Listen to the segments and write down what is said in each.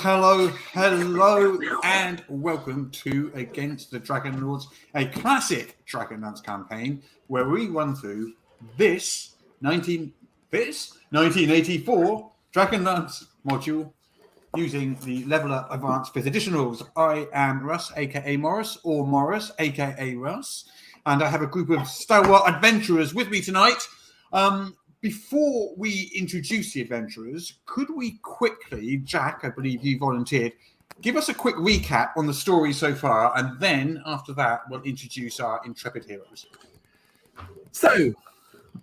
Hello, and welcome to Against the Dragonlords, a classic Dragonlance campaign where we run through this 1984 Dragonlance module using the Level Up Advanced 5th Edition rules. I am Russ, aka Morris, or Morris, aka Russ, and I have a group of stalwart adventurers with me tonight. Before we introduce the adventurers, could we quickly, Jack, I believe you volunteered, give us a quick recap on the story so far, and then after that, we'll introduce our intrepid heroes. So,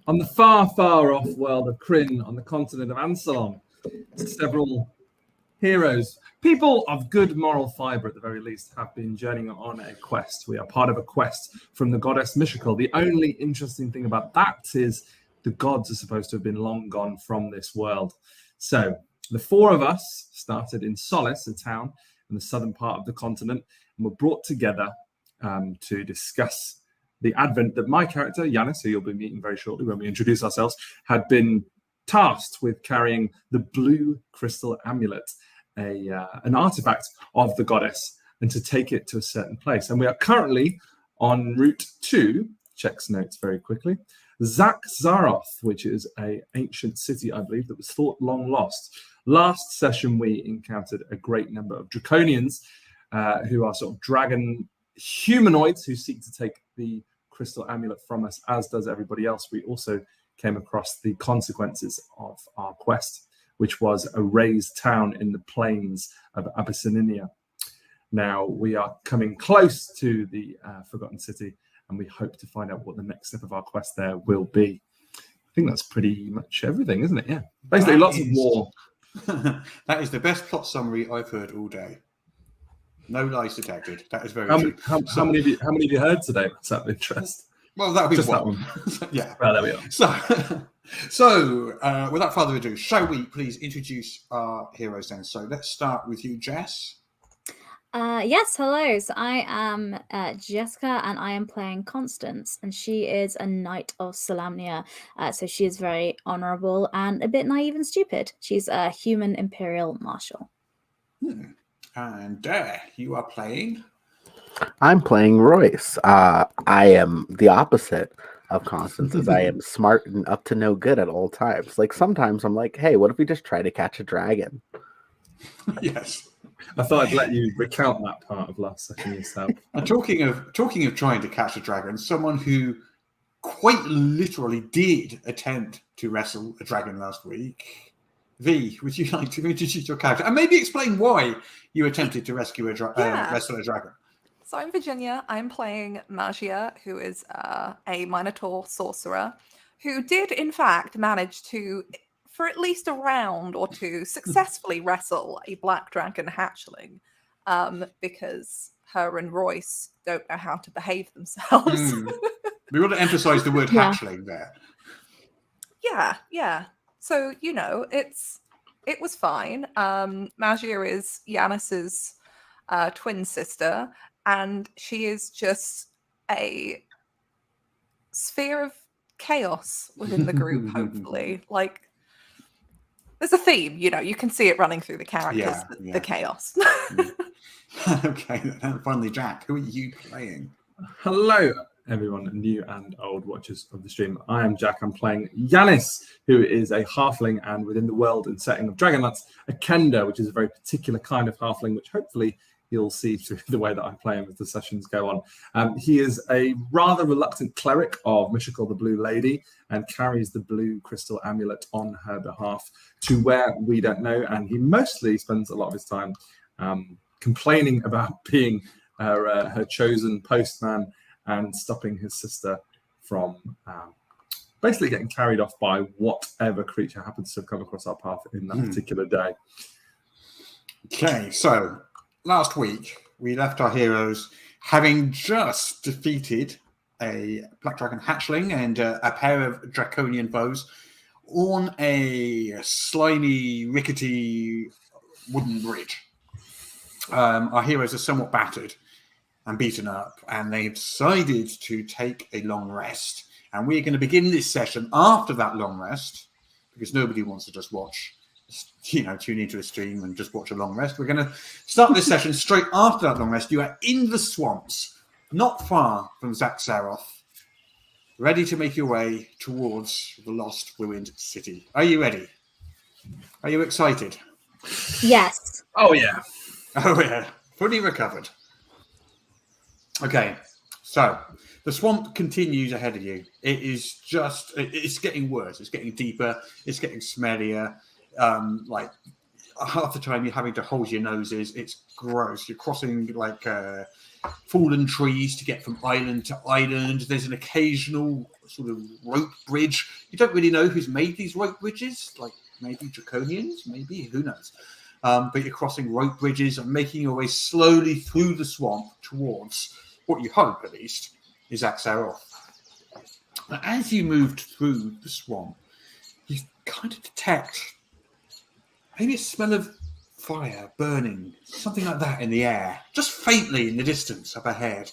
on the far, far off world of Krynn, on the continent of Ansalon, several heroes, people of good moral fibre at the very least, have been journeying on a quest. We are part of a quest from the goddess Mystical. The only interesting thing about that is the gods are supposed to have been long gone from this world. So the four of us started in Solace, a town in the southern part of the continent, and were brought together to discuss the advent that my character, Yanis, who you'll be meeting very shortly when we introduce ourselves, had been tasked with carrying the blue crystal amulet, an artifact of the goddess, and to take it to a certain place. And we are currently en route to, checks notes very quickly, Zaroth, which is an ancient city, I believe, that was thought long lost. Last session, we encountered a great number of draconians who are sort of dragon humanoids who seek to take the crystal amulet from us, as does everybody else. We also came across the consequences of our quest, which was a razed town in the plains of Abyssinia. Now, we are coming close to the Forgotten City, and we hope to find out what the next step of our quest there will be. I think that's pretty much everything, isn't it? Yeah. Basically, lots of war. That is the best plot summary I've heard all day. No lies detected. That is very true. How many have you heard today? That's out of interest. Well, that'll be just one. That one. Yeah. Well, there we are. So, without further ado, shall we please introduce our heroes then? So let's start with you, Jess. Yes, hello. So I am Jessica, and I am playing Constance, and she is a knight of Solamnia. So she is very honourable and a bit naive and stupid. She's a human imperial marshal. And you are playing? I'm playing Royce. I am the opposite of Constance, as I am smart and up to no good at all times. Like sometimes I'm like, hey, what if we just try to catch a dragon? Yes. I thought I'd let you recount that part of last session yourself. And talking of trying to catch a dragon, someone who quite literally did attempt to wrestle a dragon last week. V, would you like to introduce your character and maybe explain why you attempted to wrestle a dragon? So I'm Virginia. I'm playing Magia, who is a Minotaur sorcerer, who did in fact manage to, for at least a round or two, successfully wrestle a black dragon hatchling, because her and Royce don't know how to behave themselves. We want to emphasize the word hatchling there. Yeah. So, it was fine. Magia is Yanis's twin sister, and she is just a sphere of chaos within the group, hopefully. Like, there's a theme, you can see it running through the characters, the chaos. Okay, and finally, Jack, who are you playing? Hello, everyone, new and old watchers of the stream. I am Jack. I'm playing Yanis, who is a halfling, and within the world and setting of Dragonlance, a Kender, which is a very particular kind of halfling, which hopefully you'll see through the way that I play him as the sessions go on. He is a rather reluctant cleric of Mystical, the Blue Lady, and carries the blue crystal amulet on her behalf to where we don't know. And he mostly spends a lot of his time complaining about being her chosen postman and stopping his sister from basically getting carried off by whatever creature happens to have come across our path in that particular day. Okay, so last week, we left our heroes having just defeated a black dragon hatchling and a pair of draconian foes on a slimy, rickety wooden bridge. Our heroes are somewhat battered and beaten up, and they've decided to take a long rest. And we're going to begin this session after that long rest, because nobody wants to just watch tune into a stream and just watch a long rest. We're going to start this session straight after that long rest. You are in the swamps, not far from Zaxaroth, ready to make your way towards the lost, ruined city. Are you ready? Are you excited? Yes. Oh yeah. Oh yeah, fully recovered. Okay, so the swamp continues ahead of you. It's getting worse. It's getting deeper. It's getting smellier. Like half the time you're having to hold your noses. It's gross. You're crossing like fallen trees to get from island to island. There's an occasional sort of rope bridge. You don't really know who's made these rope bridges. Like maybe draconians, maybe, who knows. But you're crossing rope bridges and making your way slowly through the swamp towards what you hope, at least, is Axaroth. As you moved through the swamp, you kind of detect maybe a smell of fire burning, something like that in the air, just faintly in the distance up ahead.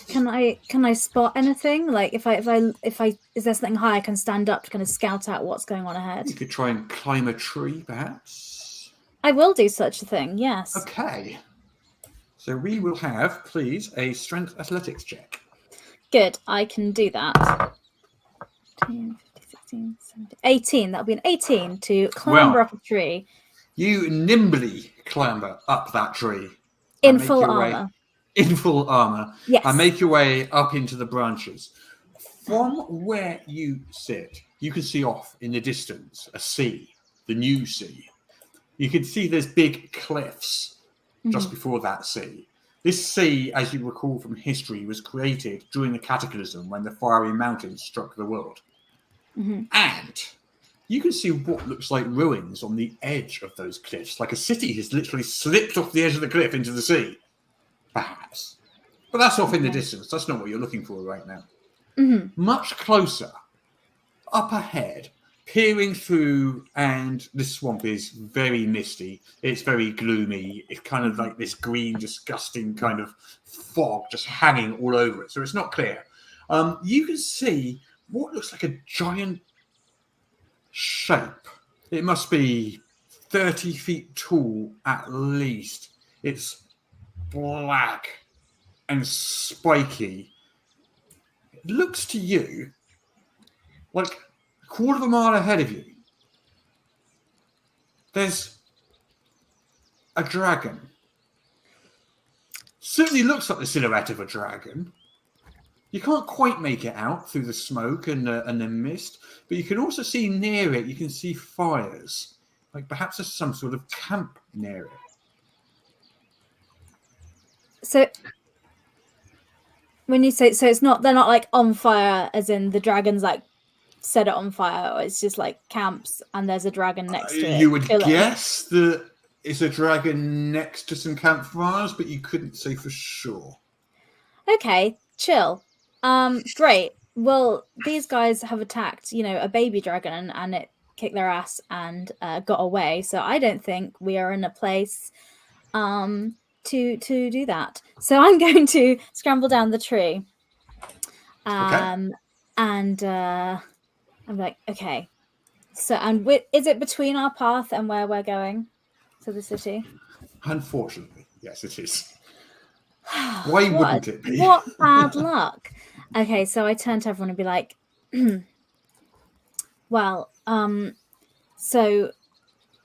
Can I spot anything? Like if I is there something high I can stand up to kind of scout out what's going on ahead? You could try and climb a tree, perhaps. I will do such a thing. Yes. Okay. So we will have, please, a strength athletics check. Good. I can do that. 10, 15, 16, 17, 18. That'll be an 18 to clamber up a tree. You nimbly clamber up that tree. In full armor. In full armor. Yes. And make your way up into the branches. From where you sit, you can see off in the distance a sea, the new sea. You can see there's big cliffs just before that sea. This sea, as you recall from history, was created during the Cataclysm when the fiery mountains struck the world. And you can see what looks like ruins on the edge of those cliffs, like a city has literally slipped off the edge of the cliff into the sea. Perhaps. But that's off in the distance. That's not what you're looking for right now. Much closer, up ahead, peering through, and this swamp is very misty. It's very gloomy. It's kind of like this green, disgusting kind of fog just hanging all over it. So it's not clear. You can see what looks like a giant shape. It must be 30 feet tall at least. It's black and spiky. It looks to you like a quarter of a mile ahead of you. There's a dragon. Certainly looks like the silhouette of a dragon. You can't quite make it out through the smoke and the mist, but you can also see near it, you can see fires. Like perhaps there's some sort of camp near it. So when you say, so it's not, they're not like on fire as in the dragons like set it on fire, or it's just like camps and there's a dragon next to it. You would guess that it's a dragon next to some campfires, but you couldn't say for sure. Okay, chill. Great. Well, these guys have attacked, a baby dragon and it kicked their ass and got away. So I don't think we are in a place to do that. So I'm going to scramble down the tree. And I'm like, okay. So, and is it between our path and where we're going to the city? Unfortunately, yes, it is. Why wouldn't it be? What bad luck. Okay, so I turn to everyone and be like, well, so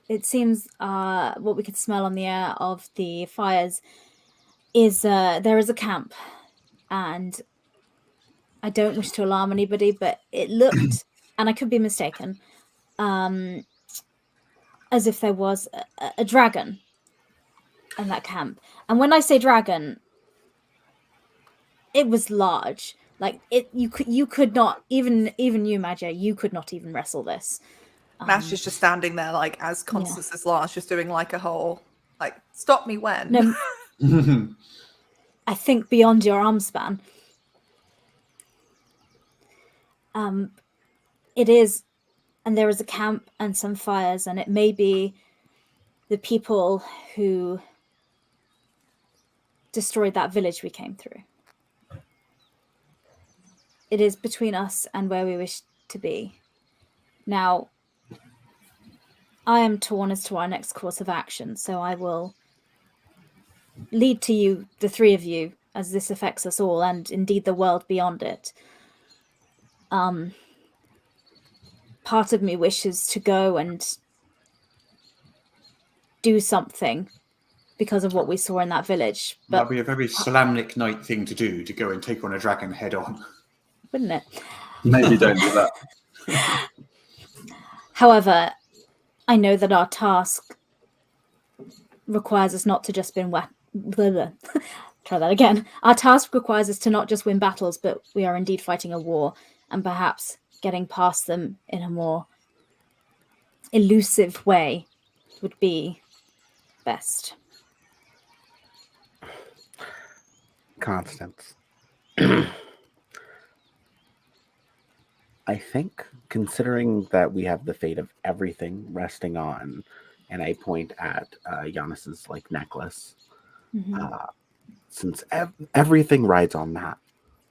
it seems what we could smell on the air of the fires is there is a camp, and I don't wish to alarm anybody, but it looked, and I could be mistaken, as if there was a dragon in that camp. And when I say dragon, it was large. Like you could not even you, Magia, you could not even wrestle this. Mash is just standing there, like as Constance is large, just doing like a whole, like, stop me when. No, I think beyond your arm span. It is, and there is a camp and some fires, and it may be the people who destroyed that village we came through. It is between us and where we wish to be. Now, I am torn as to our next course of action, so I will lead to you, the three of you, as this affects us all, and indeed the world beyond it. Part of me wishes to go and do something because of what we saw in that village. But That'd be a very Solamnic night thing to do, to go and take on a dragon head on. wouldn't it? Maybe don't do that. However, I know that our task requires us not to just win Try that again. Our task requires us to not just win battles, but we are indeed fighting a war, and perhaps getting past them in a more elusive way would be best. Constance. I think, considering that we have the fate of everything resting on, and I point at Giannis's necklace, since everything rides on that,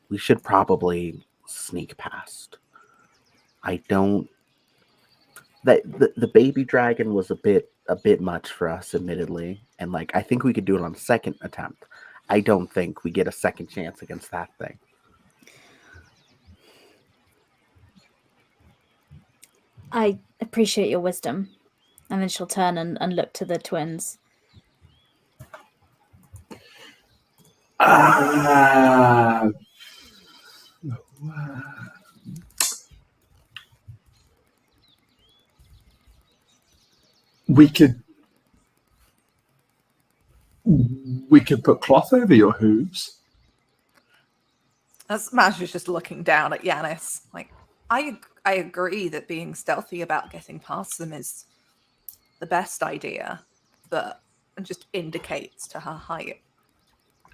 we should probably sneak past. I don't. The baby dragon was a bit much for us, admittedly, and I think we could do it on a second attempt. I don't think we get a second chance against that thing. I appreciate your wisdom. And then she'll turn and look to the twins. We could put cloth over your hooves. As Maj is just looking down at Yanis, I agree that being stealthy about getting past them is the best idea, but it just indicates to her height.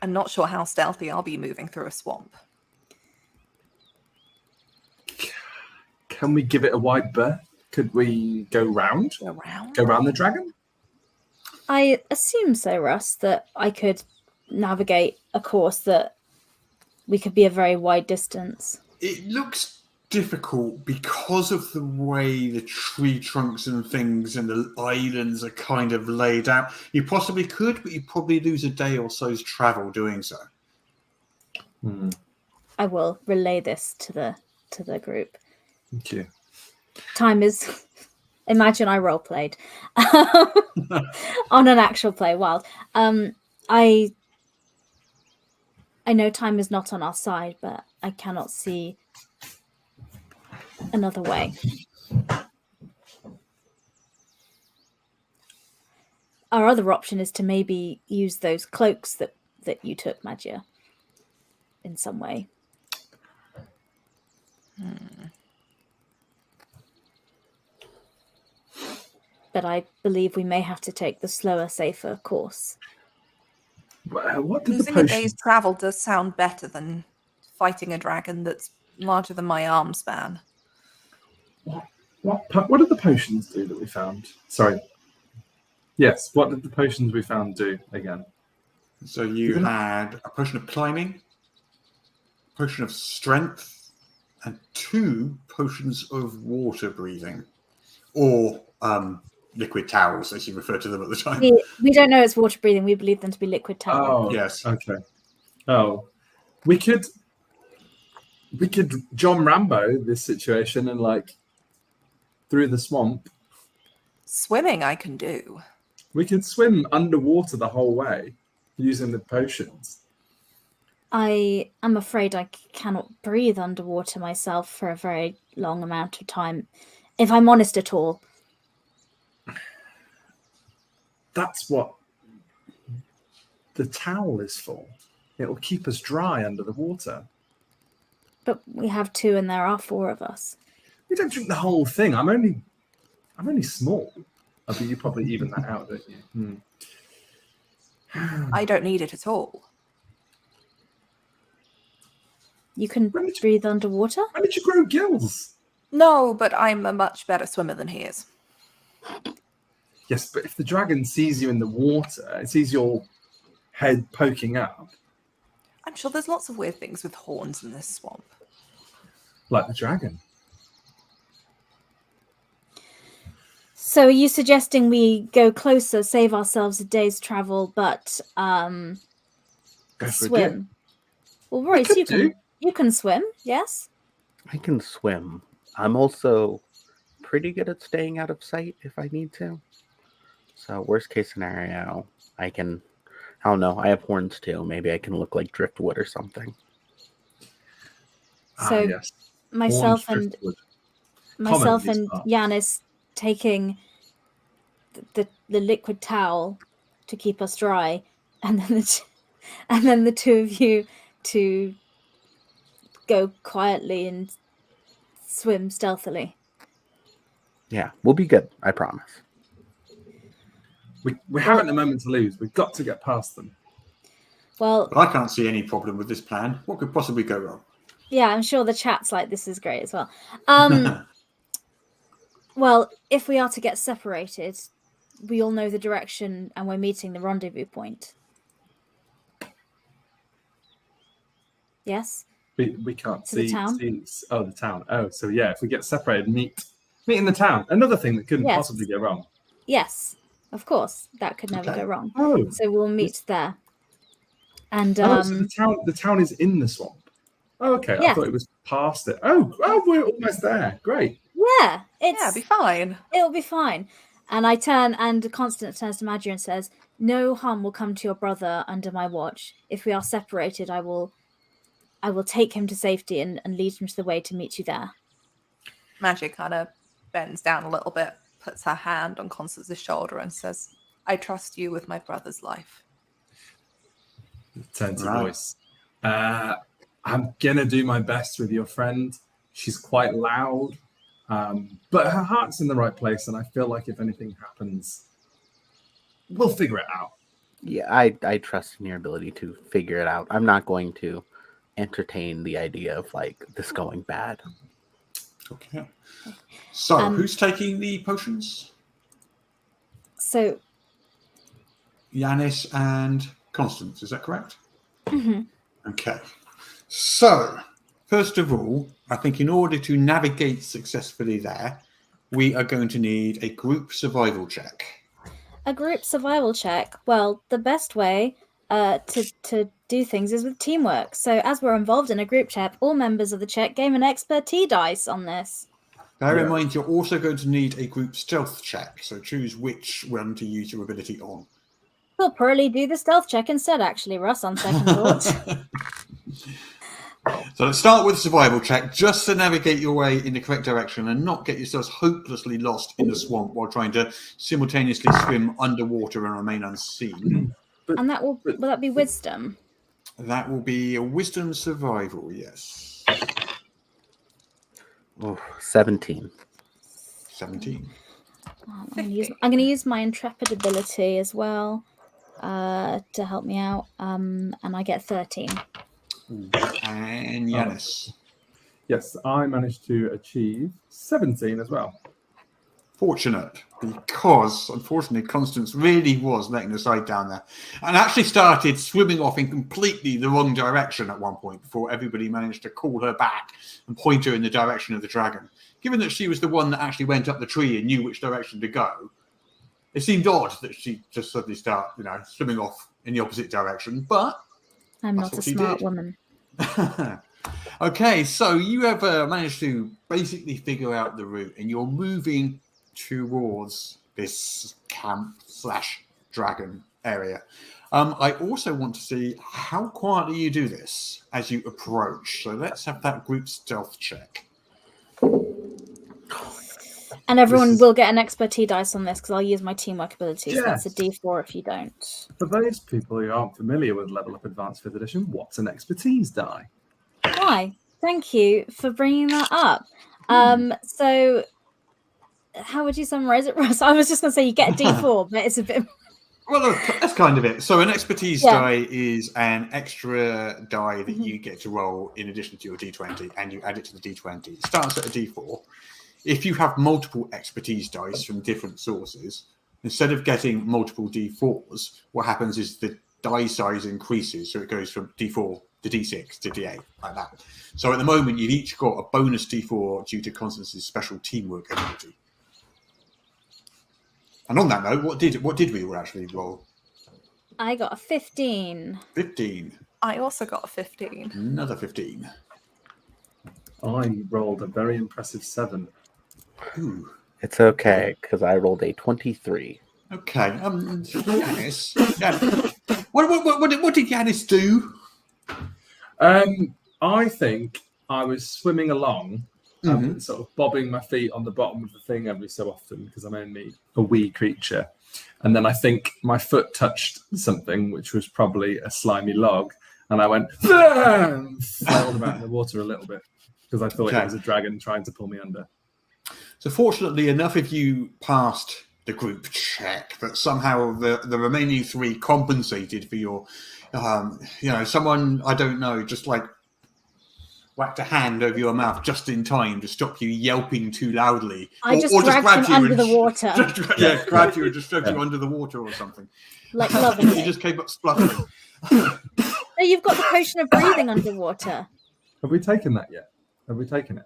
I'm not sure how stealthy I'll be moving through a swamp. Can we give it a wide berth? Could we go round? Go round the dragon? I assume so, Russ, that I could navigate a course that we could be a very wide distance. It looks difficult because of the way the tree trunks and things and the islands are kind of laid out. You possibly could, but you'd probably lose a day or so's travel doing so. I will relay this to the group. Thank you. Time is... Imagine I role-played on an actual play. Wild. I know time is not on our side, but I cannot see another way. Our other option is to maybe use those cloaks that you took, Magia, in some way. But I believe we may have to take the slower, safer course. What did the Losing a potion... day's travel does sound better than fighting a dragon that's larger than my arm span. What did the potions do that we found? Sorry. Yes, what did the potions we found do again? So you had a potion of climbing, a potion of strength, and 2 potions of water breathing. Or liquid towels, as you refer to them at the time. We don't know it's water breathing. We believe them to be liquid towels. Oh, yes. Okay. Oh, we could John Rambo this situation and through the swamp. Swimming I can do. We could swim underwater the whole way using the potions. I am afraid I cannot breathe underwater myself for a very long amount of time, if I'm honest at all. That's what the towel is for. It will keep us dry under the water. But we have 2 and there are 4 of us. We don't drink the whole thing. I'm only small. I think you probably even that out, don't you? I don't need it at all. You can breathe underwater? When did you grow gills? No, but I'm a much better swimmer than he is. Yes, but if the dragon sees you in the water, it sees your head poking up. I'm sure there's lots of weird things with horns in this swamp. Like the dragon. So are you suggesting we go closer, save ourselves a day's travel, but Go for a dip. swim? Well, We Royce, could you can swim, yes? I can swim. I'm also pretty good at staying out of sight if I need to. So worst case scenario, I don't know, I have horns too. Maybe I can look like driftwood or something. So Yes. myself Orange and driftwood. myself Common in and these parts. Yanis taking the liquid towel to keep us dry, and then the two of you to go quietly and swim stealthily. Yeah, we'll be good, I promise. We haven't a moment to lose. We've got to get past them. Well, But I can't see any problem with this plan. What could possibly go wrong? yeah, I'm sure the chat's like, this is great as well. Well, if we are to get separated, we all know the direction and we're meeting the rendezvous point. Yes? We can't To the see. town? The town. Oh, so yeah, if we get separated, meet in the town. Another thing that couldn't Yes. possibly go wrong. Yes, of course. That could never Okay. go wrong. Oh, So we'll meet there. And so the town is in the swamp. Oh, okay. I Yes. thought it was past it. Oh, we're almost there. Great. yeah, Yeah, be fine. it'll be fine. And I turn, and Constance turns to Magia and says, "No harm will come to your brother under my watch. If we are separated, I will take him to safety and lead him to the way to meet you there." Magia kind of bends down a little bit, puts her hand on Constance's shoulder and says, "I trust you with my brother's life." Turn to Right. voice. I'm gonna do my best with your friend. She's quite loud, but her heart's in the right place, and I feel like if anything happens, we'll figure it out. Yeah, I trust in your ability to figure it out. I'm not going to entertain the idea of like this going bad. Okay. So, who's taking the potions? So, Yanis and Constance, is that correct? mhm. Okay. So, first of all, I think in order to navigate successfully there, we are going to need a group survival check. A group survival check. Well, the best way to do things is with teamwork. So, as we're involved in a group chat, all members of the chat gain an expertise dice on this. Bear in Yeah. mind, you're also going to need a group stealth check, so choose which one to use your ability on. We'll probably do the stealth check instead, actually, Russ, on second thoughts. So let's start with a survival check, just to navigate your way in the correct direction and not get yourselves hopelessly lost in the swamp while trying to simultaneously swim underwater and remain unseen. And that will that be wisdom? That will be a wisdom survival, yes. Oh, 17. 17. I'm going to use my intrepid ability as well to help me out, and I get 13. And Yanis. Yes, I managed to achieve 17 as well. Fortunate, because unfortunately Constance really was letting the side down there and actually started swimming off in completely the wrong direction at one point before everybody managed to call her back and point her in the direction of the dragon. Given that she was the one that actually went up the tree and knew which direction to go, it seemed odd that she just suddenly start, swimming off in the opposite direction, but I'm that's not a what she smart did. woman. Okay, so you have managed to basically figure out the route and you're moving towards this camp/dragon area. I also want to see how quietly you do this as you approach. So let's have that group stealth check. And everyone will get an expertise dice on this because I'll use my teamwork ability. So that's a Yes. D4 if you don't. For those people who aren't familiar with Level Up Advanced 5th Edition, what's an expertise die? Hi, thank you for bringing that up. So how would you summarize it, Russ? I was just going to say you get a D4, but it's a bit... Well, look, that's kind of it. So an expertise die is an extra die that you get to roll in addition to your D20, and you add it to the D20. It starts at a D4. If you have multiple expertise dice from different sources, instead of getting multiple D4s, what happens is the die size increases. So it goes from D4 to D6 to D8, like that. So at the moment, you've each got a bonus D4 due to Constance's special teamwork ability. And on that note, what did we all actually roll? I got a 15. 15. I also got a 15. Another 15. I rolled a very impressive 7. Ooh. It's okay, because I rolled a 23. Okay. Yanis. What did Yanis do? I think I was swimming along, sort of bobbing my feet on the bottom of the thing every so often because I'm only a wee creature. And then I think my foot touched something, which was probably a slimy log, and I went, and flailed about in the water a little bit because I thought it was a dragon trying to pull me under. So fortunately enough, if you passed the group check, that somehow the remaining 3 compensated for your, someone, I don't know, just like whacked a hand over your mouth just in time to stop you yelping too loudly. I just grabbed him under the water. Grabbed you and just shoved you under the water or something. Like lovingly. You just came up spluttering. No, you've got the potion of breathing underwater. Have we taken that yet? Have we taken it?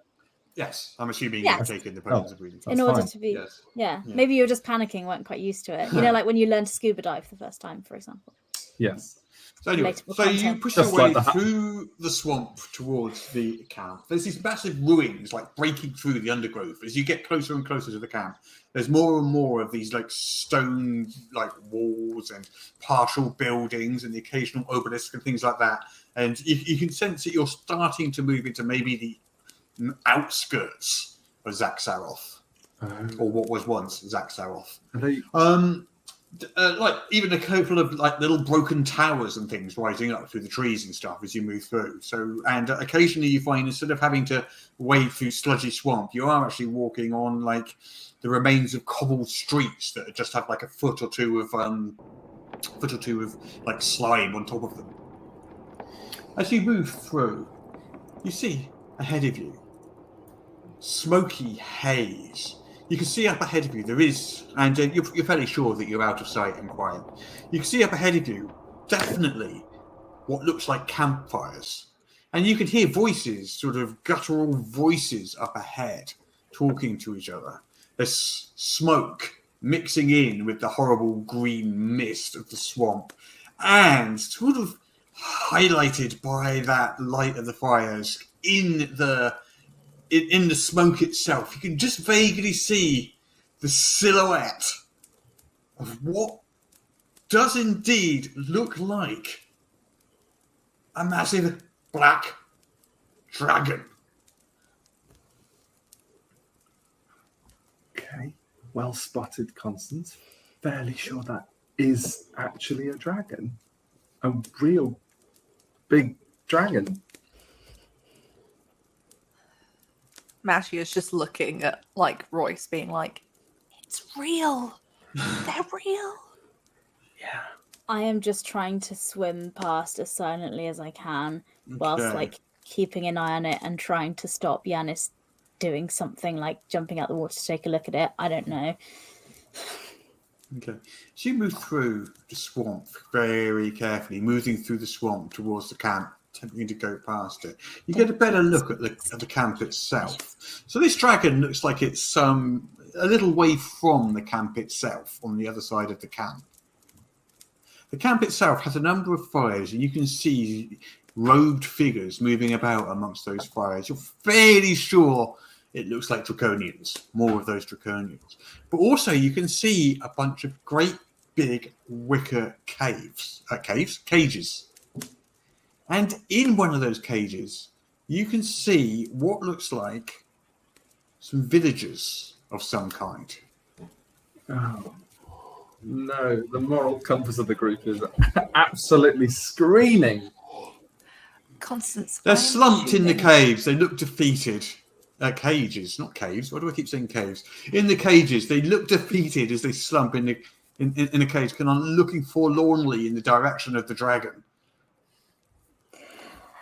Yes, I'm assuming Yes. you've taken the potions of breathing. In order fine. to be, Yes. yeah. Maybe you were just panicking, weren't quite used to it. You know, like when you learn to scuba dive for the first time, for example. Yes. So anyway, Relatable so you content. push Just your way like the through the swamp towards the camp. There's these massive ruins, like breaking through the undergrowth. As you get closer and closer to the camp, there's more and more of these like stone, like walls and partial buildings, and the occasional obelisk and things like that. And you can sense that you're starting to move into maybe the outskirts of Zaxaroth, or what was once Zaxaroth. Are they... Like even a couple of like little broken towers and things rising up through the trees and stuff as you move through. So, and occasionally you find instead of having to wade through sludgy swamp, you are actually walking on like the remains of cobbled streets that just have like a foot or two of like slime on top of them. As you move through, you see ahead of you smoky haze. You can see up ahead of you, there is, and you're fairly sure that you're out of sight and quiet. You can see up ahead of you, definitely, what looks like campfires. And you can hear voices, sort of guttural voices up ahead, talking to each other. There's smoke mixing in with the horrible green mist of the swamp, and sort of highlighted by that light of the fires in the smoke itself, you can just vaguely see the silhouette of what does indeed look like a massive black dragon. Okay, well spotted, Constance. Fairly sure that is actually a dragon. A real big dragon. Matthew is just looking at like Royce, being like, "It's real. They're real." Yeah. I am just trying to swim past as silently as I can, whilst Okay. like keeping an eye on it and trying to stop Yanis doing something like jumping out the water to take a look at it. I don't know. Okay. So you move through the swamp very carefully, moving through the swamp towards the camp, attempting to go past it. You get a better look at the camp itself. So this dragon looks like it's a little way from the camp itself, on the other side of the camp. The camp itself has a number of fires, and you can see robed figures moving about amongst those fires. You're fairly sure it looks like draconians, more of those draconians. But also you can see a bunch of great big wicker cages. And in one of those cages, you can see what looks like some villagers of some kind. Oh, no, the moral compass of the group is absolutely screaming. Constance, They're I am slumped in the assuming- caves. They look defeated. Cages, not caves. Why do I keep saying caves? In the cages, they look defeated as they slump in a cage, kind of looking forlornly in the direction of the dragon.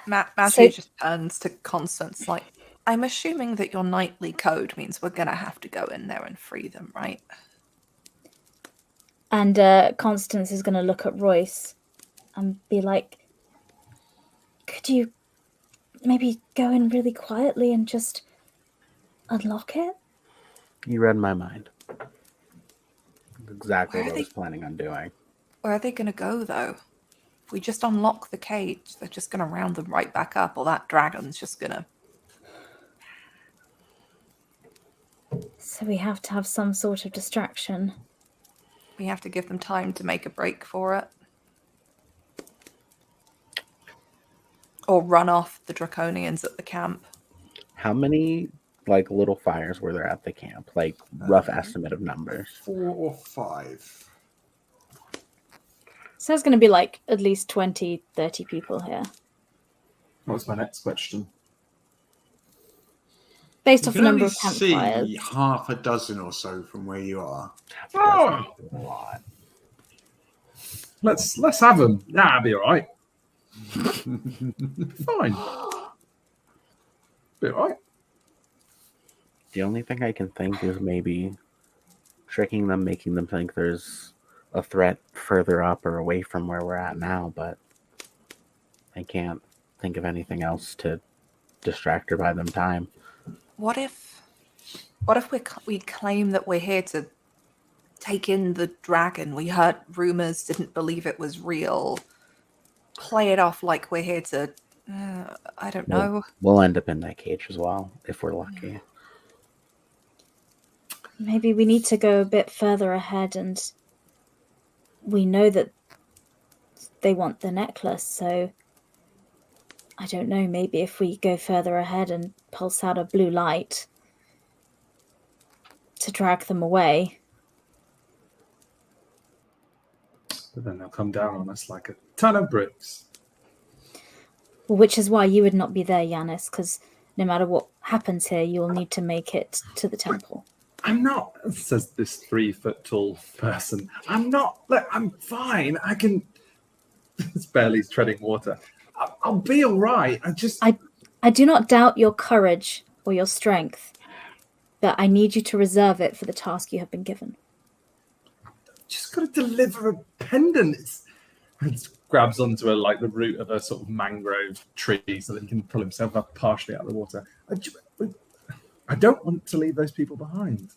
Matthew just turns to Constance like, "I'm assuming that your knightly code means we're gonna have to go in there and free them, right?" And Constance is going to look at Royce and be like, "Could you maybe go in really quietly and just unlock it?" You read my mind. exactly Where what are I was they- planning on doing. Where are they going to go, though? If we just unlock the cage, they're just going to round them right back up, or that dragon's just going to... So we have to have some sort of distraction. We have to give them time to make a break for it. Or run off the Draconians at the camp. How many like little fires were there at the camp? Like rough estimate of numbers. 4 or 5. So there's going to be like at least 20, 30 people here. What's my next question? Based You off the can number only of campfires. see half a dozen or so from where you are. Oh! A lot. Let's have them. That'll be all right. Fine. Be all right. The only thing I can think is maybe tricking them, making them think there's a threat further up or away from where we're at now, but I can't think of anything else to distract or buy them time. What if we claim that we're here to take in the dragon? We heard rumors, didn't believe it was real. Play it off like we're here to, I don't know. We'll end up in that cage as well, if we're lucky. Maybe we need to go a bit further ahead, and we know that they want the necklace, so I don't know, maybe if we go further ahead and pulse out a blue light to drag them away. But then they'll come down on us like a ton of bricks. Which is why you would not be there, Yanis, because no matter what happens here, you will need to make it to the temple. I'm not, says this 3-foot-tall person. I'm not, look, I'm fine. I can, it's barely treading water. I'll be all right. I do not doubt your courage or your strength, but I need you to reserve it for the task you have been given. Just got to deliver a pendant. It grabs onto the root of a sort of mangrove tree so that he can pull himself up partially out of the water. I don't want to leave those people behind.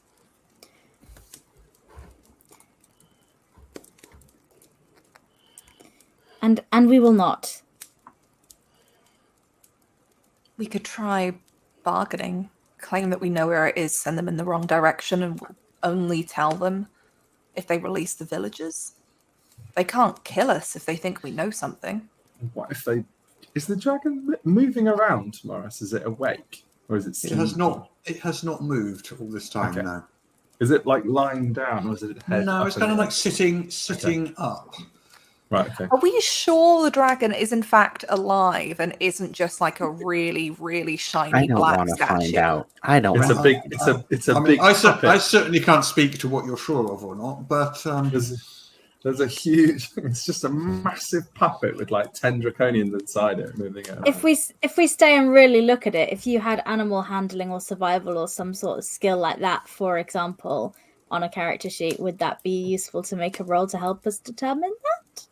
And we will not. We could try bargaining, claim that we know where it is, send them in the wrong direction, and we'll only tell them if they release the villagers. They can't kill us if they think we know something. What if they... Is the dragon moving around, Morris? Is it awake? Or is it It has not moved all this time, Okay. no. Is it like lying down, or is it head No, up it's in kind of the like sitting up. Right, okay. Are we sure the dragon is in fact alive and isn't just like a really, really I shiny don't black want to statue? find out. I don't. It's a wanna big, find it's out. a, it's a I mean, big I puppet. certainly can't speak to what you're sure of or not, but There's a huge, it's just a massive puppet with like 10 draconians inside it moving around. If we stay and really look at it, if you had animal handling or survival or some sort of skill like that, for example, on a character sheet, would that be useful to make a roll to help us determine that?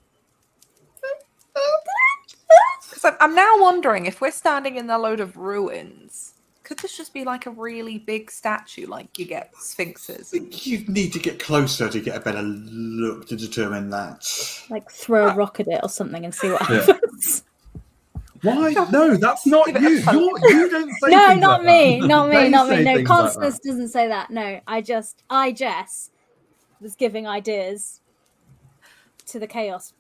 Because I'm now wondering if we're standing in a load of ruins, could this just be like a really big statue like you get sphinxes? you need to get closer to get a better look to determine that. Like throw a rock at it or something and see what Yeah. happens. Why? No, that's not Give it you. a fun- You don't say No, things not like me, that. not me, They not me. say No, things like Constance that. doesn't say that. No, I Jess, was giving ideas to the chaos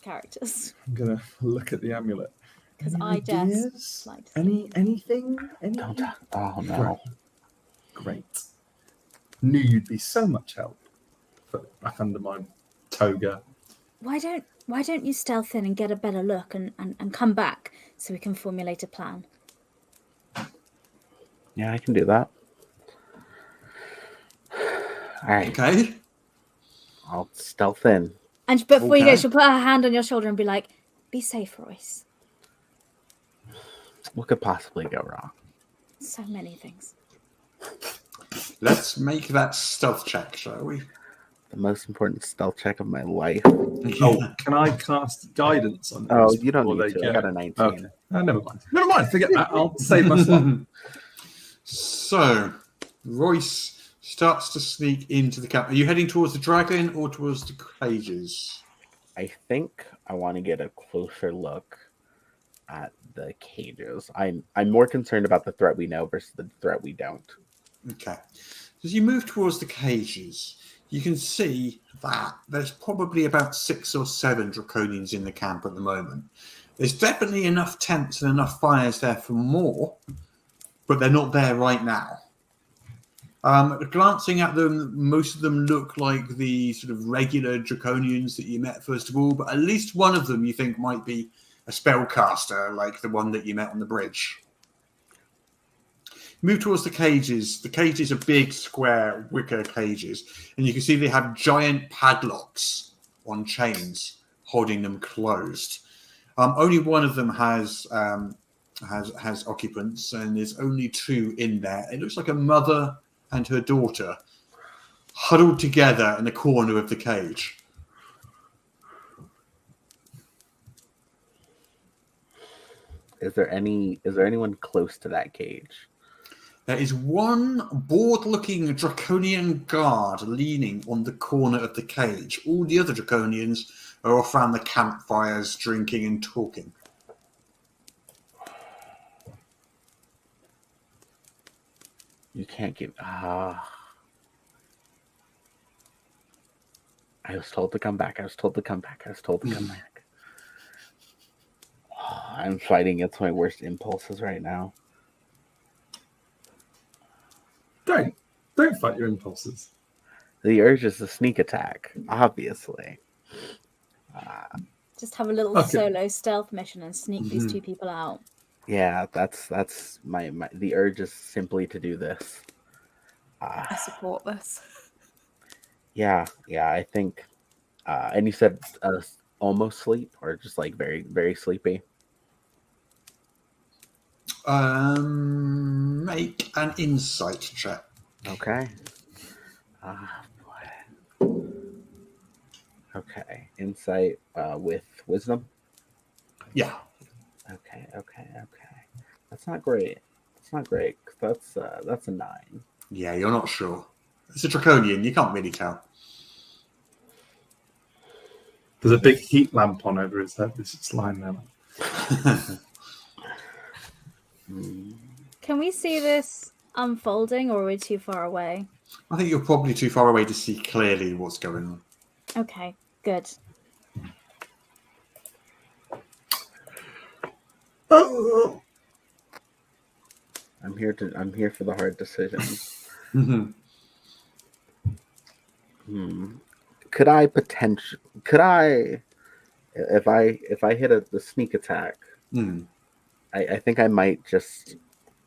characters I'm gonna look at the amulet. because Any I Jess ideas? like Anything? Don't talk. Oh no. Great. Knew you'd be so much help. Put back under my toga. why don't you stealth in and get a better look and come back so we can formulate a plan? Yeah, I can do that. All right, Okay. I'll stealth in. And before you go, Okay. she'll put her hand on your shoulder and be like, "Be safe, Royce." What could possibly go wrong? So many things. Let's make that stealth check, shall we? The most important stealth check of my life. Oh, can I cast guidance on Oh, those you don't before need they to. I get- got a 19. Okay. Never mind. Never mind. Forget that. I'll save my slot. So, Royce starts to sneak into the camp. Are you heading towards the dragon or towards the cages? I think I want to get a closer look at the cages. I'm more concerned about the threat we know versus the threat we don't. Okay. As you move towards the cages, you can see that there's probably about 6 or 7 draconians in the camp at the moment. There's definitely enough tents and enough fires there for more, but they're not there right now. Glancing at them, most of them look like the sort of regular draconians that you met first of all, but at least one of them you think might be a spellcaster, like the one that you met on the bridge. Move towards the cages. The cages are big, square, wicker cages, and you can see they have giant padlocks on chains holding them closed. Only one of them has occupants, and there's only 2 in there. It looks like a mother and her daughter huddled together in the corner of the cage. Is there anyone close to that cage? There is one bored-looking draconian guard leaning on the corner of the cage. All the other draconians are off around the campfires, drinking and talking. You can't give. I was told to come back. I'm fighting against my worst impulses right now. Don't fight your impulses. The urge is to sneak attack, obviously. Just have a little solo stealth mission and sneak these 2 people out. Yeah, that's my the urge is simply to do this. I support this. Yeah, I think. And you said almost sleep, or just like very, very sleepy. Make an insight check. Okay. Boy. Okay, insight with wisdom. Yeah. Okay. That's not great. That's a 9. Yeah, you're not sure. It's a draconian. You can't really tell. There's a big heat lamp on over his head. This is lying there. Can we see this unfolding, or are we too far away? I think you're probably too far away to see clearly what's going on. Okay, good. I'm here for the hard decisions. Could I if I hit the sneak attack, I think I might just,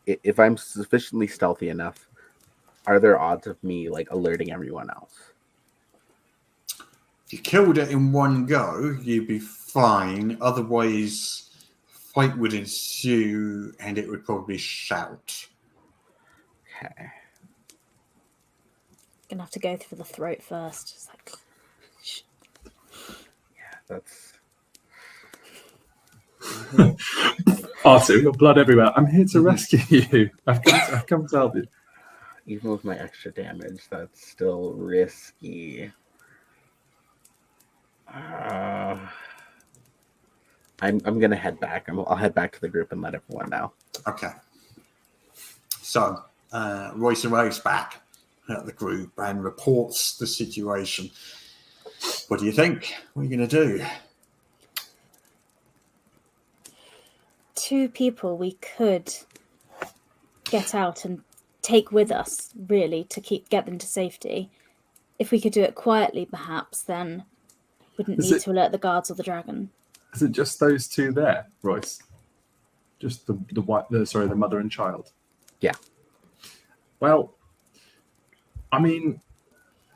if I'm sufficiently stealthy enough, are there odds of me like alerting everyone else? If you killed it in one go, you'd be fine. Otherwise, fight would ensue and it would probably shout. Okay. Gonna have to go for the throat first. Just like... Yeah, that's... Arthur, we've got blood everywhere. I'm here to rescue you. I've come to help you. Even with my extra damage, that's still risky. I'm gonna head back. I'll head back to the group and let everyone know. Okay. So, Royce arrives back at the group and reports the situation. What do you think? What are you going to do? 2 people we could get out and take with us, really, to get them to safety. If we could do it quietly, perhaps, then wouldn't need to alert the guards or the dragon. Is it just those 2 there, Royce? Just the mother and child? Yeah. Well, I mean,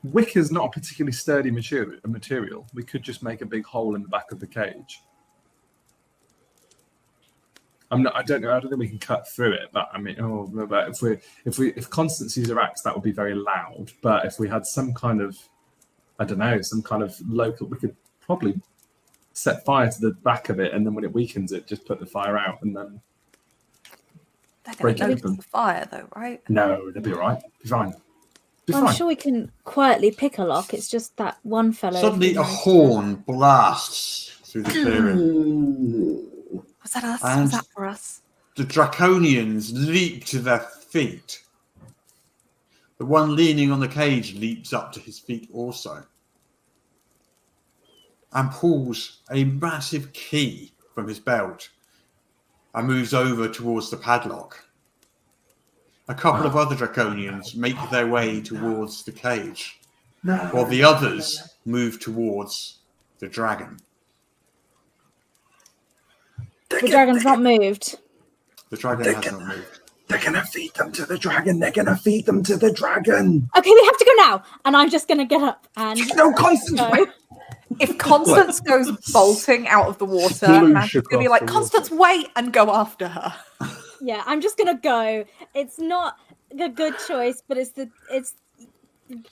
wick is not a particularly sturdy material. We could just make a big hole in the back of the cage. I don't know. I don't think we can cut through it. But I mean, but if Constance used her axe, that would be very loud. But if we had some kind of, some kind of local, we could probably set fire to the back of it, and then when it weakens it, just put the fire out, and then they're going to notice the fire, though, right? No, they'll be all right. Be fine. I'm sure we can quietly pick a lock. It's just that one fellow. Suddenly, a horn blasts through the clearing. Was that us? And was that for us? the Draconians leap to their feet. The one leaning on the cage leaps up to his feet also and pulls a massive key from his belt and moves over towards the padlock. A couple of other Draconians make their way towards the cage, while the others move towards the dragon. The dragon's not moved. The dragon has not moved. They're going to feed them to the dragon. They're going to feed them to the dragon. Okay, we have to go now. And I'm just going to get up and No, Constance. go. If Constance goes bolting out of the water, Sploosh Mash is going to be across like, the Constance, wait, and go after her. Yeah, I'm just going to go. It's not a good choice, but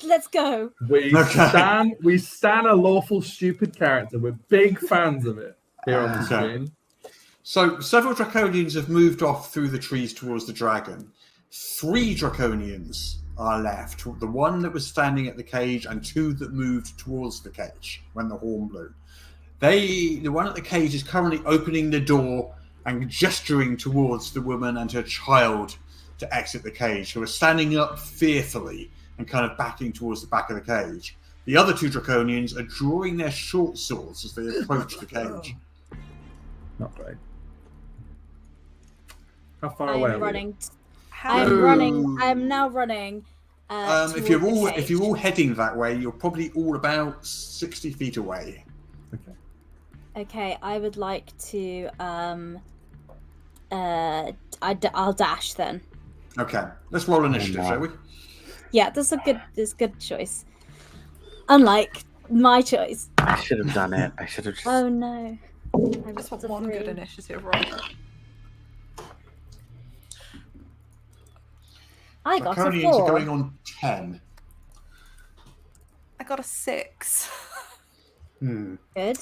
let's go. We stand a lawful stupid character. We're big fans of it here on the screen. So several Draconians have moved off through the trees towards the dragon. 3 Draconians are left. The one that was standing at the cage and 2 that moved towards the cage when the horn blew. The one at the cage is currently opening the door and gesturing towards the woman and her child to exit the cage, who are standing up fearfully and kind of backing towards the back of the cage. The other 2 Draconians are drawing their short swords as they approach the cage. Not great. How far away are we? I'm now running. If you're all heading that way, you're probably all about 60 feet away. Okay, I would like to. I'll dash then. Okay, let's roll initiative, shall we? Yeah, that's a good choice. Unlike my choice. I should have done it. I should have just... Oh no. That's what one good initiative roll. I got a Draconians 4. are going on 10. I got a 6. Good.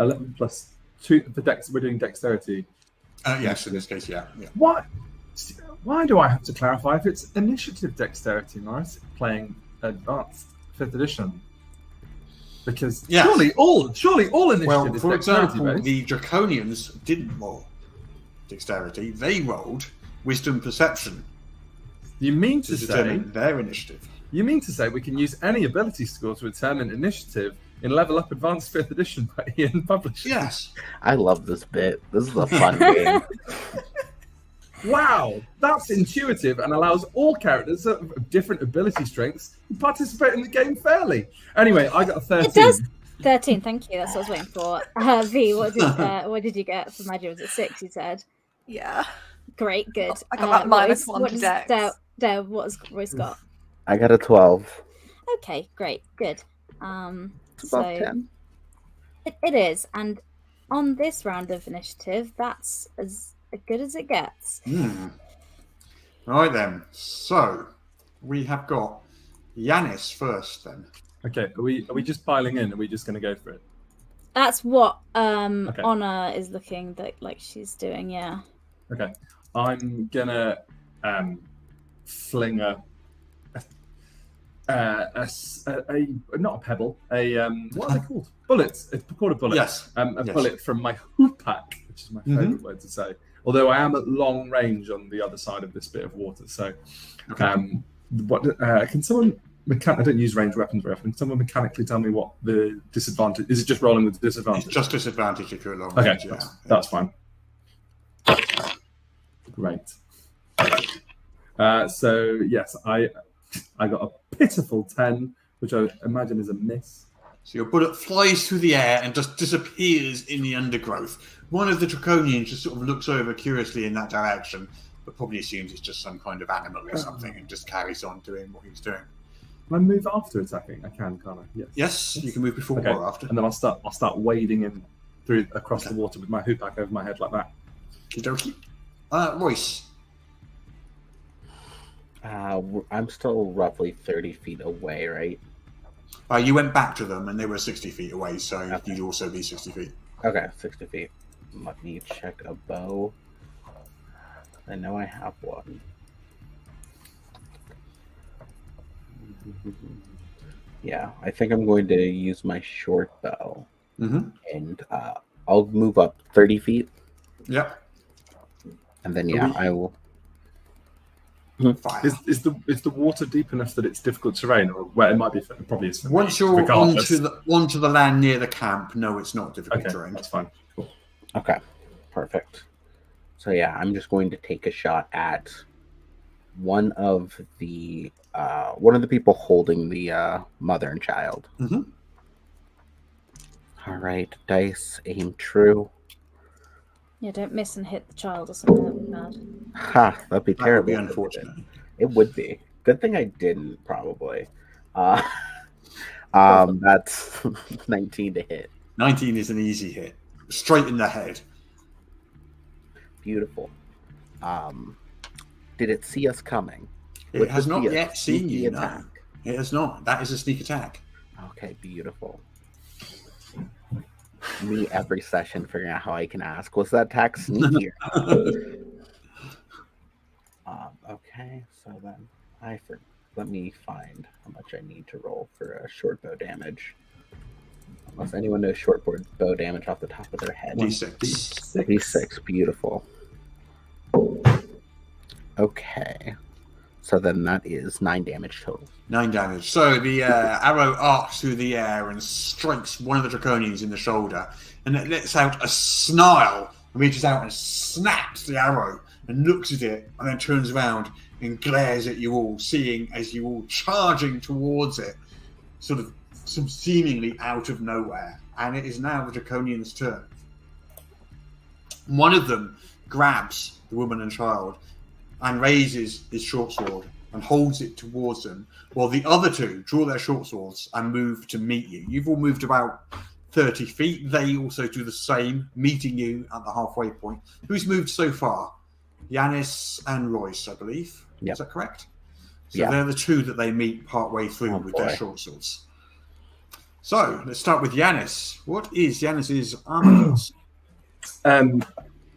11 plus 2 for dex. We're doing dexterity. Yes, in this case, yeah. What? Why do I have to clarify if it's initiative dexterity, Morris, playing advanced 5th edition? Because surely all initiative Well, is for dexterity example, based. the Draconians didn't roll dexterity. They rolled wisdom perception You mean to to say determine their initiative. You mean to say we can use any ability score to determine initiative in Level Up Advanced 5th Edition by Ian Publishing? Yes. I love this bit. This is a fun game. Wow, that's intuitive and allows all characters of different ability strengths to participate in the game fairly. Anyway, I got a 13. It does. 13, thank you. That's what I was waiting for. V, what did you get for magic? Was it 6, you said? Yeah. Great, good. I got that minus 1 to dex. What has Royce got? I got a 12. Okay, great, good. It's above 10. It is, and on this round of initiative, that's as good as it gets. Right then. So we have got Yanis first then. Okay, are we just piling in? Are we just going to go for it? That's what Honor is looking like she's doing, yeah. Okay, I'm gonna fling a not a pebble, what are they called? Bullets. It's called a bullet. Yes. Bullet from my hoopak, which is my favorite word to say. Although I am at long range on the other side of this bit of water, so can someone? I don't use ranged weapons very often. Can someone mechanically tell me what the disadvantage is? It just rolling with disadvantage? It's just disadvantage if you're at long Okay, range. that's fine. Great. So yes, I got a pitiful 10, which I imagine is a miss. So your bullet flies through the air and just disappears in the undergrowth. One of the Draconians just sort of looks over curiously in that direction, but probably assumes it's just some kind of animal or something and just carries on doing what he's doing. Can I move after attacking? I can, can't I? Yes, you can move before or after. And then I'll start wading in across the water with my hoopak over my head like that. Okie Royce. I'm still roughly 30 feet away, right? You went back to them and they were 60 feet away, so you'd also be 60 feet. Okay, 60 feet. Let me check a bow. I know I have one. Yeah, I think I'm going to use my short bow, Mm-hmm. and I'll move up 30 feet, Yep. and then Are we- I will. Fire. Is the water deep enough that it's difficult terrain, or where it might be? Probably is. For Once me, you're regardless. onto the land near the camp, no, it's not difficult Okay, terrain. that's fine. Cool. Okay, perfect. So yeah, I'm just going to take a shot at one of the people holding the mother and child. Mm-hmm. All right, dice, aim true. Yeah, don't miss and hit the child or something. That would be bad. Ha, that'd be That would terrible. be if it did. unfortunate. It would be. Good thing I didn't, probably. That's 19 to hit. 19 is an easy hit. Straight in the head. Beautiful. Did it see us coming? It Would has this not be a yet seen sneaky you, no. attack? It has not. That is a sneak attack. Okay, beautiful. Me every session figuring out how I can ask, was that attack sneaky or not? Okay, so then let me find how much I need to roll for a short bow damage. Unless anyone knows short bow damage off the top of their head. D6. D6, beautiful. Okay, so then that is 9 damage total. 9 damage. So the arrow arcs through the air and strikes one of the draconians in the shoulder, and it lets out a snarl and reaches out and snaps the arrow and looks at it, and then turns around and glares at you all, seeing as you all charging towards it, sort of some seemingly out of nowhere. And it is now the draconian's turn. One of them grabs the woman and child and raises his short sword and holds it towards them, while the other two draw their short swords and move to meet you. You've all moved about 30 feet. They also do the same, meeting you at the halfway point. Who's moved so far? Yanis and Royce, I believe. Yep. Is that correct? So Yeah. they're the two that they meet partway through with their short swords. So let's start with Yanis. What is Yanis's armor class?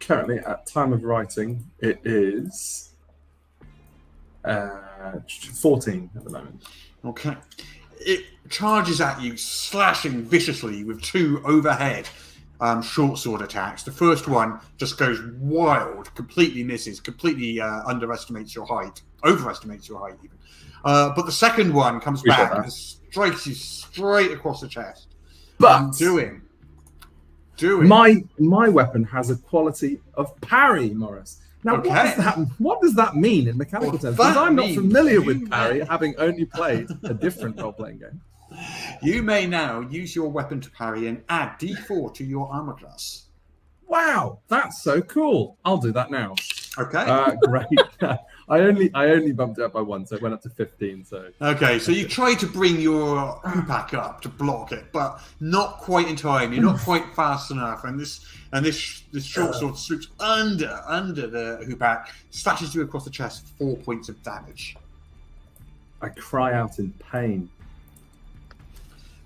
Currently, at time of writing, it is 14 at the moment. Okay. It charges at you, slashing viciously with 2 overhead short sword attacks. The first one just goes wild, completely misses, completely overestimates your height even. But the second one comes Appreciate back that. and strikes you straight across the chest. But doing. my weapon has a quality of parry, Morris. Now, Okay. what does that mean in mechanical Well, terms? Because that I'm not means familiar you with parry, may- having only played a different role-playing game. You may now use your weapon to parry and add D4 to your armor class. Wow, that's so cool. I'll do that now. Okay. Great. I only bumped it up by 1, so it went up to 15. So Okay, so you try to bring your hoopak up to block it, but not quite in time. You're not quite fast enough, and this short sword swoops under the hoopak, slashes you across the chest for 4 points of damage. I cry out in pain.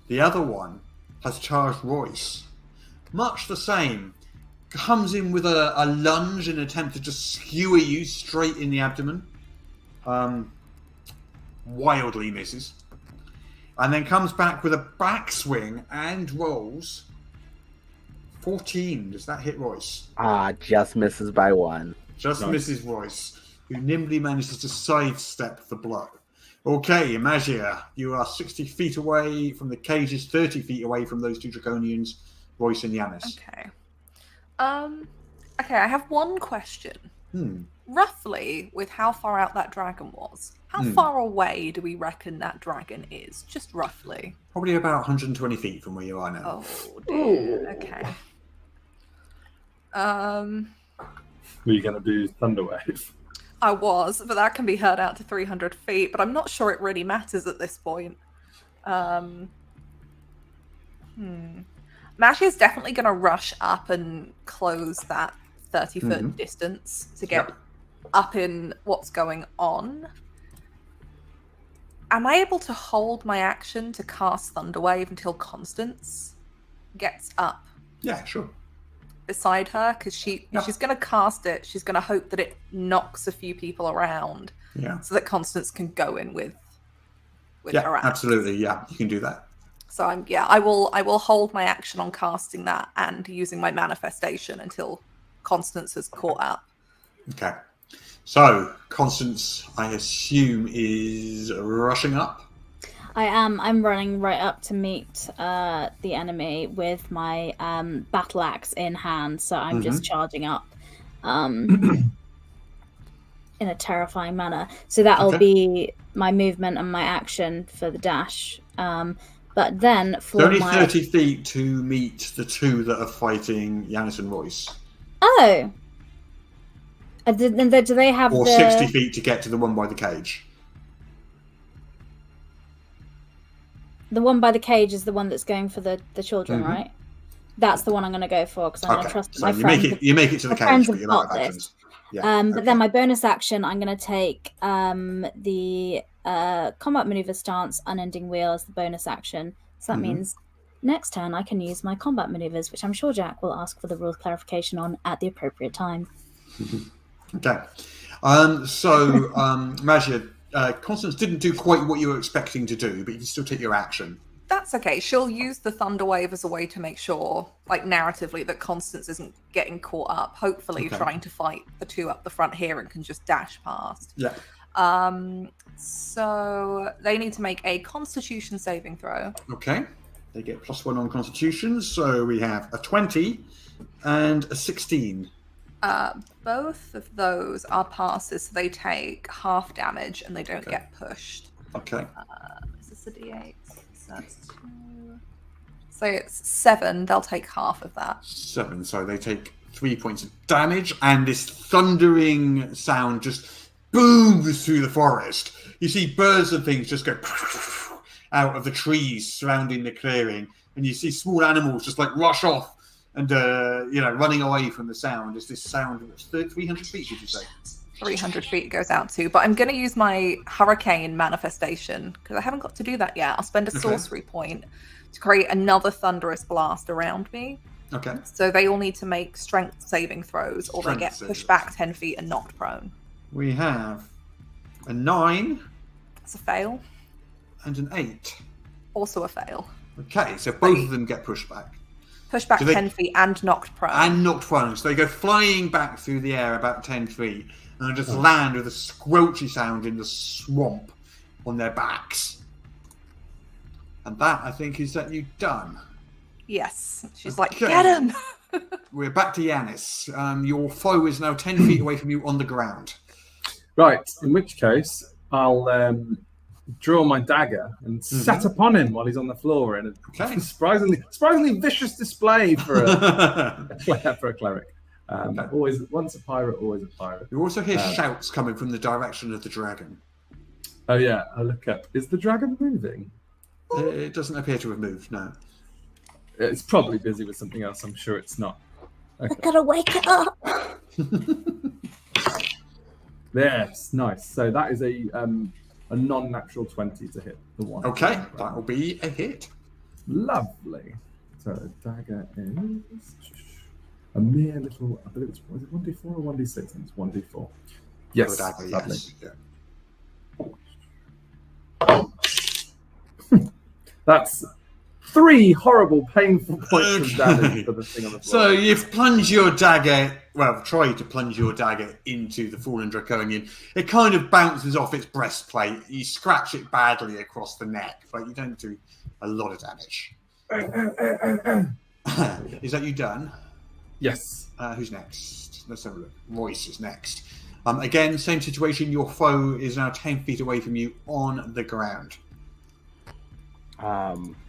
The other one has charged Royce. Much the same. Comes in with a lunge in an attempt to just skewer you straight in the abdomen. Wildly misses. And then comes back with a backswing and rolls 14. Does that hit Royce? Just misses by 1. Just Nice. misses Royce, who nimbly manages to sidestep the blow. Okay, Imagia, you are 60 feet away from the cages, 30 feet away from those 2 draconians, Royce and Yanis. Okay. Okay, I have one question. Roughly, with how far out that dragon was, how far away do we reckon that dragon is? Just roughly. Probably about 120 feet from where you are now. Oh dear. Okay. Were you going to do Thunderwave? I was, but that can be heard out to 300 feet. But I'm not sure it really matters at this point. Mashi is definitely going to rush up and close that 30-foot distance to get up in what's going on. Am I able to hold my action to cast Thunderwave until Constance gets up Yeah, sure. beside her? Because she's going to cast it. She's going to hope that it knocks a few people around Yeah. so that Constance can go in with with her axe. Absolutely. Yeah, you can do that. So I will hold my action on casting that and using my manifestation until Constance has caught up. Okay. So Constance, I assume, is rushing up. I am. I'm running right up to meet the enemy with my battle axe in hand. So I'm just charging up in a terrifying manner. So that'll be my movement and my action for the dash. But then for only 30 feet to meet the two that are fighting Yanis and Royce. Oh. Do they have or 60 feet to get to the one by the cage? The one by the cage is the one that's going for the children, right? That's the one I'm going to go for because I'm going to trust my friend. You make it to the cage, but you're not actions. Yeah, But then my bonus action, I'm going to take the combat maneuver stance, unending wheel as the bonus action. So that means next turn I can use my combat maneuvers, which I'm sure Jack will ask for the rules clarification on at the appropriate time. Okay. So, Majia, Constance didn't do quite what you were expecting to do, but you can still take your action. That's okay. She'll use the thunder wave as a way to make sure, like narratively, that Constance isn't getting caught up. Hopefully, trying to fight the two up the front here and can just dash past. Yeah. So they need to make a Constitution saving throw. Okay. They get +1 on Constitution, so we have a 20 and a 16. Both of those are passes, so they take half damage and they don't get pushed. Okay. Is this a D8? So that's 2. So it's 7. They'll take half of that. 7. So they take 3 points of damage, and this thundering sound just booms through the forest. You see birds and things just go out of the trees surrounding the clearing, and you see small animals just like rush off and running away from the sound. Is this sound 300 feet, did you say? 300 feet it goes out to, but I'm going to use my hurricane manifestation because I haven't got to do that yet. I'll spend a sorcery point to create another thunderous blast around me. Okay. So they all need to make strength saving throws, or they get pushed back 10 feet and knocked prone. We have a 9. That's a fail. And an 8. Also a fail. Okay, so both of them get pushed back. Pushed back 10 feet and knocked prone. And knocked prone. So they go flying back through the air about 10 feet and just land with a squelchy sound in the swamp on their backs. And that, I think, is that you've done. Yes. She's like, get him! We're back to Yanis. Your foe is now 10 feet away from you on the ground. Right, in which case, I'll draw my dagger and set upon him while he's on the floor in a surprisingly vicious display for a cleric. Always once a pirate, always a pirate. You also hear shouts coming from the direction of the dragon. Oh yeah, I look up. Is the dragon moving? It doesn't appear to have moved, no. It's probably busy with something else. I'm sure it's not. Okay. I gotta wake it up. Yes, nice. So that is a non-natural 20 to hit the one. Okay, that will be a hit. Lovely. So a dagger is a mere little. I believe was it 1d4 or 1d6? I think it's 1d4. Yes, dagger, lovely. Yes. Yeah. That's 3 horrible, painful points of damage for the thing on the floor. So you've plunged your dagger, tried to plunge your dagger into the fallen draconian. It kind of bounces off its breastplate. You scratch it badly across the neck, but you don't do a lot of damage. Is that you done? Yes. Who's next? Let's have a look. Royce is next. Again, same situation. Your foe is now 10 feet away from you on the ground.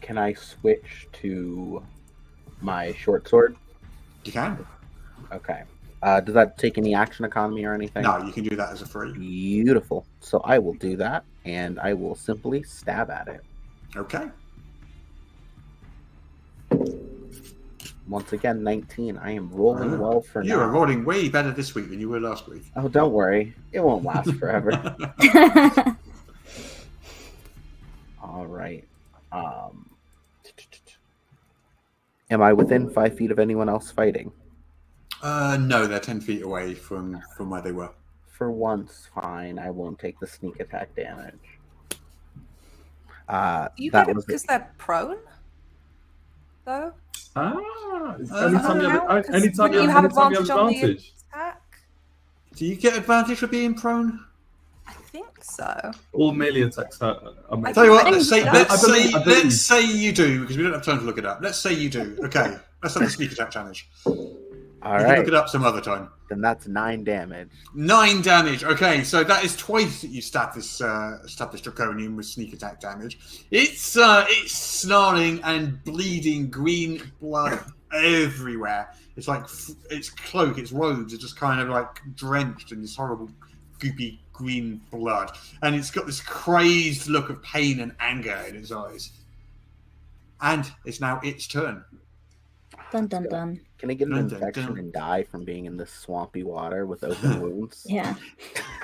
Can I switch to my short sword? You can. Okay. Does that take any action economy or anything? No, you can do that as a free. Beautiful. So I will do that, and I will simply stab at it. Okay. Once again, 19. I am rolling well for now. You are rolling way better this week than you were last week. Oh, don't worry. It won't last forever. All right. Am I within 5 feet of anyone else fighting? No, they're 10 feet away from where they were. For once, fine. I won't take the sneak attack damage. Do you that get it was because they're prone, though? Anytime you have Anytime you have advantage on the attack? Do you get advantage for being prone? I think so. All melee attacks are made. Tell you what, I let's say, think so. let's say you do, because we don't have time to look it up. Let's say you do. Okay, let's have a sneak attack challenge. all You can right. look it up some other time. Then that's 9 damage. 9 damage. Okay, so that is twice that you stab this draconian with sneak attack damage. It's snarling and bleeding green blood everywhere. It's like its cloak, its robes are just kind of like drenched in this horrible, goopy green blood, and it's got this crazed look of pain and anger in its eyes. And it's now its turn. Dun dun dun. Can it get an Dun, dun, infection dun. and die from being in this swampy water with open wounds? Yeah.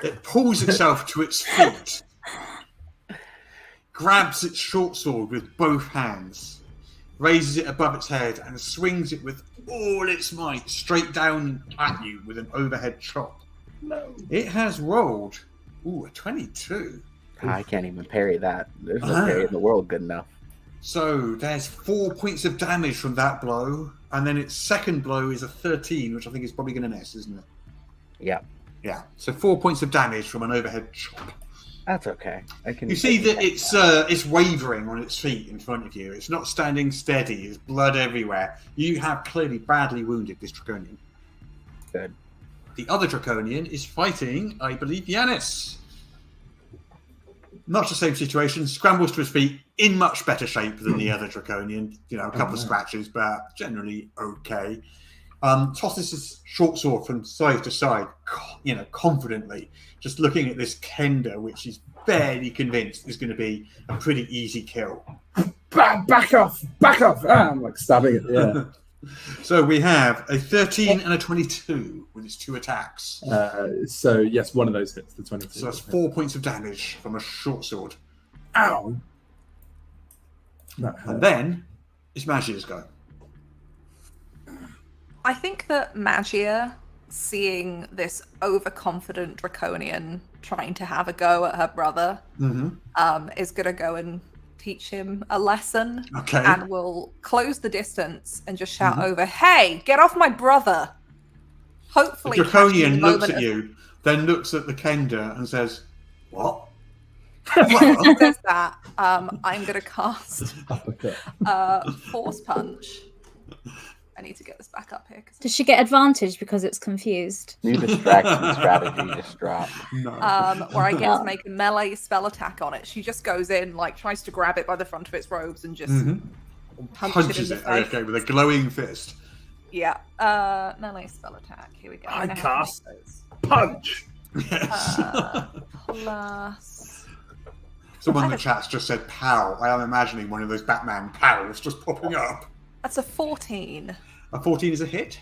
It pulls itself to its feet, grabs its short sword with both hands, raises it above its head, and swings it with all its might straight down at you with an overhead chop. No. It has rolled a 22. I can't even parry that. There's no parry in the world good enough. So there's 4 points of damage from that blow, and then its second blow is a 13, which I think is probably going to miss, isn't it? Yeah, Yeah. So 4 points of damage from an overhead chop. that's okay. I can. You see that it's wavering on its feet in front of you. It's not standing steady. There's blood everywhere. You have clearly badly wounded this draconian. Good. The other draconian is fighting, I believe, Yanis. Much the same situation. Scrambles to his feet in much better shape than the other draconian. You know, a couple of scratches, but generally okay. Tosses his short sword from side to side, confidently, just looking at this Kender, which he's fairly convinced is going to be a pretty easy kill. Back off! I'm like stabbing it. Yeah. So we have a 13 and a 22 with its 2 attacks. So yes, one of those hits the 22. So that's 4 points of damage from a short sword. Ow! That hurt. And then it's Magia's go. I think that Magia, seeing this overconfident draconian trying to have a go at her brother, is going to go and teach him a lesson. Okay. And will close the distance and just shout over, "Hey, get off my brother!" The Hopefully, draconian catching the looks moment at you, then looks at the Kender and says, "What?" When he says that, I'm going to cast Uppercut. Force Punch. I need to get this back up here. Does she get advantage because it's confused? New distraction strategy just dropped. No. Where I get to make a melee spell attack on it. She just goes in, like, tries to grab it by the front of its robes and just punches it in the face. Okay, with a glowing fist. Yeah. Melee spell attack. Here we go. I know how to cast make those. Punch! Yes. Plus. Someone in the chat's just said "pow." I am imagining one of those Batman pows just popping up. That's a 14. A 14 is a hit.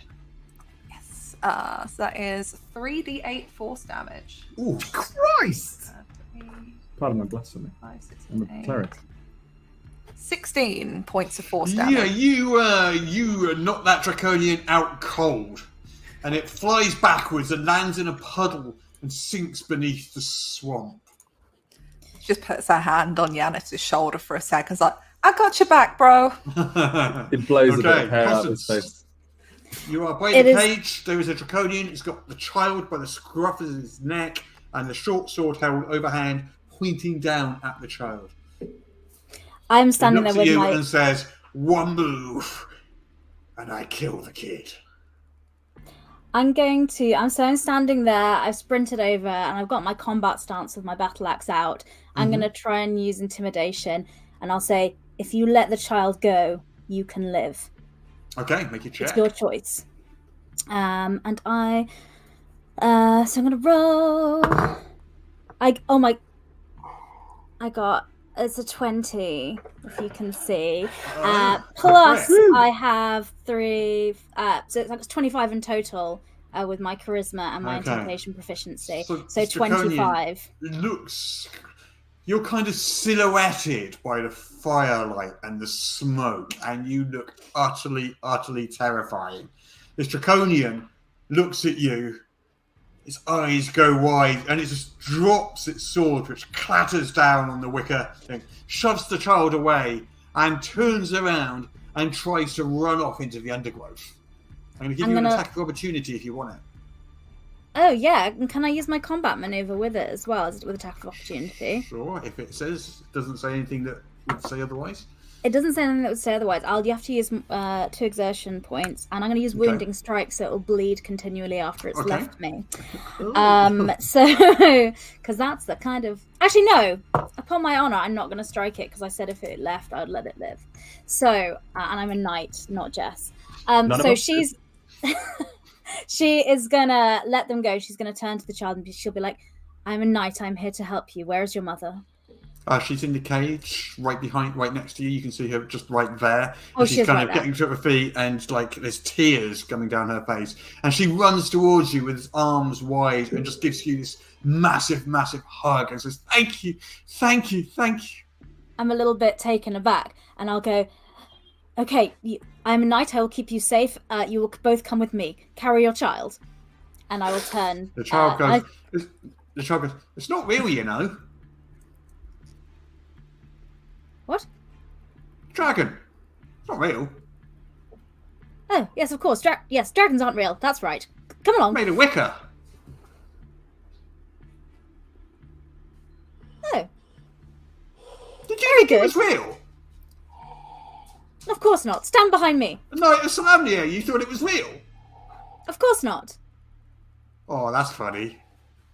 Yes. So that is 3d8 force damage. Ooh. Christ! 3, Pardon my blasphemy. 5, 6, I'm a 8. cleric. 16 points of force Yeah, damage. you knock that draconian out cold, and it flies backwards and lands in a puddle and sinks beneath the swamp. She just puts her hand on Yanis's shoulder for a second. It's like, "I got your back, bro." It blows a bit Okay, of hair out of his Constance. face. You are by It the is- cage. There is a draconian. It's got the child by the scruff of his neck and the short sword held overhand, pointing down at the child. I'm It standing there looks at with you my. and says, "One move, and I kill the kid." I'm standing there. I've sprinted over and I've got my combat stance with my battle axe out. I'm going to try and use intimidation, and I'll say, "If you let the child go, you can live. Okay, make your check. It's your choice." And I, so I'm going to roll. It's a 20, if you can see. Plus, correct. I have 3, so it's like 25 in total with my charisma and my Okay. intimidation proficiency. So So this draconian 25. looks. You're kind of silhouetted by the firelight and the smoke, and you look utterly, utterly terrifying. This draconian looks at you. its eyes go wide, and it just drops its sword, which clatters down on the wicker thing, shoves the child away, and turns around and tries to run off into the undergrowth. I'm going to give you an attack of opportunity if you want it. Oh, yeah. And can I use my combat maneuver with it as well? Is it with attack of opportunity? Sure, if it doesn't say anything that would say otherwise. It doesn't say anything that would say otherwise. You have to use 2 exertion points, and I'm going to use wounding strike, so it'll bleed continually after it's left me. So, because that's the kind of... Actually, no. Upon my honor, I'm not going to strike it, because I said if it left, I'd let it live. So, and I'm a knight, not Jess. So she's... She is going to let them go. She's going to turn to the child, and she'll be like, I'm a knight. I'm here to help you. Where is your mother? She's in the cage, right next to you. You can see her just right there. Oh, she's kind of getting to her feet, and like there's tears coming down her face. And she runs towards you with arms wide and just gives you this massive, massive hug and says, "Thank you, thank you, thank you." I'm a little bit taken aback, and I'll go, "Okay, I'm a knight. I will keep you safe. You will both come with me. Carry your child." And I will turn. The child goes. The child goes. It's not real, you know. What? Dragon. It's not real. Oh, yes, of course. Yes, dragons aren't real. That's right. Come along. Made of wicker. Oh. Did you think it was real? Of course not. Stand behind me. No, it was Solamnia. You thought it was real? Of course not. Oh, that's funny.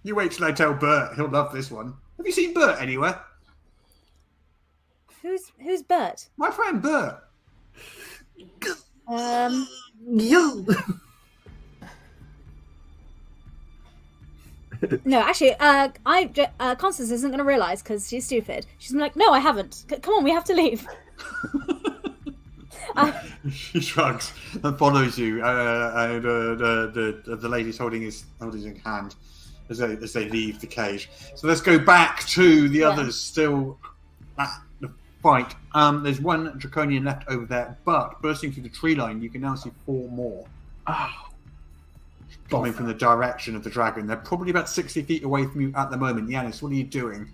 You wait till I tell Bert. He'll love this one. Have you seen Bert anywhere? Who's Bert? My friend Bert. You. No, actually, Constance isn't going to realise because she's stupid. She's gonna be like, no, I haven't. Come on, we have to leave. She shrugs and follows you. And the lady's holding his hand as they leave the cage. So let's go back to the others still at the fight. There's one draconian left over there, but bursting through the tree line, you can now see 4 more. Coming from the direction of the dragon. They're probably about 60 feet away from you at the moment. Yanis, what are you doing?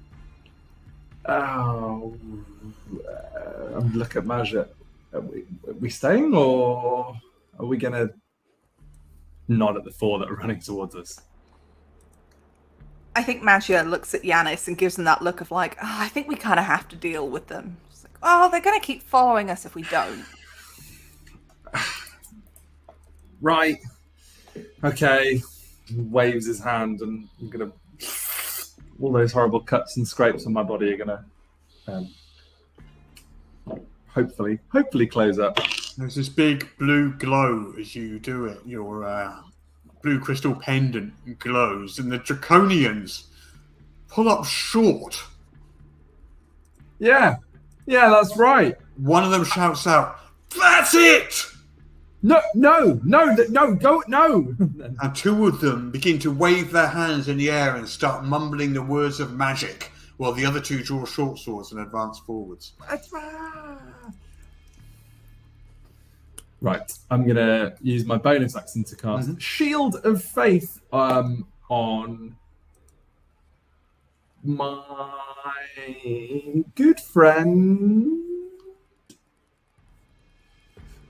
I'm looking at Maja. Are we staying, or are we going to nod at the 4 that are running towards us? I think Magia looks at Yanis and gives him that look of like, I think we kind of have to deal with them. She's like, they're going to keep following us if we don't. Right. Okay. Waves his hand, and I'm going to... all those horrible cuts and scrapes on my body are going to hopefully close up. There's this big blue glow as you do it. Your blue crystal pendant glows, and the draconians pull up short. Yeah, that's right. One of them shouts out, "That's it!" No, go, no. And 2 of them begin to wave their hands in the air and start mumbling the words of magic, while the other 2 draw short swords and advance forwards. Right, I'm going to use my bonus action to cast Shield of Faith on my good friend.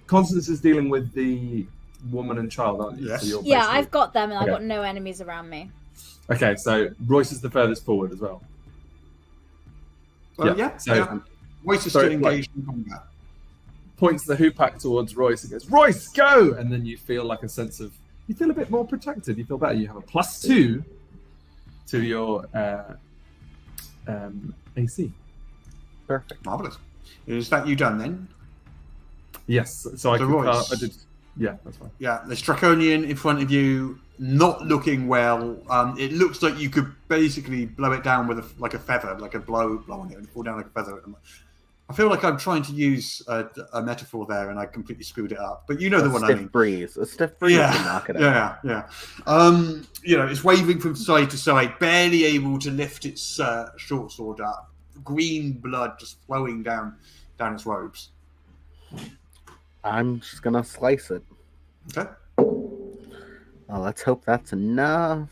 Constance is dealing with the woman and child, aren't you? Yes. So Yeah, I've got them, and I've got no enemies around me. Okay, so Royce is the furthest forward as well. Royce is still engaged in combat. Points the hoopak towards Royce and goes, "Royce, go!" And then you feel like a sense of... you feel a bit more protected. You feel better. You have a +2 to your AC. Perfect. Marvellous. Is that you done then? Yes. So I could Royce. I did. Yeah, that's fine. Yeah, there's Draconian in front of you, not looking well. It looks like you could basically blow it down with a feather, like a blow on it and fall down like a feather. I feel like I'm trying to use a metaphor there, and I completely screwed it up. But you know the one I mean. A stiff breeze. Yeah, knock it out. Yeah. It's waving from side to side, barely able to lift its short sword up. Green blood just flowing down its robes. I'm just gonna slice it. Okay. Well, let's hope that's enough.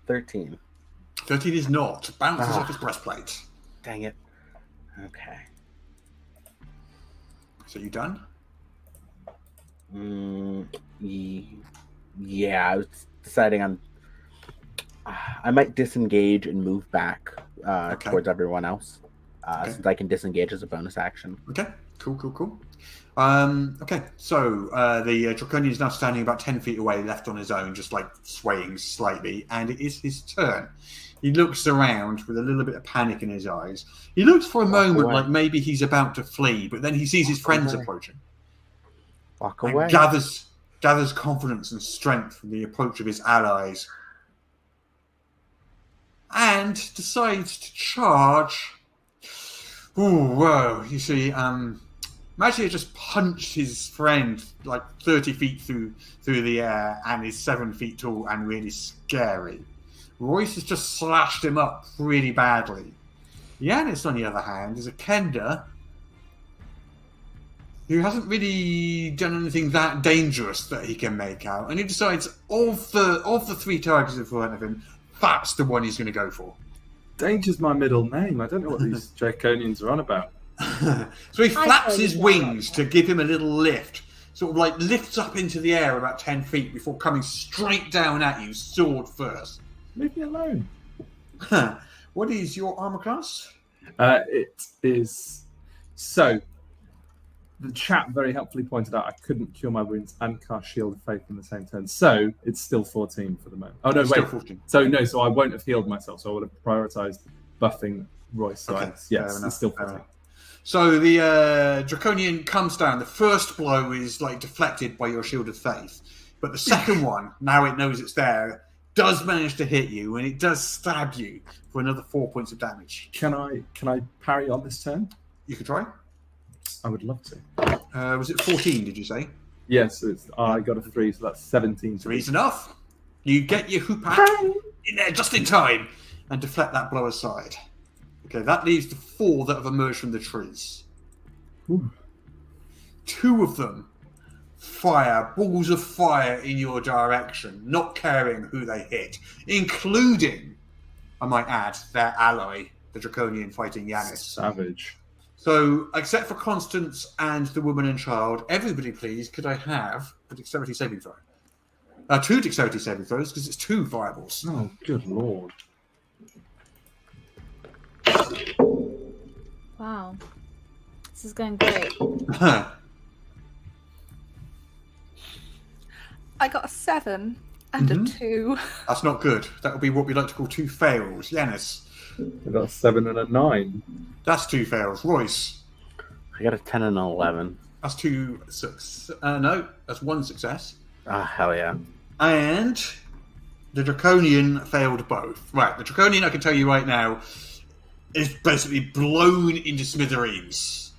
13. 13 is not. Bounces Ah. off his breastplate. Dang it. Okay. So you done? Yeah, I was deciding on. I might disengage and move back Okay. towards everyone else, Okay. since I can disengage as a bonus action. Okay, cool. Okay, so the Draconian is now standing about 10 feet away, left on his own, just like swaying slightly, and it is his turn. He looks around with a little bit of panic in his eyes. He looks for a moment away. like maybe he's about to flee, but then he sees his friends away. approaching. Walk And away. gathers confidence and strength from the approach of his allies, and decides to charge. Ooh, whoa! You see, Magia just punched his friend like 30 feet through the air, and is 7 feet tall and really scary. Royce has just slashed him up really badly. Yanis, on the other hand, is a Kender who hasn't really done anything that dangerous that he can make out, and he decides of the 3 targets in front of him, that's the one he's going to go for. Danger's my middle name. I don't know what these Draconians are on about. So he flaps thought his you wings to give him a little lift, sort of like lifts up into the air about 10 feet before coming straight down at you, sword first. Leave me alone. What is your armor class? It is. So, the chat very helpfully pointed out I couldn't cure my wounds and cast Shield of Faith in the same turn. So, it's still 14 for the moment. Oh, no, Still wait. 14. So I won't have healed myself. So, I would have prioritized buffing Royce. So, Okay, yes, fair it's still fair 14. enough. So the Draconian comes down. The first blow is like deflected by your Shield of Faith, but the second one, now it knows it's there, does manage to hit you, and it does stab you for another 4 points of damage. Can I parry on this turn? You can try. I would love to. Was it 14? Did you say? Yes, I got a 3, so that's 17. Three's enough. You get your hoop hat in there just in time and deflect that blow aside. Okay, that leaves the 4 that have emerged from the trees. Ooh. 2 of them fire balls of fire in your direction, not caring who they hit, including, I might add, their ally, the Draconian fighting Yanis. Savage. So, except for Constance and the woman and child, everybody please, could I have a dexterity saving throw? 2 dexterity saving throws, because it's 2 fireballs. Oh, good lord. Wow. This is going great. I got a 7 and a 2. That's not good. That would be what we like to call 2 fails. Yanis, I got a 7 and a 9. that's 2 fails. Royce, I got a 10 and an 11. that's 2 success. No, that's 1 success. Ah, hell yeah. And the Draconian failed both. Right, the Draconian, I can tell you right now, is basically blown into smithereens.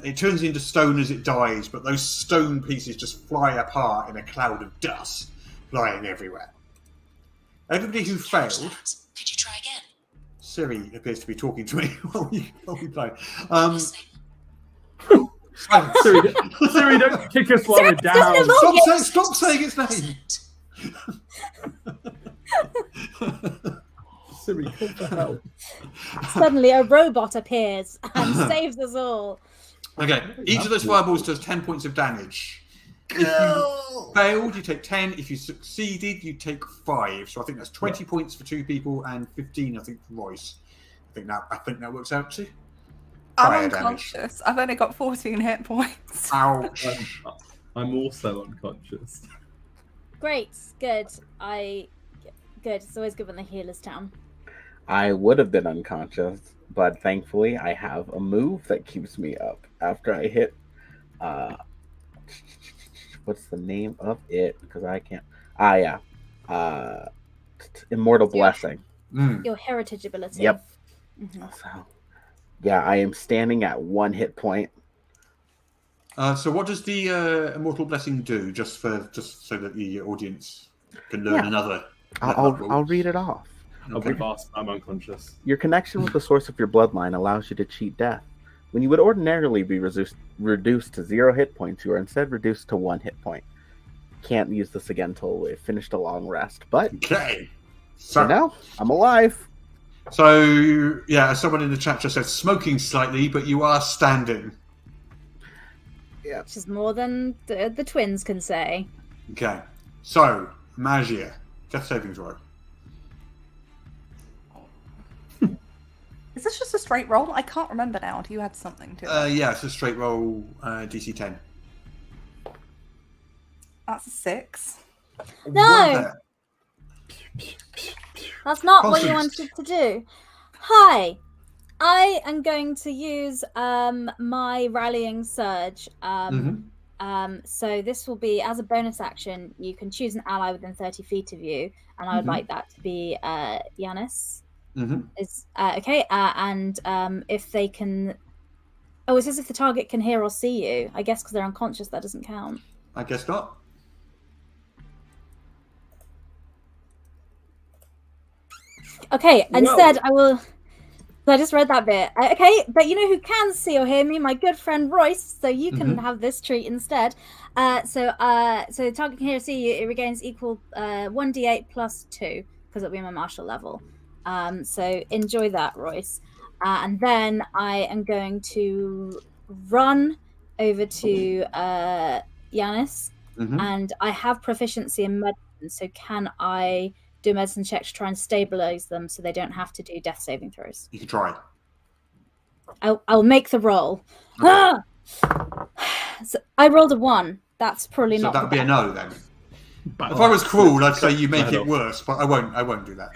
It turns into stone as it dies, but those stone pieces just fly apart in a cloud of dust, flying everywhere. Everybody who failed... Could you try again? Siri appears to be talking to me while we play. Siri, don't kick us while we're down. Stop saying its name. Siri, call for help. Suddenly, a robot appears and saves us all. Okay, each of those fireballs does 10 points of damage. If you failed, you take 10. If you succeeded, you take 5. So I think that's 20 points for 2 people and 15, I think, for Royce. I think that works out too. I'm Fire unconscious. I've only got 14 hit points. Ouch. I'm also unconscious. Great. Good. Good. It's always good when the healer's down. I would have been unconscious, but thankfully I have a move that keeps me up after I hit. What's the name of it? Because I can't. Immortal Blessing. Your heritage ability. Yep. Mm-hmm. So, yeah, I am standing at 1 hit point. So what does the Immortal Blessing do, just so that the audience can learn another? I'll read it off. Okay. I'm unconscious. Your connection with the source of your bloodline allows you to cheat death. When you would ordinarily be reduced to 0 hit points, you are instead reduced to 1 hit point. Can't use this again until we've finished a long rest, but Okay. So, no, I'm alive. So, yeah, someone in the chat just said smoking slightly, but you are standing. Yeah. Which is more than the twins can say. Okay. So, Magia, death saving throw. Is this just a straight roll? I can't remember now. Do you add something to it? Yeah, it's a straight roll DC 10. That's a 6. No! That's not what you wanted to do. Hi. I am going to use my rallying surge. So this will be, as a bonus action, you can choose an ally within 30 feet of you, and I would like that to be Giannis. Is okay, and if they can, it says if the target can hear or see you. I guess because they're unconscious, that doesn't count. I guess not. Okay, instead I will. So I just read that bit. Okay, but you know who can see or hear me? My good friend Royce. So you can have this treat instead. So the target can hear or see you. It regains equal 1d8 plus 2 because it'll be my martial level. So enjoy that, Royce. And then I am going to run over to Giannis, and I have proficiency in medicine. So can I do a medicine check to try and stabilize them so they don't have to do death saving throws? You can try. I'll make the roll. Okay. So I rolled a 1. That's probably So not. that would be a no then. If I was cruel, I'd say you make it worse, but I won't do that.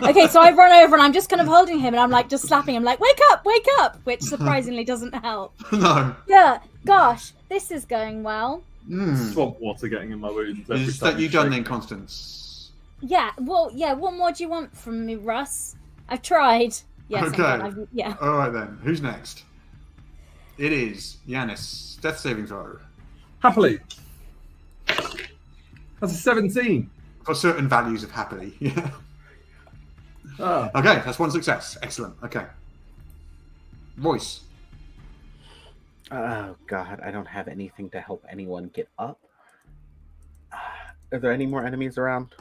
Okay, so I run over and I'm just kind of holding him and I'm like just slapping him like, wake up, which surprisingly doesn't help. No. Yeah, gosh, this is going well. Swamp water getting in my wounds. Is that you done then, Constance? Yeah, well, yeah, what more do you want from me, Russ? I've tried. Yes, Okay. yeah. All right then. Who's next? It is Giannis. Death saving throw. Happily. That's a 17. For certain values of happily. Yeah. Okay, that's one success. Excellent. Okay. Royce. Oh God, I don't have anything to help anyone get up. Are there any more enemies around?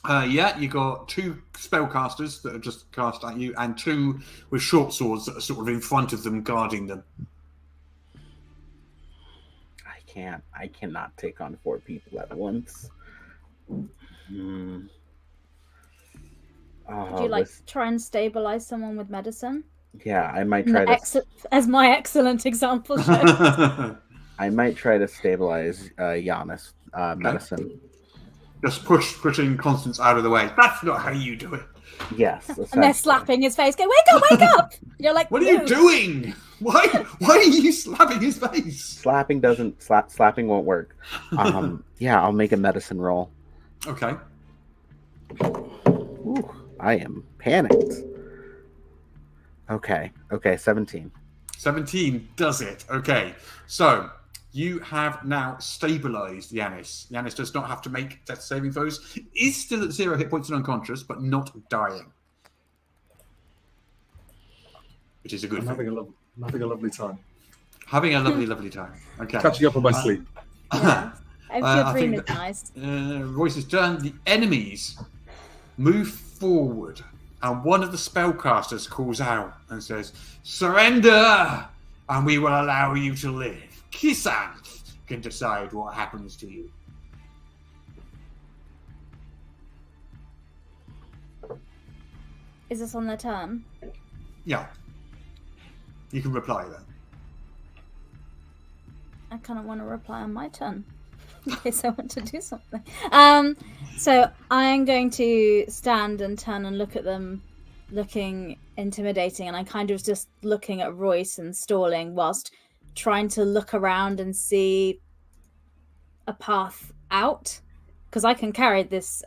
Yeah, you got 2 spellcasters that are just cast at you, and 2 with short swords that are sort of in front of them, guarding them. I cannot take on 4 people at once. Would you like to try and stabilize someone with medicine? Yeah, I might try to. As my excellent example shows. I might try to stabilize Giannis medicine. Just pushing Constance out of the way. That's not how you do it. Yes. And they're slapping his face. Go, wake up! You're like, what are you doing? Why are you slapping his face? Slapping won't work. Yeah, I'll make a medicine roll. Okay. Ooh, I am panicked. Okay, 17. 17 does it. Okay. So you have now stabilized Giannis. Giannis does not have to make death saving throws. Is still at 0 hit points and unconscious, but not dying. Which is a good thing. I'm having a lovely time. Having a lovely time. Okay. Catching up on my sleep. Yeah. Your dream is think nice. Royce's turn. The enemies move forward, and one of the spellcasters calls out and says, "Surrender, and we will allow you to live. Kisanth can decide what happens to you." Is this on their turn? Yeah. You can reply then. I kind of want to reply on my turn in case I want to do something. So I'm going to stand and turn and look at them, looking intimidating, and I'm kind of just looking at Royce and stalling whilst trying to look around and see a path out, because I can carry this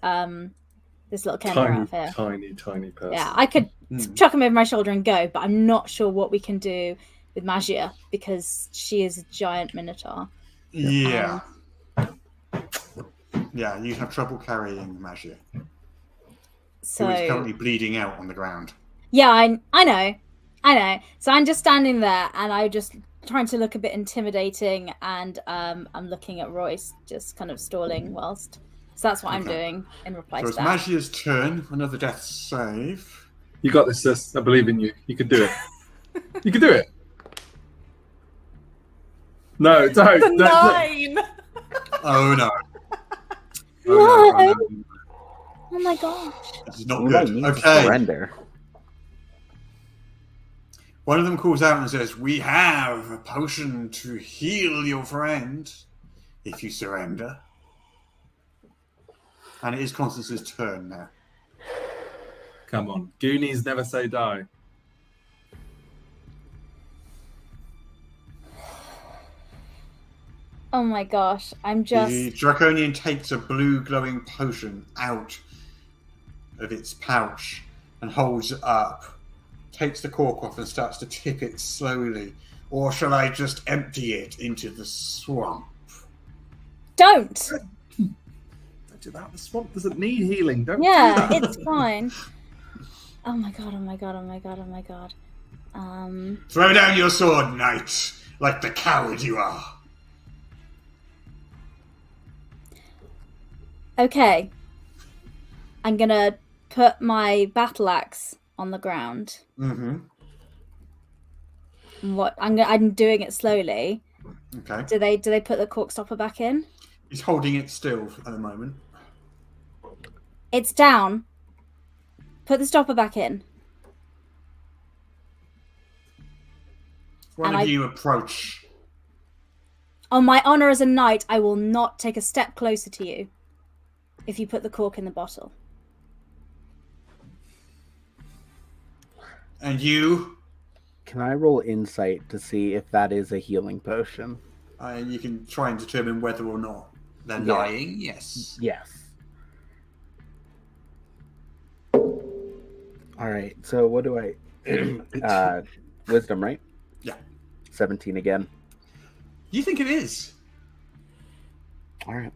this little Kemper out here. Tiny person. Yeah, I could chuck him over my shoulder and go, but I'm not sure what we can do with Magia because she is a giant minotaur. Yeah. Yeah, you have trouble carrying Magia. So who is currently bleeding out on the ground. Yeah, I know. So I'm just standing there and I'm just trying to look a bit intimidating, and I'm looking at Royce just kind of stalling whilst So that's what I'm Okay. doing in reply So to it's that. Magia's turn. Another death save. You got this, sis. I believe in you. You can do it. You can do it. No, don't. The don't. 9! Oh no. No. no. Oh my gosh. This is not You might good. need to Okay. surrender. One of them calls out and says, "We have a potion to heal your friend if you surrender." And it is Constance's turn now. Come on. Goonies never say die. Oh my gosh. I'm just. The Draconian takes a blue glowing potion out of its pouch and holds it up, takes the cork off and starts to tip it slowly. Or shall I just empty it into the swamp? Don't! Don't do that. The swamp doesn't need healing. Don't Yeah, do that. it's fine. Oh my god, oh my god, oh my god, oh my god. Throw down your sword, knight, like the coward you are. Okay. I'm gonna put my battle axe on the ground. Mm-hmm. I'm doing it slowly. Okay. Do they put the cork stopper back in? He's holding it still at the moment. It's down. Put the stopper back in. One And of I- you approach. On my honor as a knight, I will not take a step closer to you if you put the cork in the bottle. And you, Can I roll insight to see if that is a healing potion? you can try and determine whether or not they're Yeah. lying. Yes. Yes. All right. So what do I? Wisdom, right? Yeah. 17 again. You think it is? All right.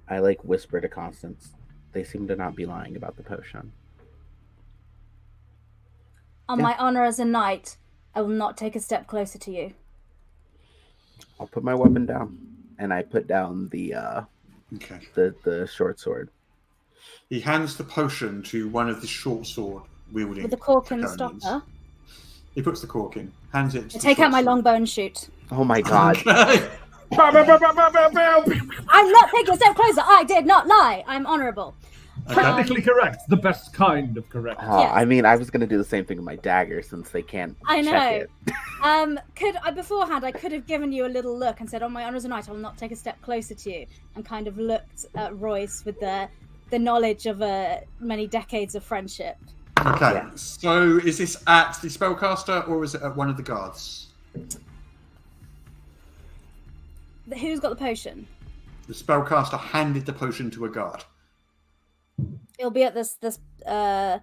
I whisper to Constance. They seem to not be lying about the potion. On Yeah. my honor as a knight, I will not take a step closer to you. I'll put my weapon down, and I put down the Okay. the short sword. He hands the potion to one of the short sword wielding. With the cork in the Draconians. stopper, He puts the cork in, hands it. To I the take short out my sword. longbow and shoot. Oh my god! Okay. I'm not taking a step closer. I did not lie. I'm honorable. Okay. Technically correct. The best kind of correct. Yes. I mean, I was gonna do the same thing with my dagger since they can't I know. check it. Could I beforehand? I could have given you a little look and said, "On my honor as a knight, I will not take a step closer to you," and kind of looked at Royce with the knowledge of many decades of friendship. Okay. Yeah. So is this at the spellcaster or is it at one of the guards? Who's got the potion? The spellcaster handed the potion to a guard. It'll be at this the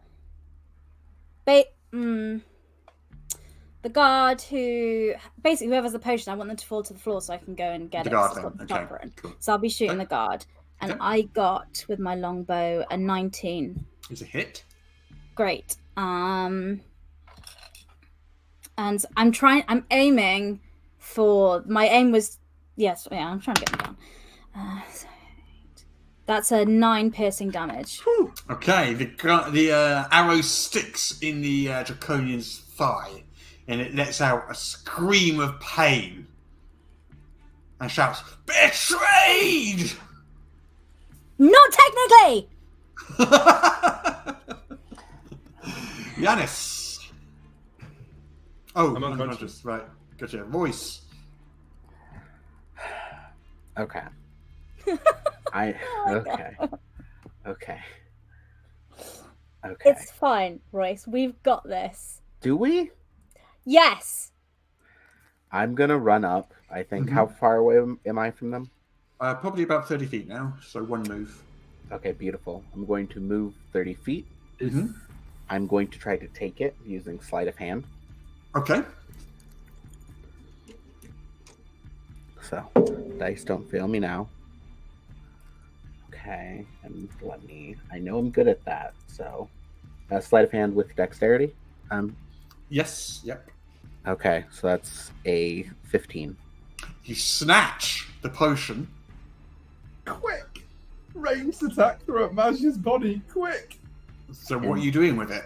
guard who basically whoever has the potion. I want them to fall to the floor so I can go and get The it. guard so it's got then, the okay, stopper in. cool. So I'll be shooting Okay. the guard, and Okay. I got with my longbow a 19. It's a hit. Great. And I'm aiming for my aim was yes, yeah, I'm trying to get them down. So that's a 9 piercing damage. Whew. Okay, the arrow sticks in the Draconian's thigh, and it lets out a scream of pain, and shouts, "Betrayed!" Not technically. Yanis. Oh, I'm unconscious. unconscious. Right, gotcha. Voice. Okay. Okay. Okay. Okay. It's fine, Royce. We've got this. Do we? Yes. I'm gonna run up. I think. Mhm. How far away am I from them? Probably about 30 feet now, so one move. Okay, beautiful. I'm going to move 30 feet. Mhm. I'm going to try to take it using sleight of hand. Okay. So, dice don't fail me now. Okay, and I know I'm good at that. So, sleight of hand with dexterity. Yes, yep. Okay, so that's a 15. You snatch the potion. Quick. ranged attack through at Magia's body. Quick! So what are you doing with it?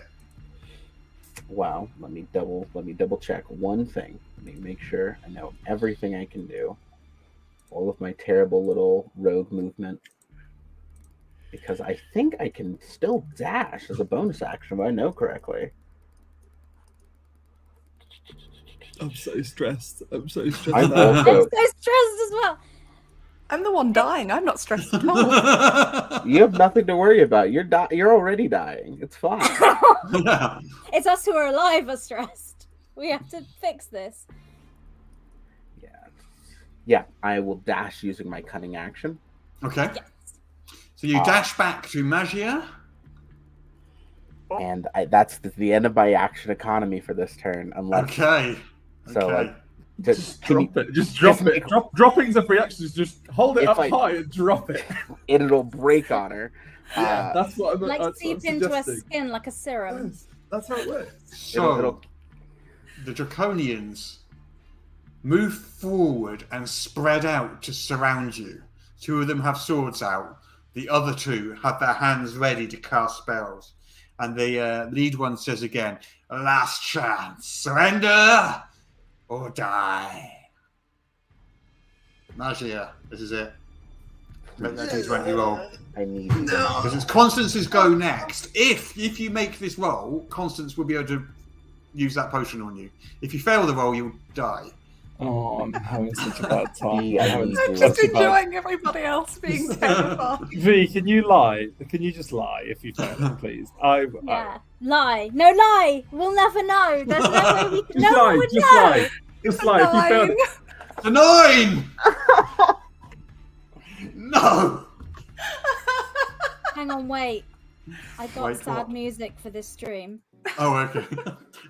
Wow, let me double check one thing. Let me make sure I know everything I can do. All of my terrible little rogue movement. Because I think I can still dash as a bonus action, if I know correctly. I'm so stressed. I'm so stressed. I'm I'm also. so stressed as well. I'm the one dying. I'm not stressed at all. You have nothing to worry about. You're already dying. It's fine. It's us who are alive are stressed. We have to fix this. Yeah, I will dash using my cunning action. Okay. Yes. So you dash back to Magia. And that's the end of my action economy for this turn. Unless Okay. so, Okay. Just drop it. Just drop it. Dropping's a free action. Just hold it If up I- high and drop it. it'll break on her. Yeah, that's what I'm Like that's what seep I'm into her suggesting. skin like a serum. Yes, that's how it works. So it'll- the Draconians move forward and spread out to surround you. Two of them have swords out. The other two have their hands ready to cast spells. And the lead one says again, "Last chance, surrender or die." Magia, this is it. Make that D20 roll. I need Because it's Constance's go next. If you make this roll, Constance will be able to use that potion on you. If you fail the roll, you'll die. Oh, I'm having such a bad time. Yeah, I'm having I'm such just a bad- enjoying everybody else being terrified. V, can you lie? Can you just lie if you fail it, please? Yeah. Lie. No lie. We'll never know. There's no way we can. Just No one lie. would Just know. lie. Just lie. If you fail it. It's a 9! No! Hang on, wait. I got Wait, sad what? music for this stream. Oh, okay.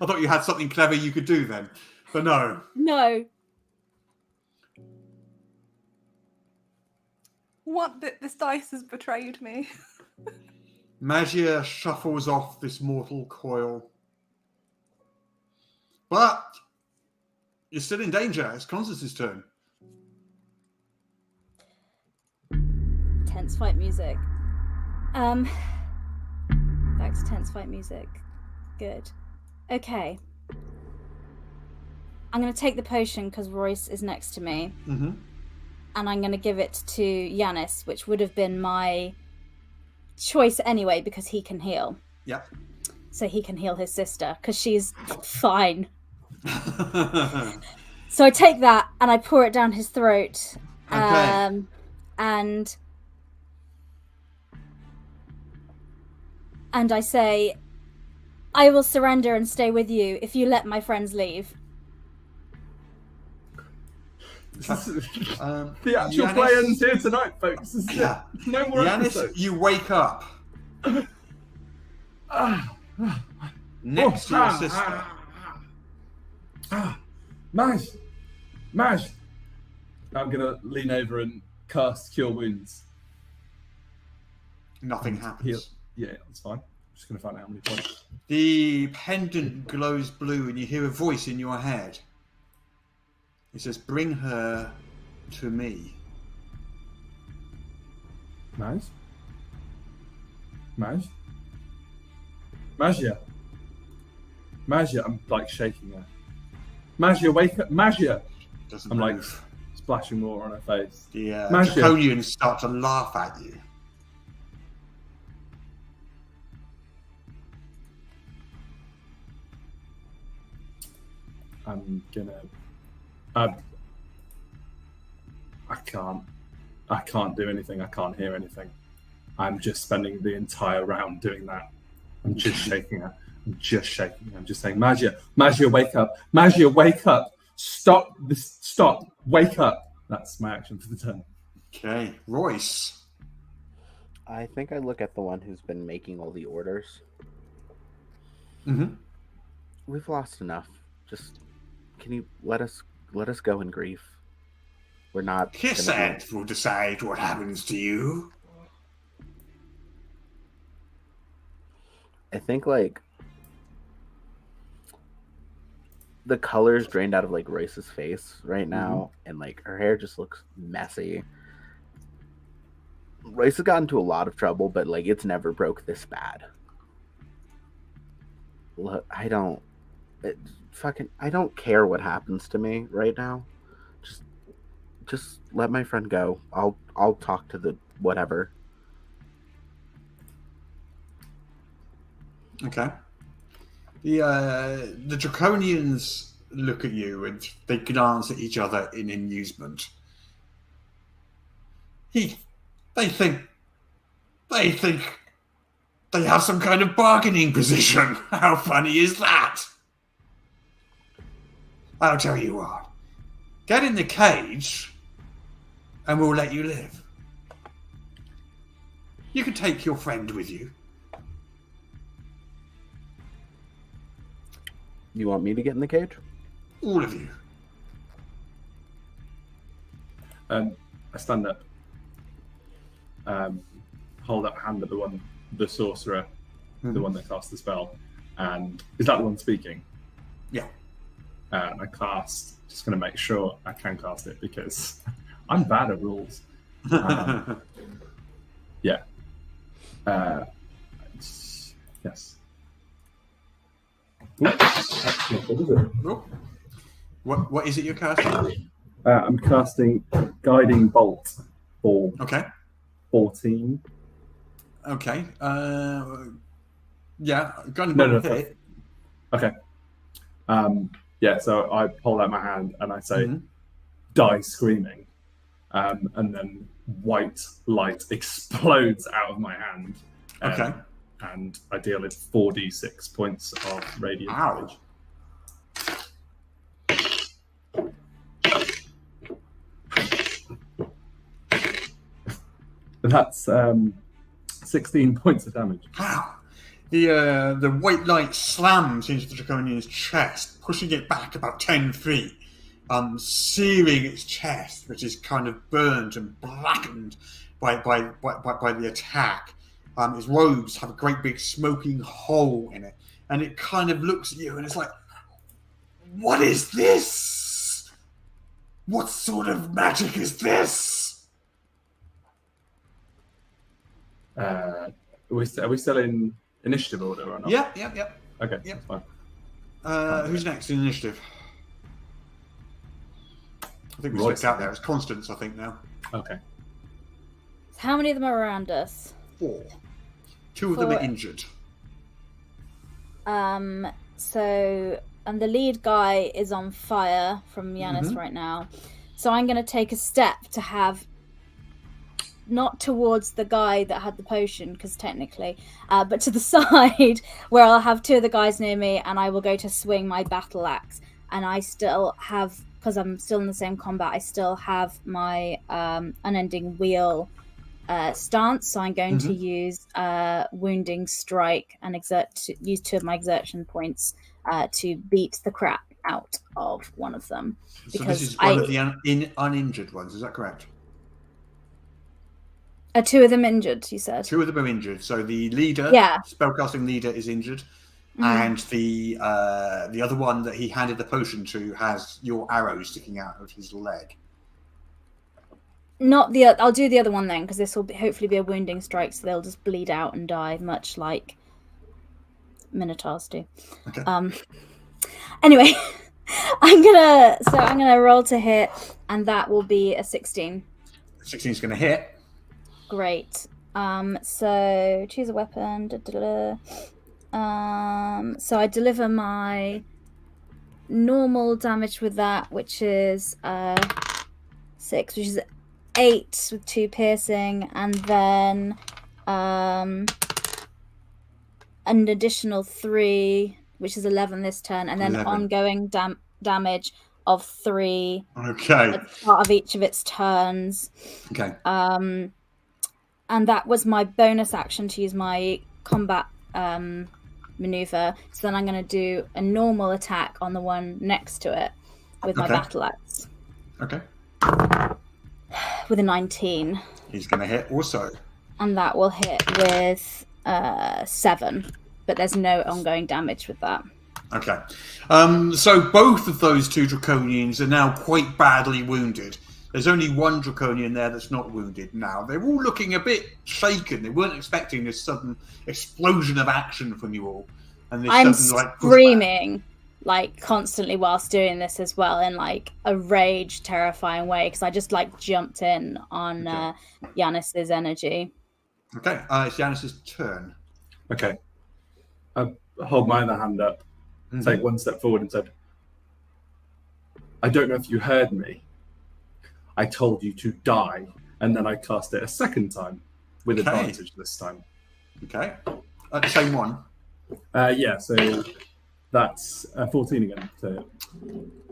I thought you had something clever you could do then. But no. No. What? This dice has betrayed me. Magia shuffles off this mortal coil. But you're still in danger. It's Constance's turn. Tense fight music. Back to tense fight music. Good. Okay. I'm going to take the potion because Royce is next to me. Mm-hmm. And I'm going to give it to Yanis, which would have been my choice anyway because he can heal. Yep. So he can heal his sister because she's fine. So I take that and I pour it down his throat. Okay. And I say, I will surrender and stay with you if you let my friends leave. The actual Yanis- play ends here tonight, folks. This is it. Yeah. No more Yanis, episodes. you wake up next to your sister. Maj! Maj! I'm going to lean over and cast Cure Wounds. Nothing Heal. happens. Yeah, that's fine. I'm just going to find out how many points. The pendant glows blue and you hear a voice in your head. It says, "Bring her to me." Maj? Maj? Magia. Magia, I'm like shaking her. Magia, wake up. Magia! Doesn't I'm like move. splashing water on her face. The Magia. Draconians start to laugh at you. I'm gonna. I can't do anything. I can't hear anything. I'm just spending the entire round doing that. I'm just shaking her. I'm just shaking her. I'm just saying, Magia, Magia, wake up. Magia, wake up. Stop this. Stop. Wake up. That's my action for the turn. Okay, Royce. I think I look at the one who's been making all the orders. Mm-hmm. We've lost enough. Just can you let us go in grief? We're not. Kissant will decide what happens to you. I think like the color's drained out of like Royce's face right now, and like her hair just looks messy. Royce has gotten into a lot of trouble, but like it's never broke this bad. Look, I don't care what happens to me right now. Just let my friend go. I'll talk to the whatever. Okay. The Draconians look at you and they glance at each other in amusement. They think they have some kind of bargaining position. How funny is that? I'll tell you what. Get in the cage and we'll let you live. You can take your friend with you. You want me to get in the cage? All of you. I stand up. Hold up hand at the sorcerer, the one that cast the spell. And is that the one speaking? Yeah. I cast, just going to make sure I can cast it because I'm bad at rules. Yeah. Yes. What is it you're casting? I'm casting Guiding Bolt for Okay. 14. Okay. Yeah. Gun No, hit. Okay. Yeah, so I hold out my hand and I say, die screaming. And then white light explodes out of my hand. Okay. And I deal it 4d6 points of radiant damage. That's 16 points of damage. Wow. The white light slams into the Draconian's chest, pushing it back about 10 feet, searing its chest, which is kind of burnt and blackened by the attack. Its robes have a great big smoking hole in it, and it kind of looks at you and it's like, what is this? What sort of magic is this? Are we still in initiative order or not? Yep. Okay, Yep. that's fine. Who's next in initiative? I think we Royce, slipped out there. It's Constance, I think, now. Okay. How many of them are around us? 4. 2 of them are injured. So, and the lead guy is on fire from Yanis right now. So I'm going to take a step to have, not towards the guy that had the potion, because technically, but to the side where I'll have 2 of the guys near me, and I will go to swing my battle axe. And I still have, because I'm still in the same combat, I still have my unending wheel stance, so I'm going to use wounding strike and use 2 of my exertion points to beat the crap out of one of them. So this is one of the uninjured ones, is that correct? Are 2 of them injured, you said? 2 of them are injured. So the leader, spellcasting leader, is injured, and the other one that he handed the potion to has your arrow sticking out of his leg. Not the. I'll do the other one then, because this will hopefully be a wounding strike, so they'll just bleed out and die, much like minotaurs do. Okay. Anyway, I'm gonna roll to hit, and that will be a 16. 16 is going to hit. Great. So choose a weapon. So I deliver my normal damage with that, which is 6, which is 8 with 2 piercing, and then an additional 3, which is 11 this turn, and then 11. ongoing damage of 3 Okay. at the start of each of its turns. Okay. And that was my bonus action to use my combat maneuver. So then I'm going to do a normal attack on the one next to it with my battle axe. Okay. With a 19. He's going to hit also. And that will hit with 7. But there's no ongoing damage with that. Okay. So both of those 2 Draconians are now quite badly wounded. There's only one Draconian there that's not wounded now. They're all looking a bit shaken. They weren't expecting this sudden explosion of action from you all. And this I'm sudden, like, pushback. screaming like constantly whilst doing this as well in like a rage, terrifying way because I just like jumped in on Yanis's energy. Okay, it's Yanis's turn. Okay. I hold my other hand up, take one step forward and said, I don't know if you heard me. I told you to die. And then I cast it a second time with advantage this time. Okay. The same one? Yeah, so that's 14 again. So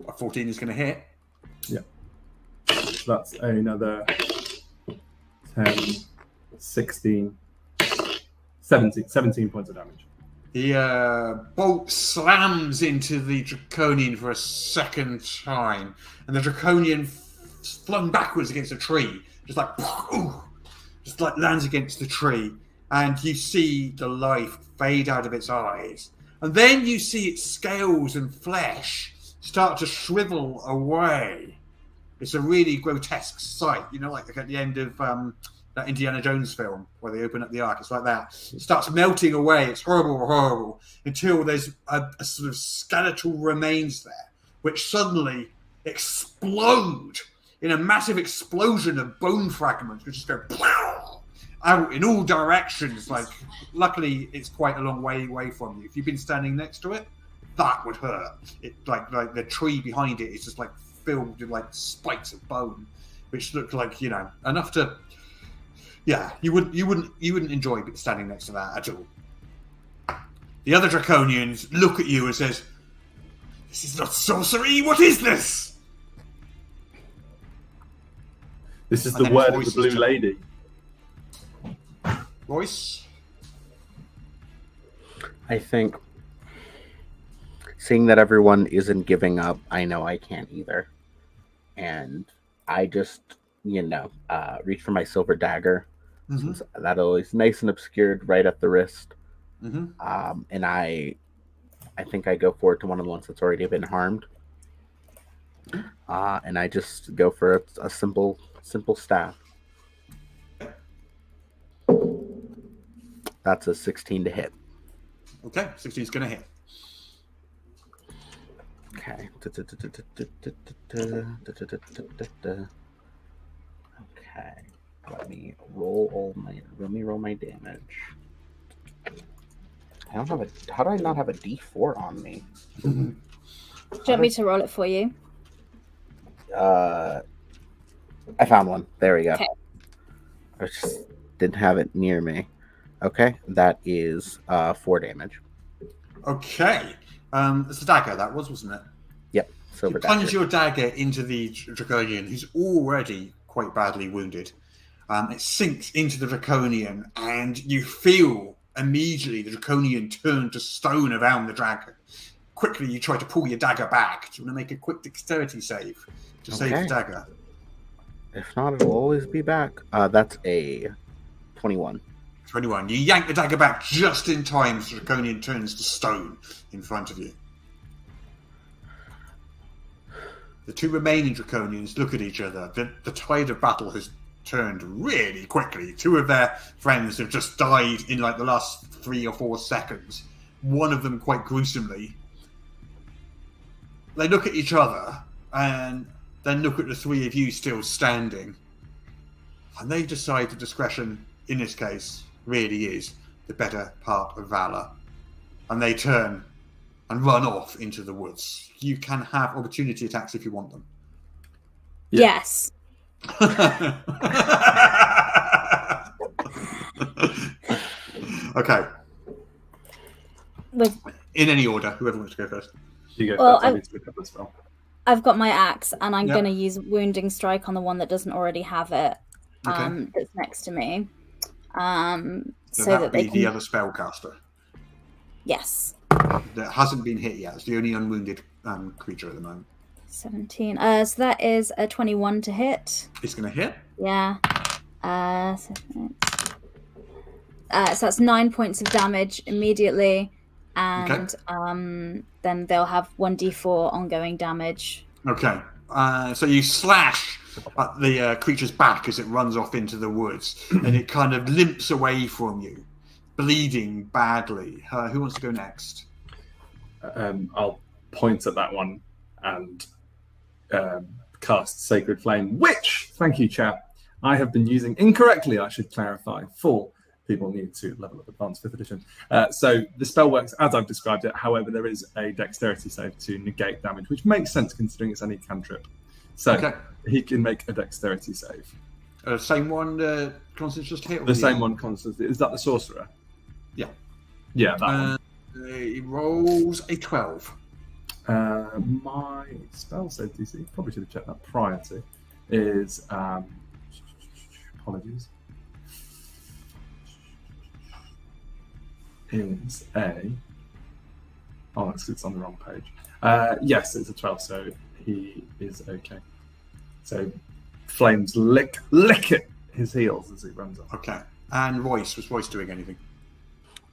A 14 is going to hit. Yeah. So that's another 10, 16, 17 points of damage. The bolt slams into the Draconian for a second time, and the Draconian flung backwards against a tree, just like lands against the tree, and you see the life fade out of its eyes, and then you see its scales and flesh start to shrivel away. It's a really grotesque sight, you know, like at the end of that Indiana Jones film where they open up the ark. It's like that. It starts melting away. It's horrible, until there's a sort of skeletal remains there, which suddenly explode in a massive explosion of bone fragments, which just go out in all directions. Like, luckily, it's quite a long way away from you. If you've been standing next to it, that would hurt. It like the tree behind it is just like filled with like spikes of bone, which look like, you know, enough to. Yeah, you wouldn't enjoy standing next to that at all. The other Draconians look at you and says, "This is not sorcery. What is this?" This is the word of the Blue Lady. Royce? I think, seeing that everyone isn't giving up, I know I can't either. And I just, reach for my silver dagger. Since that always nice and obscured right at the wrist. And I think I go forward to one of the ones that's already been harmed. And I just go for a simple staff. That's a 16 to hit. Okay, 16 is going to hit. Okay. Okay. Let me roll my damage. I don't have how do I not have a D4 on me? Do you want me to roll it for you? I found one. There we go. Okay. I just didn't have it near me. Okay, that is 4 damage. Okay. It's a dagger, that wasn't it? Yep, silver you plunge dagger. your dagger into the Draconian, who's already quite badly wounded. It sinks into the Draconian, and you feel immediately the Draconian turn to stone around the dragon. Quickly, you try to pull your dagger back. Do you want to make a quick dexterity save to save the dagger? If not, it'll always be back. That's a 21. 21. You yank the dagger back just in time as the Draconian turns to stone in front of you. The two remaining Draconians look at each other. The tide of battle has turned really quickly. Two of their friends have just died in like the last 3 or 4 seconds. One of them quite gruesomely. They look at each other and then look at the 3 of you still standing. And they decide that discretion, in this case, really is the better part of valor. And they turn and run off into the woods. You can have opportunity attacks if you want them. Yeah. Yes. Okay. With, in any order, whoever wants to go first. You go Well, first. I need to pick up the spell. I've got my axe, and I'm Yep. going to use Wounding Strike on the one that doesn't already have it. Okay. That's next to me. So So that that would they be can. the other spellcaster. Yes. That hasn't been hit yet. It's the only unwounded creature at the moment. 17. So that is a 21 to hit. It's going to hit. Yeah. So that's 9 points of damage immediately, and then they'll have 1d4 ongoing damage. Okay. So you slash at the creature's back as it runs off into the woods, and it kind of limps away from you, bleeding badly. Who wants to go next? I'll point at that one and cast Sacred Flame, which, thank you, chap, I have been using incorrectly, I should clarify, for people new to level up Advanced 5th Edition. So the spell works as I've described it. However, there is a dexterity save to negate damage, which makes sense considering it's only cantrip. So he can make a dexterity save. Same one Constance just hit? The same one Constance. Is that the sorcerer? Yeah. Yeah, that one. He rolls a 12. My spell save DC, probably should have checked that prior to, is... apologies. Is a... Oh, it's on the wrong page. Yes, it's a 12, so he is okay. So flames lick at his heels as he runs off. Okay. And Royce, was Royce doing anything?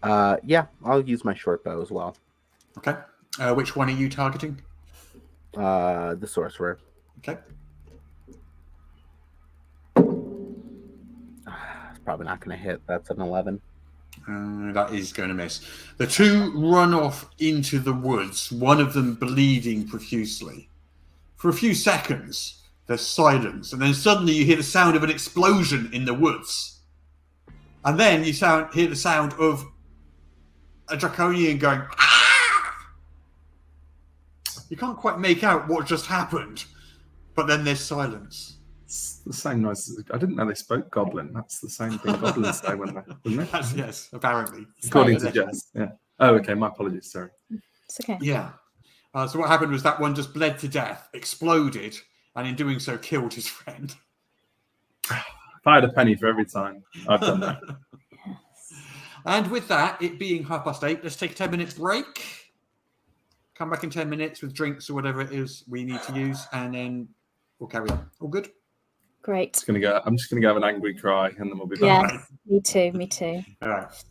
Yeah, I'll use my short bow as well. Okay. Which one are you targeting? The sorcerer. Okay. It's probably not going to hit. That's an 11. That is going to miss. The two run off into the woods, one of them bleeding profusely. For a few seconds, there's silence, and then suddenly you hear the sound of an explosion in the woods. And then you hear the sound of a draconian going, "Ah!" You can't quite make out what just happened, but then there's silence. It's the same noise. I didn't know they spoke Goblin. That's the same thing Goblins say when they, isn't it? Yes, apparently. According to Jess. Yeah. Oh, okay. My apologies. Sorry. It's okay. Yeah. So what happened was that one just bled to death, exploded, and in doing so killed his friend. If I had a penny for every time I've done that. And with that, it being 8:30, let's take a 10-minute break. Come back in 10 minutes with drinks or whatever it is we need to use, and then we'll carry on. All good? Great. I'm just gonna go have an angry cry, and then we'll be back. Yes, me too. Me too. All right.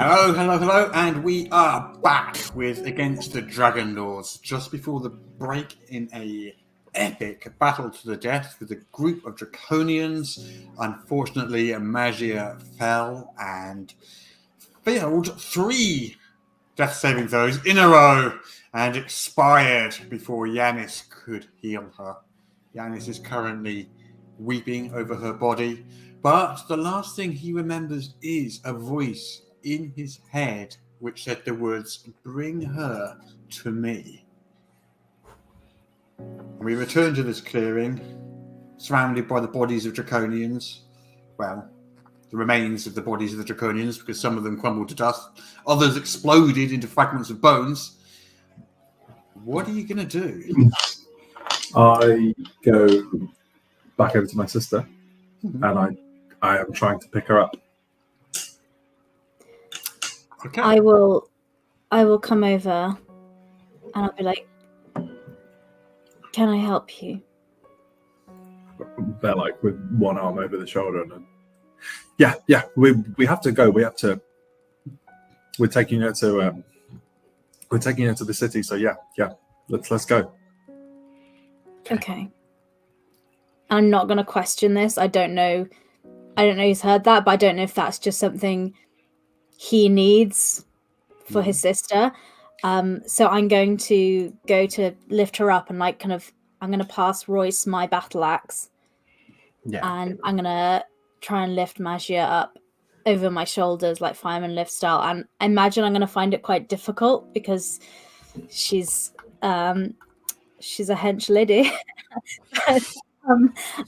Hello, and we are back with Against the Dragonlords. Just before the break in a epic battle to the death with a group of Draconians. Unfortunately, Magia fell and failed 3 death saving throws in a row and expired before Yanis could heal her. Yanis is currently weeping over her body, but the last thing he remembers is a voice in his head which said the words, "Bring her to me." We return to this clearing, surrounded by the bodies of Draconians. Well, the remains of the bodies of the Draconians, because some of them crumbled to dust, others exploded into fragments of bones. What are you going to do? I go back over to my sister, and I am trying to pick her up. Okay. I will come over and I'll be like, "Can I help you?" They're like with one arm over the shoulder, and yeah, we have to go. We're taking her to the city. So yeah, let's go. Okay. I'm not going to question this. I don't know who's heard that, but I don't know if that's just something he needs for his sister. So I'm going to go to lift her up and I'm going to pass Royce my battle axe. Yeah. And I'm going to try and lift Magia up over my shoulders like fireman lift style. And I imagine I'm going to find it quite difficult because she's a hench lady.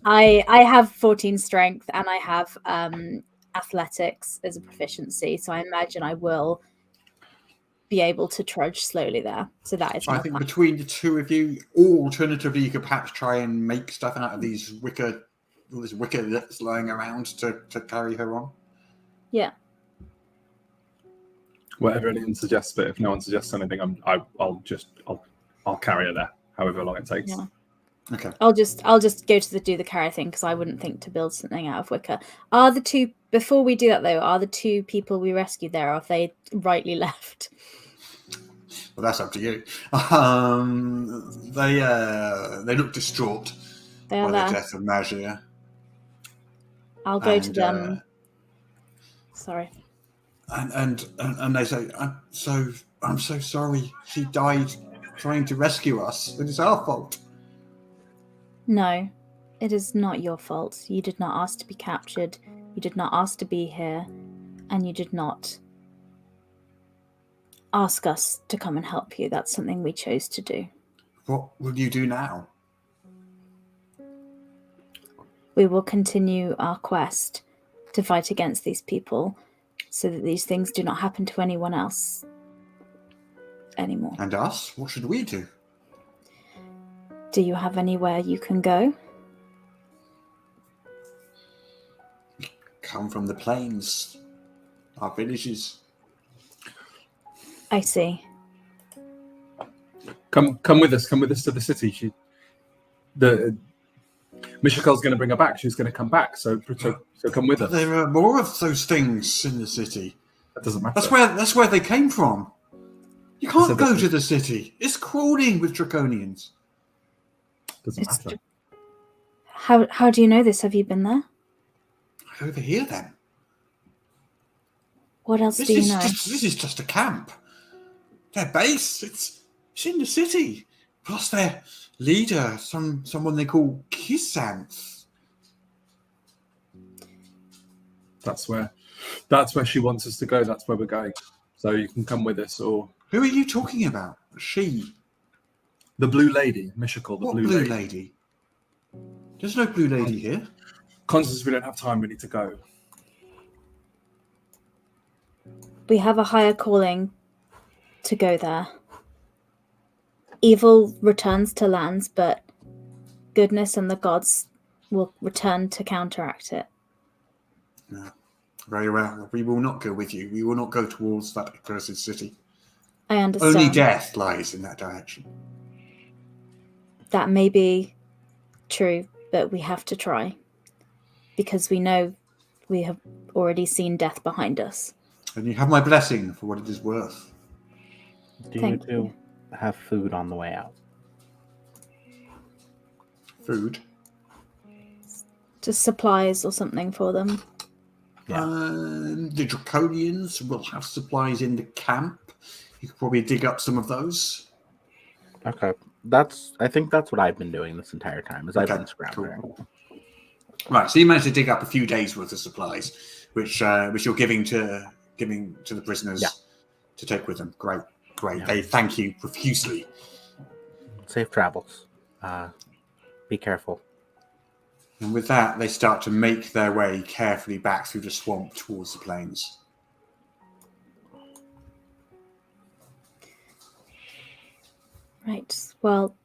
I have 14 strength and I have athletics as a proficiency, so I imagine I will be able to trudge slowly there. So that is I think between the two of you, or alternatively, you could perhaps try and make stuff out of all this wicker that's lying around to carry her on. Yeah. Whatever anyone suggests, but if no one suggests anything, I'll carry her there, however long it takes. Yeah. Okay. I'll just go to do the carry thing because I wouldn't think to build something out of wicker. Before we do that though, are the 2 people we rescued there, or have they rightly left? Well, that's up to you. They look distraught They are by there. the death of Magia. I'll go to them. Sorry. And they say, I'm so sorry. She died trying to rescue us. It is our fault. No, it is not your fault. You did not ask to be captured. You did not ask to be here. And you did not ask us to come and help you. That's something we chose to do. What will you do now? We will continue our quest to fight against these people so that these things do not happen to anyone else anymore. And us? What should we do? Do you have anywhere you can go? Come from the plains. Our villages. I see. Come with us. Come with us to the city. Mishakal's going to bring her back. She's going to come back. So come with us. There are more of those things in the city. That doesn't matter. That's where they came from. You can't go to the city. It's crawling with Draconians. Doesn't matter. How do you know this? Have you been there? I overhear them. What else do you know? This is just a camp. Their base, it's in the city. Plus their leader, someone they call Kisanth. That's where she wants us to go. That's where we're going. So you can come with us, or who are you talking about? She. The Blue Lady, Mishakal, the what Blue Blue Lady. Lady? There's no Blue Lady here. Constance, we don't have time. We need to go. We have a higher calling to go there. Evil returns to lands, but goodness and the gods will return to counteract it. No. Very well. We will not go with you. We will not go towards that accursed city. I understand. Only death lies in that direction. That may be true, but we have to try. Because we know we have already seen death behind us. And you have my blessing for what it is worth. Do Thank you two have food on the way out? Food. Just supplies or something for them. Yeah. The Draconians will have supplies in the camp. You could probably dig up some of those. Okay. I think that's what I've been doing this entire time, is I've Okay, been scrounging. cool. Right, so you managed to dig up a few days worth of supplies, which you're giving to the prisoners Yeah. to take with them. Great. Yeah. They thank you profusely. Safe travels. Be careful. And with that, they start to make their way carefully back through the swamp towards the plains. Right. Well,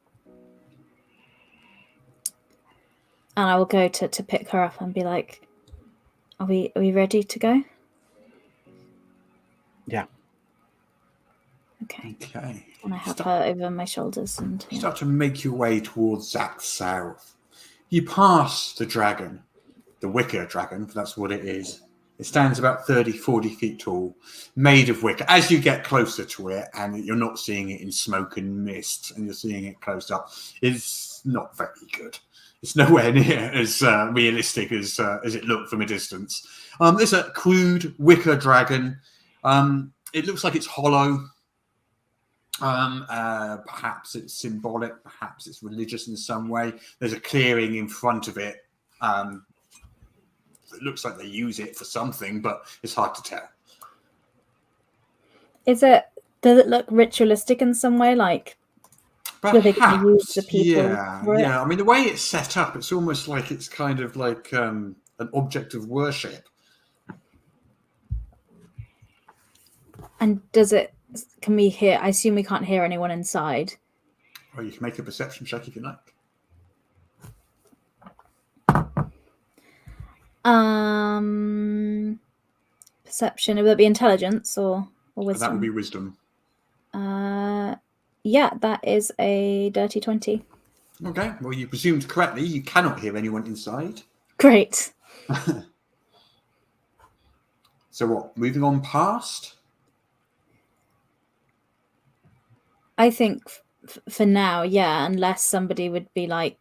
and I will go to pick her up and be like, "Are we ready to go?" Yeah. Okay. Okay. And I have her over my shoulders and You start to make your way towards Zach South. You pass the dragon, the wicker dragon, if that's what it is. It stands about 30, 40 feet tall, made of wicker. As you get closer to it, and you're not seeing it in smoke and mist, and you're seeing it close up, it's not very good. It's nowhere near as realistic as it looked from a distance. There's a crude wicker dragon. It looks like it's hollow. Perhaps it's symbolic, perhaps it's religious in some way. There's a clearing in front of it. It looks like they use it for something, but it's hard to tell. does it look ritualistic in some way? Like, were they going to use the people? Yeah. I mean, the way it's set up, it's almost like it's kind of like an object of worship. And can we hear? I assume we can't hear anyone inside. Well, you can make a perception check if you like. Perception. Would that be intelligence or wisdom? That would be wisdom. Yeah, that is a dirty 20. Okay. Well, you presumed correctly. You cannot hear anyone inside. Great. So what? Moving on past? I think for now, yeah, unless somebody would be like,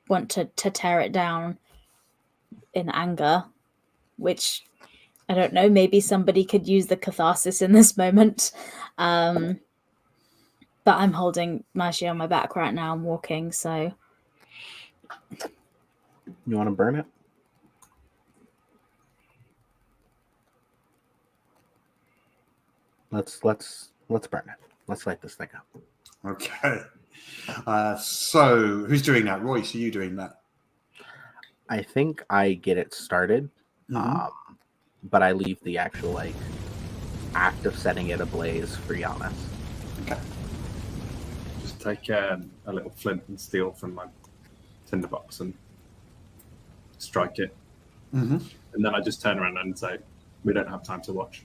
want to tear it down in anger, which I don't know, maybe somebody could use the catharsis in this moment. But I'm holding Maggie on my back right now. I'm walking, so. You want to burn it? Let's burn it. Let's light this thing up. Okay. So who's doing that? Royce, are you doing that? I think I get it started, but I leave the actual act of setting it ablaze for Giannis. Okay. Just take a little flint and steel from my tinderbox and strike it. Mm-hmm. And then I just turn around and say, "We don't have time to watch.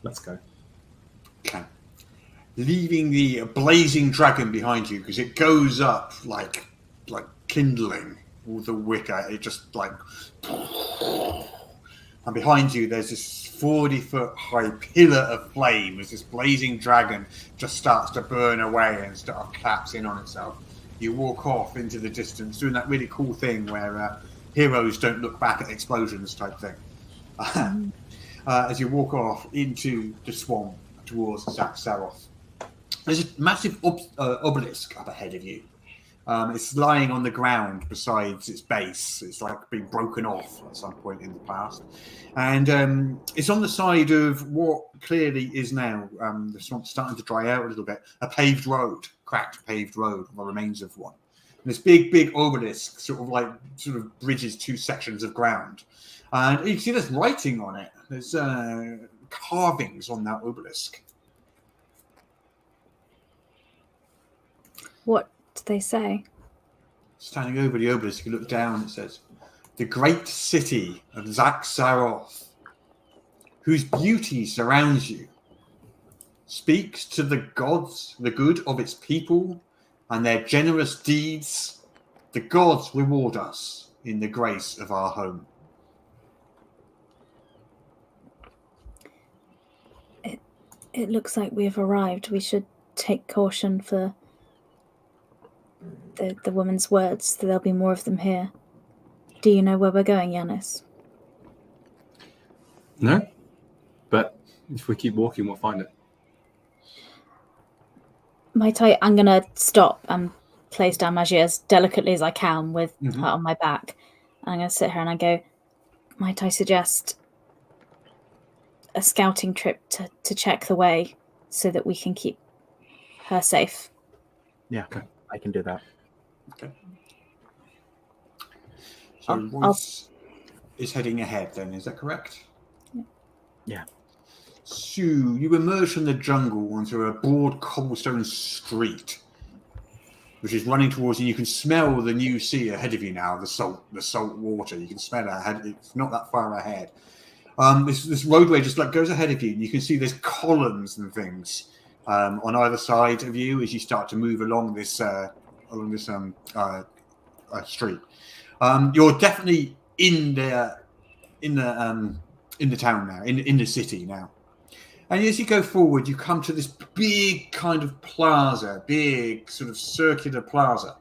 Let's go." Okay. Leaving the blazing dragon behind you, because it goes up like kindling all the wicker. It just like, and behind you there's this 40-foot high pillar of flame as this blazing dragon just starts to burn away and start to collapse in on itself. You walk off into the distance, doing that really cool thing where heroes don't look back at explosions type thing. As you walk off into the swamp towards Zach Saroth. There's a massive obelisk up ahead of you. It's lying on the ground besides its base. It's like been broken off at some point in the past. And it's on the side of what clearly is now, the swamp's starting to dry out a little bit, a paved road, cracked paved road, the remains of one. And this big obelisk sort of bridges two sections of ground. And you can see there's writing on it. There's carvings on that obelisk. What do they say? Standing over the obelisk, you look down, it says, "The great city of Zach Saroth, whose beauty surrounds you, speaks to the gods, the good of its people, and their generous deeds. The gods reward us in the grace of our home." It looks like we have arrived. We should take caution for the woman's words. There'll be more of them here. Do you know where we're going, Yanis? No, but if we keep walking, we'll find it. I'm going to stop and place down Magia as delicately as I can with her on my back. I'm going to sit here and I go, might I suggest a scouting trip to check the way so that we can keep her safe? Yeah, Okay. I can do that. Okay. So Royce is heading ahead then, is that correct? Yeah. Sue, you emerge from the jungle onto a broad cobblestone street, which is running towards you. You can smell the new sea ahead of you now, the salt water. You can smell it ahead. It's not that far ahead. This roadway just like goes ahead of you. You can see there's columns and things on either side of you as you start to move along this street. You're definitely in the town now, in the city now. And as you go forward, you come to this big kind of plaza, big sort of circular plaza.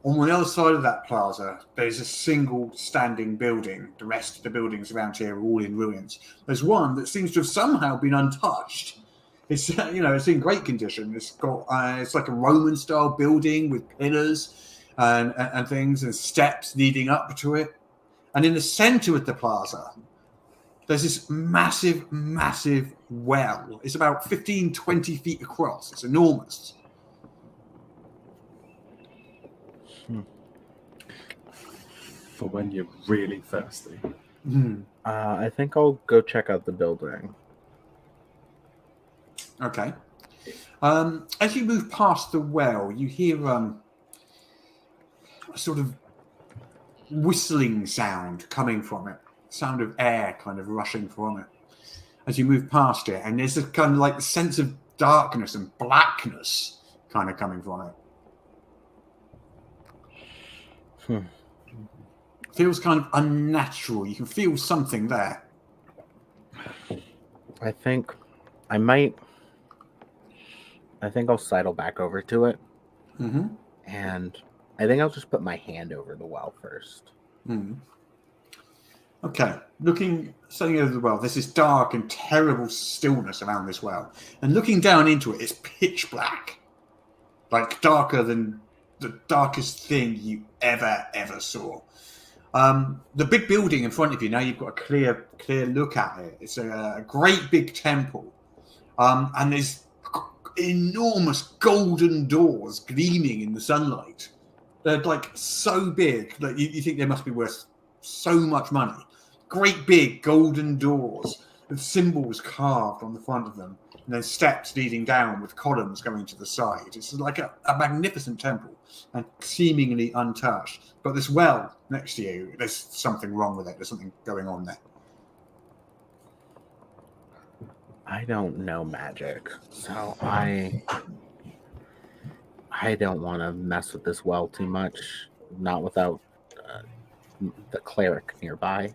On the other side of that plaza, there's a single standing building. The rest of the buildings around here are all in ruins. There's one that seems to have somehow been untouched. It's it's in great condition. It's got it's like a Roman-style building with pillars and things and steps leading up to it. And in the center of the plaza, there's this massive, massive well. It's about 15, 20 feet across. It's enormous. For when you're really thirsty. I think I'll go check out the building. Okay. As you move past the well, you hear a sort of whistling sound coming from it. Sound of air kind of rushing from it as you move past it, and there's a kind of like the sense of darkness and blackness kind of coming from it. Feels kind of unnatural. You can feel something there. I think I'll sidle back over to it, and I think I'll just put my hand over the well first. Okay, standing over the well, there's this dark and terrible stillness around this well. And looking down into it, it's pitch black. Like darker than the darkest thing you ever saw. The big building in front of you, now you've got a clear look at it. It's a great big temple. And there's enormous golden doors gleaming in the sunlight. They're like so big that you think they must be worth so much money. Great big golden doors with symbols carved on the front of them, and then steps leading down with columns going to the side. It's like a magnificent temple and seemingly untouched. But this well next to you, there's something wrong with it. There's something going on there. I don't know magic, so I don't want to mess with this well too much. Not without the cleric nearby.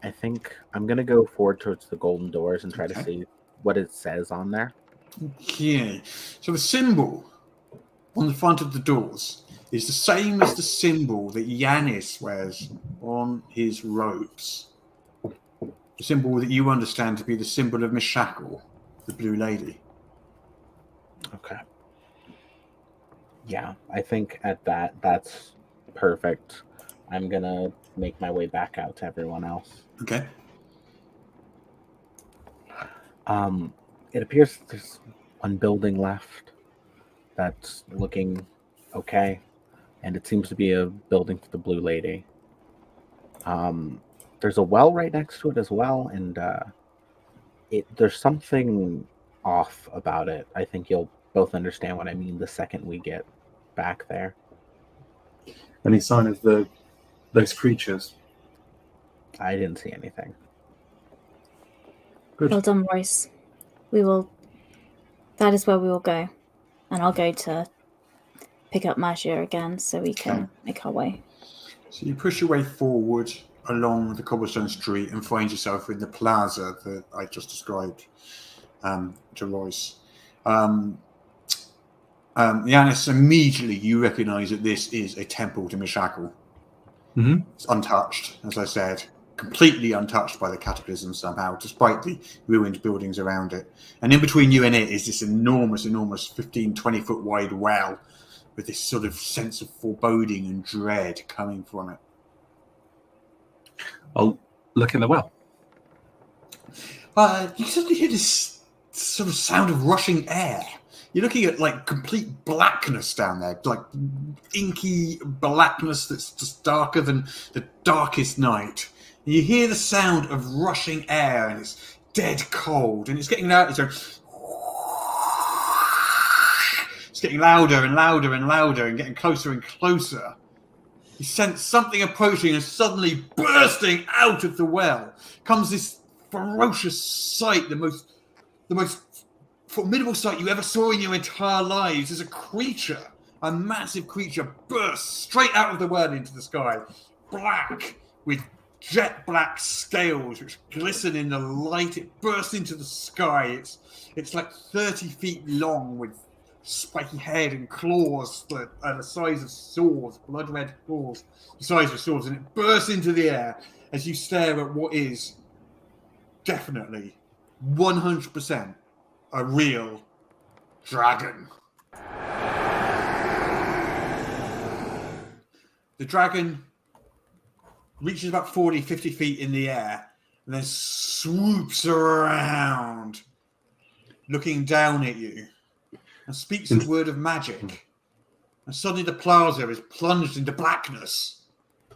I think I'm going to go forward towards the golden doors and try to see what it says on there. Okay. So the symbol on the front of the doors is the same as the symbol that Yanis wears on his robes. The symbol that you understand to be the symbol of Mishakal, the Blue Lady. Okay. Yeah, I think that's perfect. I'm going to make my way back out to everyone else. Okay. It appears there's one building left that's looking okay, and it seems to be a building for the Blue Lady. There's a well right next to it as well, and there's something off about it. I think you'll both understand what I mean the second we get back there. Any sign of those creatures? I didn't see anything. Good. Well done, Royce. That is where we will go. And I'll go to pick up Magia again so we can make our way. So you push your way forward along the cobblestone street and find yourself in the plaza that I just described to Royce. Yanis, immediately you recognize that this is a temple to Mishakal. Mm-hmm. It's untouched, as I said, completely untouched by the cataclysm somehow, despite the ruined buildings around it. And in between you and it is this enormous 15, 20-foot wide well with this sort of sense of foreboding and dread coming from it. I'll look in the well. You suddenly hear this sort of sound of rushing air. You're looking at like complete blackness down there, like inky blackness that's just darker than the darkest night. And you hear the sound of rushing air, and it's dead cold, and it's getting loud. It's getting louder and louder and louder, and getting closer and closer. You sense something approaching, and suddenly bursting out of the well comes this ferocious sight, the most formidable sight you ever saw in your entire lives. There's a creature, a massive creature, bursts straight out of the well into the sky, black, with jet black scales which glisten in the light. It bursts into the sky. It's like 30 feet long, with spiky head and claws that are the size of swords, blood red claws, the size of swords, and it bursts into the air as you stare at what is definitely 100% a real dragon. The dragon reaches about 40, 50 feet in the air and then swoops around, looking down at you, and speaks a word of magic. And suddenly the plaza is plunged into blackness.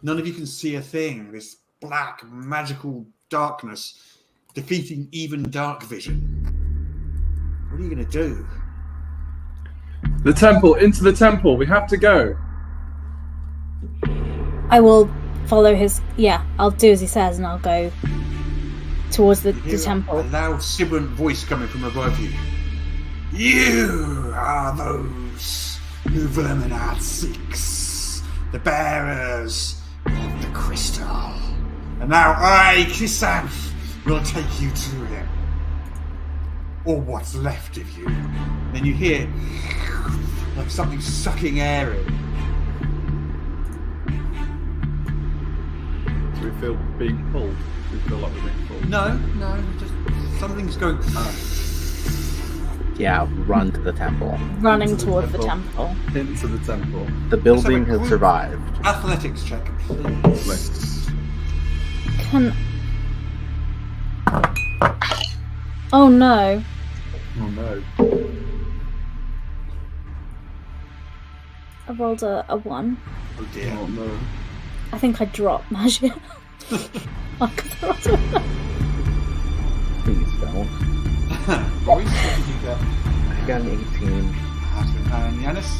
None of you can see a thing. This black, magical darkness, defeating even dark vision. What are you going to do? The temple, into the temple. We have to go. I will follow his. Yeah, I'll do as he says, and I'll go towards the temple. A loud, sibilant voice coming from above you. You are those who Verminard seeks, the bearers of the crystal. And now I, Kisan, will take you to him. Or what's left of you. And then you hear like something sucking air in. Do we feel being pulled? Do we feel like we're being pulled? No, just something's going. Yeah, run to the temple. Running towards the temple. Into the temple. The building has survived. Athletics check, please. Can. Oh no. Oh no. I rolled a 1. Oh dear. Oh no. I think I dropped magic. Please don't. Boys, what did you get? I got an 18. And Yanis?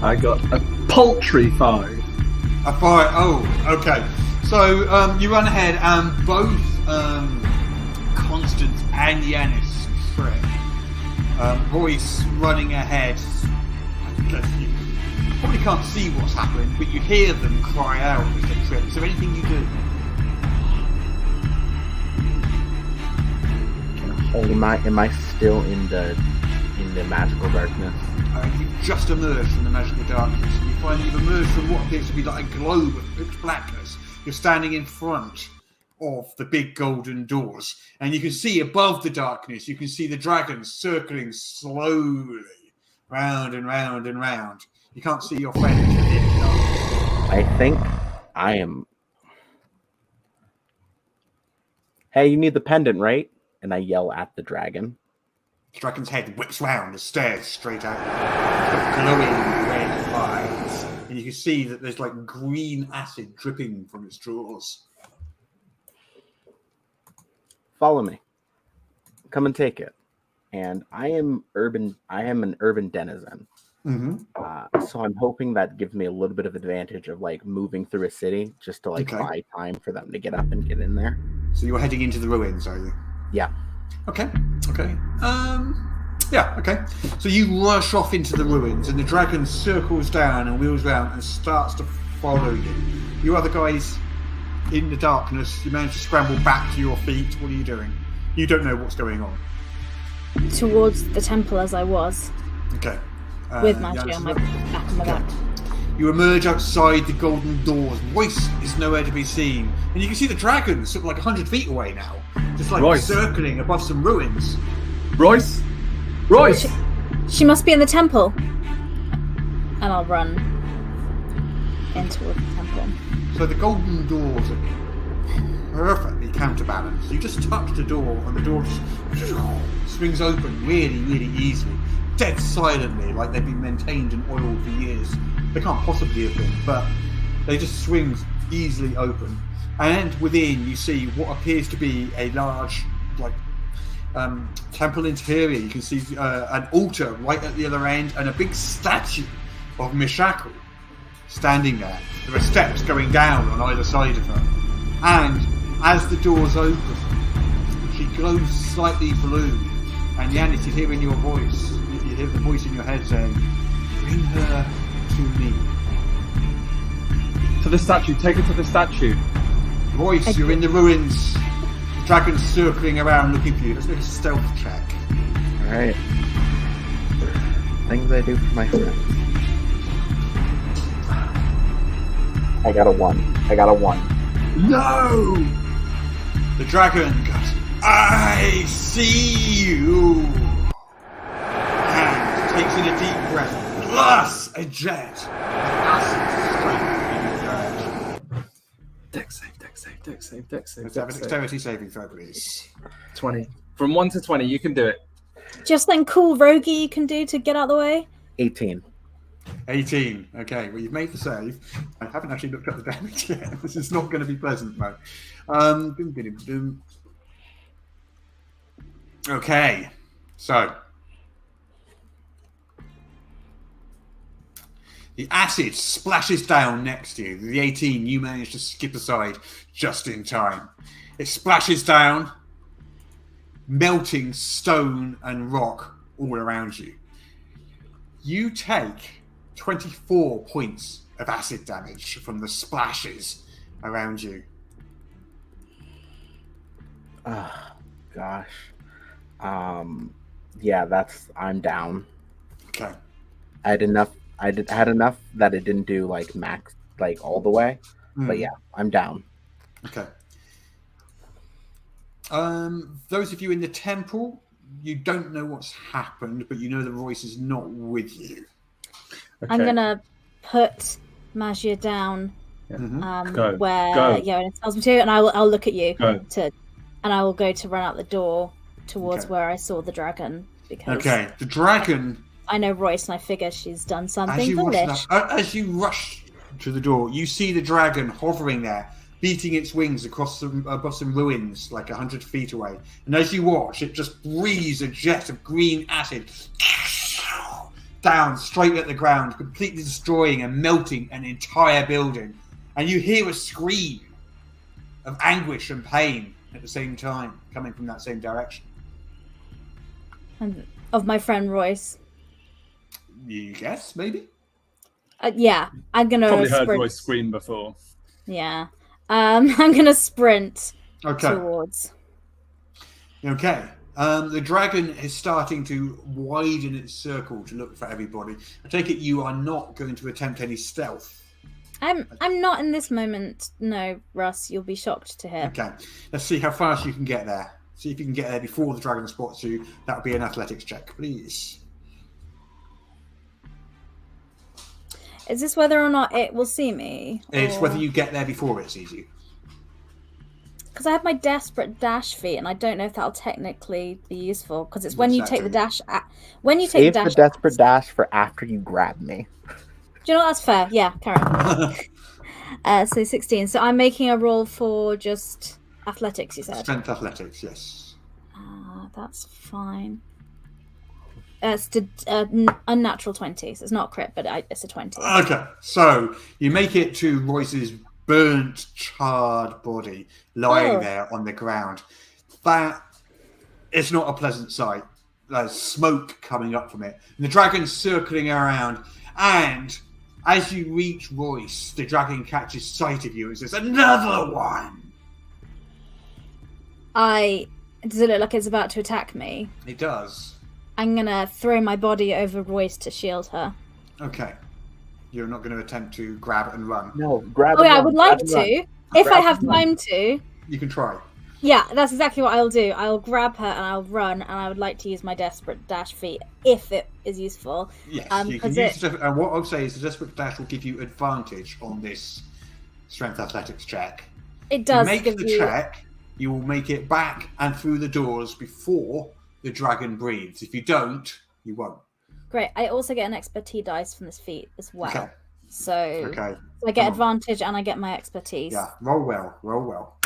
I got a paltry 5. A 5. Oh, okay. So you run ahead, and both Constance and Yanis trip. Royce running ahead. You probably can't see what's happening, but you hear them cry out as they trip. Is there anything you do? Am I still in the magical darkness? You've just emerged from the magical darkness, and you find you've emerged from what appears to be like a globe of pitch blackness. You're standing in front of the big golden doors, and you can see above the darkness, you can see the dragons circling slowly round and round and round. You can't see your friends within the darkness. I think I am. Hey, you need the pendant, right? And I yell at the dragon. The dragon's head whips round and stares straight at you. It's got glowing red eyes, and you can see that there's like green acid dripping from its jaws. Follow me. Come and take it. And I am an urban denizen. Mm-hmm. So I'm hoping that gives me a little bit of advantage of like moving through a city just to like buy time for them to get up and get in there. So you're heading into the ruins, are you? Yeah. Okay. Yeah, okay. So you rush off into the ruins, and the dragon circles down and wheels round and starts to follow you. You other guys in the darkness, you manage to scramble back to your feet. What are you doing? You don't know what's going on. Towards the temple as I was. Okay. With Maggie on my back on my back. You emerge outside the golden doors. Royce is nowhere to be seen. And you can see the dragon sort of like 100 feet away now. Just like Royce. circling above some ruins. Royce? Royce! She must be in the temple. And I'll run in toward the temple. So the golden doors are perfectly counterbalanced. You just touch the door and the door just swings open really, really easily. Dead silently, like they've been maintained and oiled for years. They can't possibly have been, but they just swing easily open. And within you see what appears to be a large, like, temple interior. You can see an altar right at the other end and a big statue of Mishaku standing there. There are steps going down on either side of her. And as the doors open, she glows slightly blue. And Yanis, you hear in your voice, you hear the voice in your head saying, "Bring her to me." To the statue. Take her to the statue. Royce, you're in the ruins. The dragon's circling around looking for you. Let's make a stealth check. Alright. Things I do for my friends. I got a 1. No! The dragon goes, "I see you!" And takes in a deep breath, plus a jet of acid straight in your direction. Dex save. Let's have a dexterity saving throw, please. 20. From 1 to 20, you can do it. Just then cool roguey you can do to get out of the way. 18. 18. Okay, well, you've made the save. I haven't actually looked up the damage yet. This is not going to be pleasant, mate. Okay, so the acid splashes down next to you. The 18 you manage to skip aside just in time. It splashes down, melting stone and rock all around you. You take 24 points of acid damage from the splashes around you. Oh, gosh. Yeah, I'm down. Okay. I had enough that it didn't do like max, like all the way. But yeah, I'm down. Okay. Those of you in the temple, you don't know what's happened, but you know the Royce is not with you. Okay. I'm gonna put Magia down Go. where Yoannis tells me to, and I'll look at you Go. and I will go to run out the door towards Okay. where I saw the dragon because Okay, the dragon. I know Royce and I figure she's done As something you, foolish. as you rush to the door, you see the dragon hovering there, beating its wings across above some ruins, like 100 feet away. And as you watch, it just breathes a jet of green acid down straight at the ground, completely destroying and melting an entire building. And you hear a scream of anguish and pain at the same time, coming from that same direction. And of my friend Royce. You guess, maybe? Yeah, I'm gonna Probably heard sprint. Royce scream before. Yeah, I'm gonna sprint Okay. towards. Okay. The dragon is starting to widen its circle to look for everybody. I take it you are not going to attempt any stealth. I'm not in this moment. No, Russ, you'll be shocked to hear. Okay. Let's see how fast you can get there. See if you can get there before the dragon spots you. That would be an athletics check, please. Is this whether or not it will see me? It's whether you get there before it sees you. Because I have my desperate dash feat, and I don't know if that'll technically be useful. Because it's when you What's that take the do? dash. When you take Save the the dash. desperate dash for after you grab me. Do you know what? That's fair? Yeah, carry on. So 16. So I'm making a roll for just athletics. You said. Strength athletics, yes. That's fine. It's unnatural 20, so it's not crit, but it's a 20. Okay. So you make it to Royce's burnt, charred body lying there on the ground. That is not a pleasant sight. There's smoke coming up from it. And the dragon's circling around, and As you reach Royce, the dragon catches sight of you and says, "Another one!" Does it look like it's about to attack me? It does. I'm going to throw my body over Royce to shield her. Okay. You're not going to attempt to grab and run. No, grab. Oh, and yeah, I run, would grab like and to. run. If I Grab have and run. time to. You can try. Yeah, that's exactly what I'll do. I'll grab her and I'll run, and I would like to use my desperate dash feat if it is useful. Yes, you can use it. And what I'll say is the desperate dash will give you advantage on this strength athletics check. It does. Make give the you... check, you will make it back and through the doors before the dragon breathes. If you don't, you won't. Great. I also get an expertise dice from this feat as well. Okay. So I get advantage and I get my expertise. Yeah, roll well, roll well.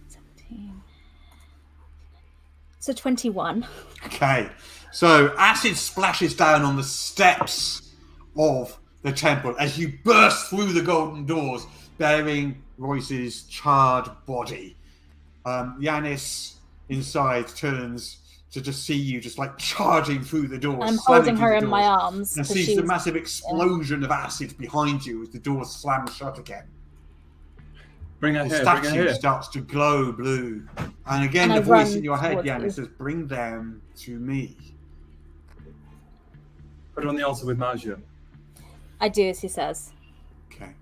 17. So 21. Okay, so acid splashes down on the steps of the temple as you burst through the golden doors, bearing Royce's charred body. Yanis inside turns to just see you just like charging through the doors. I'm holding her in my arms. And sees the massive explosion of acid behind you as the doors slam shut again. Bring her The here. Bring her statue here. starts to glow blue. And again, And the I voice run in your head, towards Yanis, you. says, "Bring them to me." Put her on the altar with Magia. I do as he says. Okay.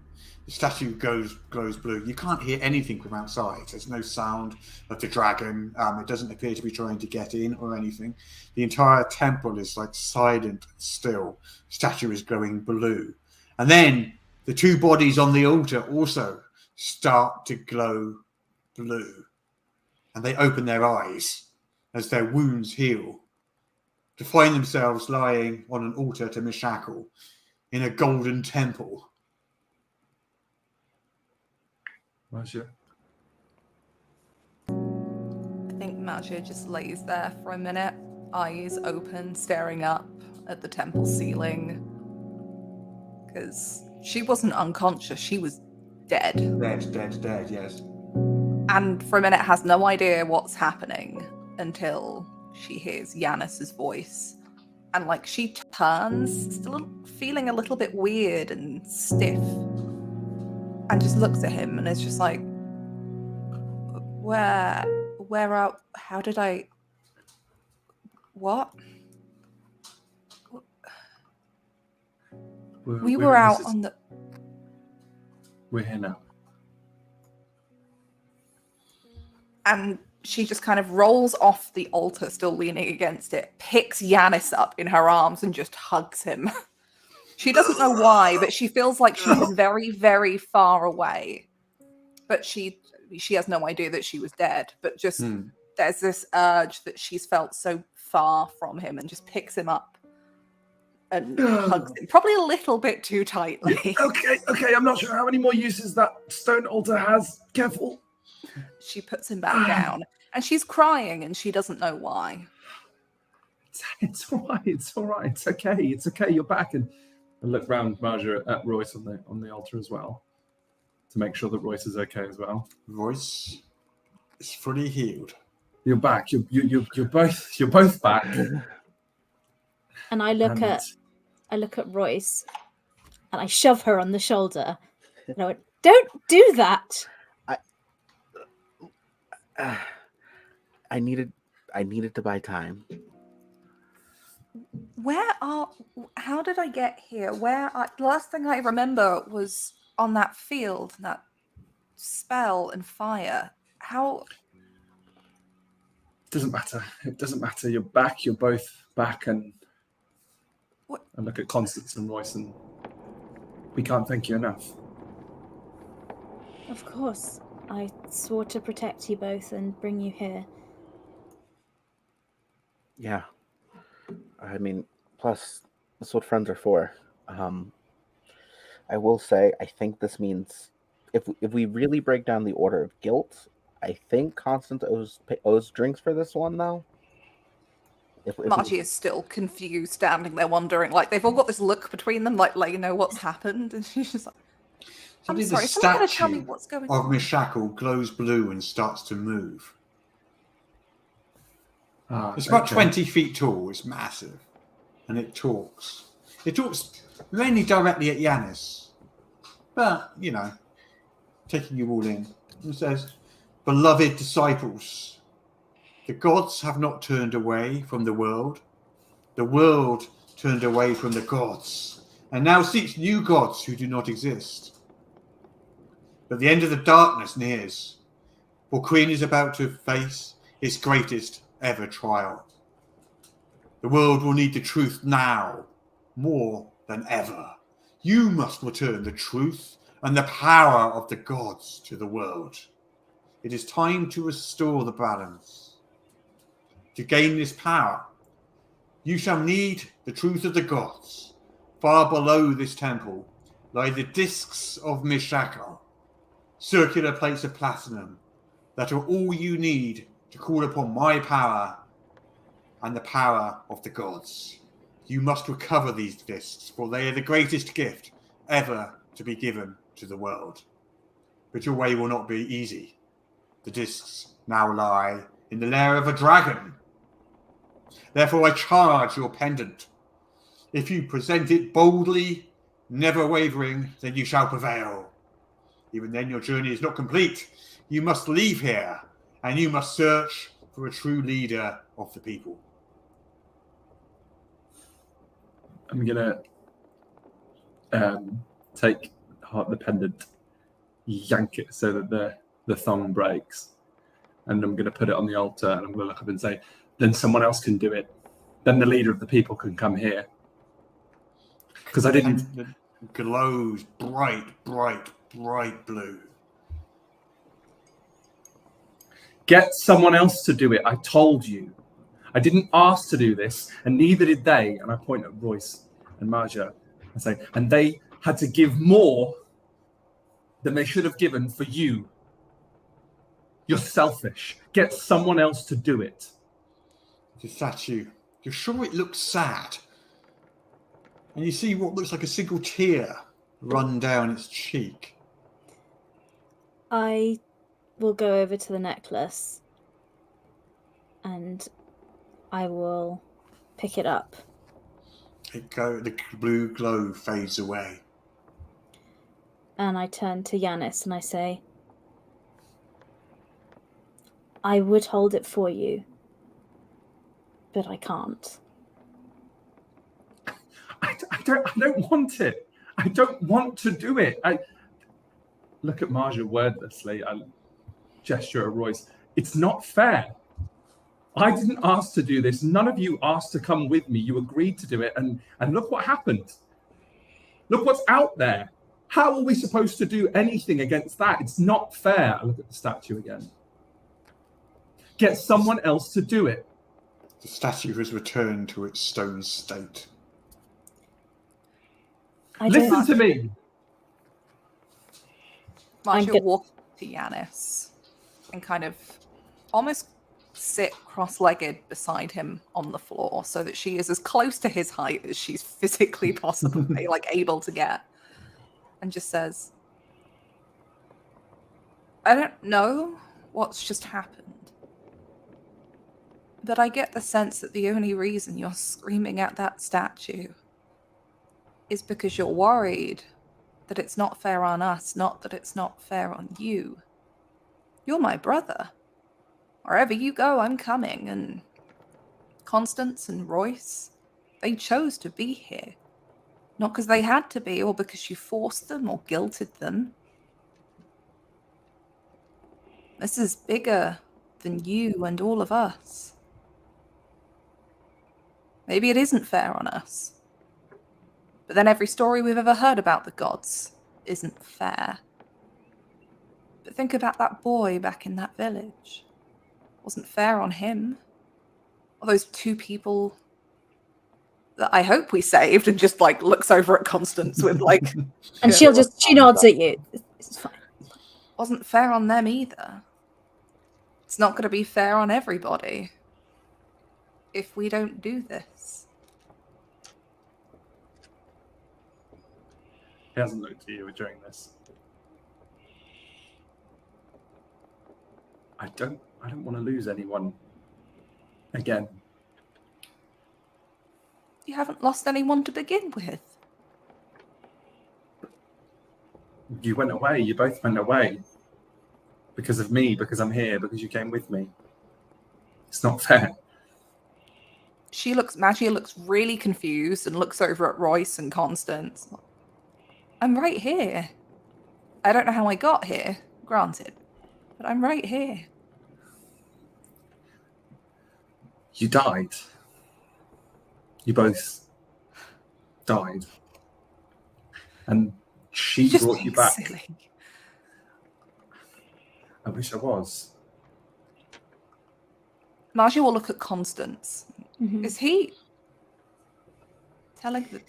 The statue glows blue. You can't hear anything from outside. There's no sound of the dragon. It doesn't appear to be trying to get in or anything. The entire temple is like silent and still. The statue is glowing blue. And then the two bodies on the altar also start to glow blue. And they open their eyes as their wounds heal to find themselves lying on an altar to Mishackle in a golden temple. Magia. I think Magia just lays there for a minute, eyes open, staring up at the temple ceiling. Because she wasn't unconscious, she was dead. Dead, yes. And for a minute has no idea what's happening until she hears Yanis's voice. And like she turns, still feeling a little bit weird and stiff, and just looks at him and is just like, how did I, what? We were out on the... We're here now. And she just kind of rolls off the altar, still leaning against it, picks Yanis up in her arms and just hugs him. She doesn't know why, but she feels like she's very, very far away. But she has no idea that she was dead. But just there's this urge that she's felt so far from him, and just picks him up and hugs him, probably a little bit too tightly. Okay. I'm not sure how many more uses that stone altar has. Careful. She puts him back down, and she's crying, and she doesn't know why. It's all right. It's okay. It's okay. You're back. And look round, Magia, at Royce on the altar as well, to make sure that Royce is okay as well. Royce is fully healed. You're back. You're both back. And I look at Royce, and I shove her on the shoulder. And I went, "Don't do that." I needed to buy time. How did I get here? The last thing I remember was on that field, that spell and fire. How? It doesn't matter. You're back. You're both back. And What? I look at Constance and Royce, and we can't thank you enough. Of course. I swore to protect you both and bring you here. Yeah. I mean, plus, that's what friends are for. I will say, I think this means if we really break down the order of guilt, I think Constance owes drinks for this one, though. Margie is still confused, standing there wondering. Like, they've all got this look between them, like you know what's happened, and she's just like, I'm Suddenly sorry, the someone gonna tell me statue what's going of on. Mishackle glows blue and starts to move. Ah, It's about okay. 20 feet tall. It's massive. and it talks. It talks mainly directly at Yanis, but, taking you all in. It says, "Beloved disciples, the gods have not turned away from the world. The world turned away from the gods, and now seeks new gods who do not exist. But the end of the darkness nears, for Krynn is about to face its greatest ever trial. The world will need the truth now, more than ever. You must return the truth and the power of the gods to the world. It is time to restore the balance. To gain this power, you shall need the truth of the gods. Far below this temple lie the discs of Mishakal, circular plates of platinum that are all you need to call upon my power and the power of the gods. You must recover these discs, for they are the greatest gift ever to be given to the world. But your way will not be easy. The discs now lie in the lair of a dragon. Therefore I charge your pendant. If you present it boldly, never wavering, then you shall prevail. Even then your journey is not complete. You must leave here, and you must search for a true leader of the people." I'm going to take the pendant, yank it so that the thong breaks, and I'm going to put it on the altar, and I'm going to look up and say, "Then someone else can do it. Then the leader of the people can come here." Because I didn't... And it glows bright, bright, bright blue. Get someone else to do it. I told you. I didn't ask to do this, and neither did they. And I point at Royce and Marja. I say, and they had to give more than they should have given for you. You're selfish. Get someone else to do it. The statue. You're sure it looks sad? And you see what looks like a single tear run down its cheek. I will go over to the necklace and I will pick it up. The blue glow fades away. And I turn to Yanis and I say, "I would hold it for you, but I can't." I don't want it. I don't want to do it. I look at Marja wordlessly. I gesture at Royce. It's not fair. I didn't ask to do this. None of you asked to come with me. You agreed to do it, and look what happened. Look what's out there. How are we supposed to do anything against that? It's not fair. I look at the statue again. Get someone else to do it. The statue has returned to its stone state. Listen to me. Marcia walks to Yanis and kind of almost sit cross-legged beside him on the floor so that she is as close to his height as she's physically possibly able to get, and just says, "I don't know what's just happened, but I get the sense that the only reason you're screaming at that statue is because you're worried that it's not fair on us, not that it's not fair on you. You're my brother. Wherever you go, I'm coming, and Constance and Royce, they chose to be here. Not because they had to be, or because you forced them or guilted them. This is bigger than you and all of us. Maybe it isn't fair on us. But then every story we've ever heard about the gods isn't fair. But think about that boy back in that village. Wasn't fair on him. Or those two people that I hope we saved," and just looks over at Constance with And she nods at you. It's fine. Wasn't fair on them either. It's not going to be fair on everybody if we don't do this. He hasn't looked at you during this. I don't want to lose anyone again. You haven't lost anyone to begin with. You went away. You both went away. Because of me, because I'm here, because you came with me. It's not fair. Magia looks really confused and looks over at Royce and Constance. I'm right here. I don't know how I got here, granted, but I'm right here. You died. You both died. And she Just brought you being back. silly. I wish I was. Magia will look at Constance. Mhm. Is he telling the...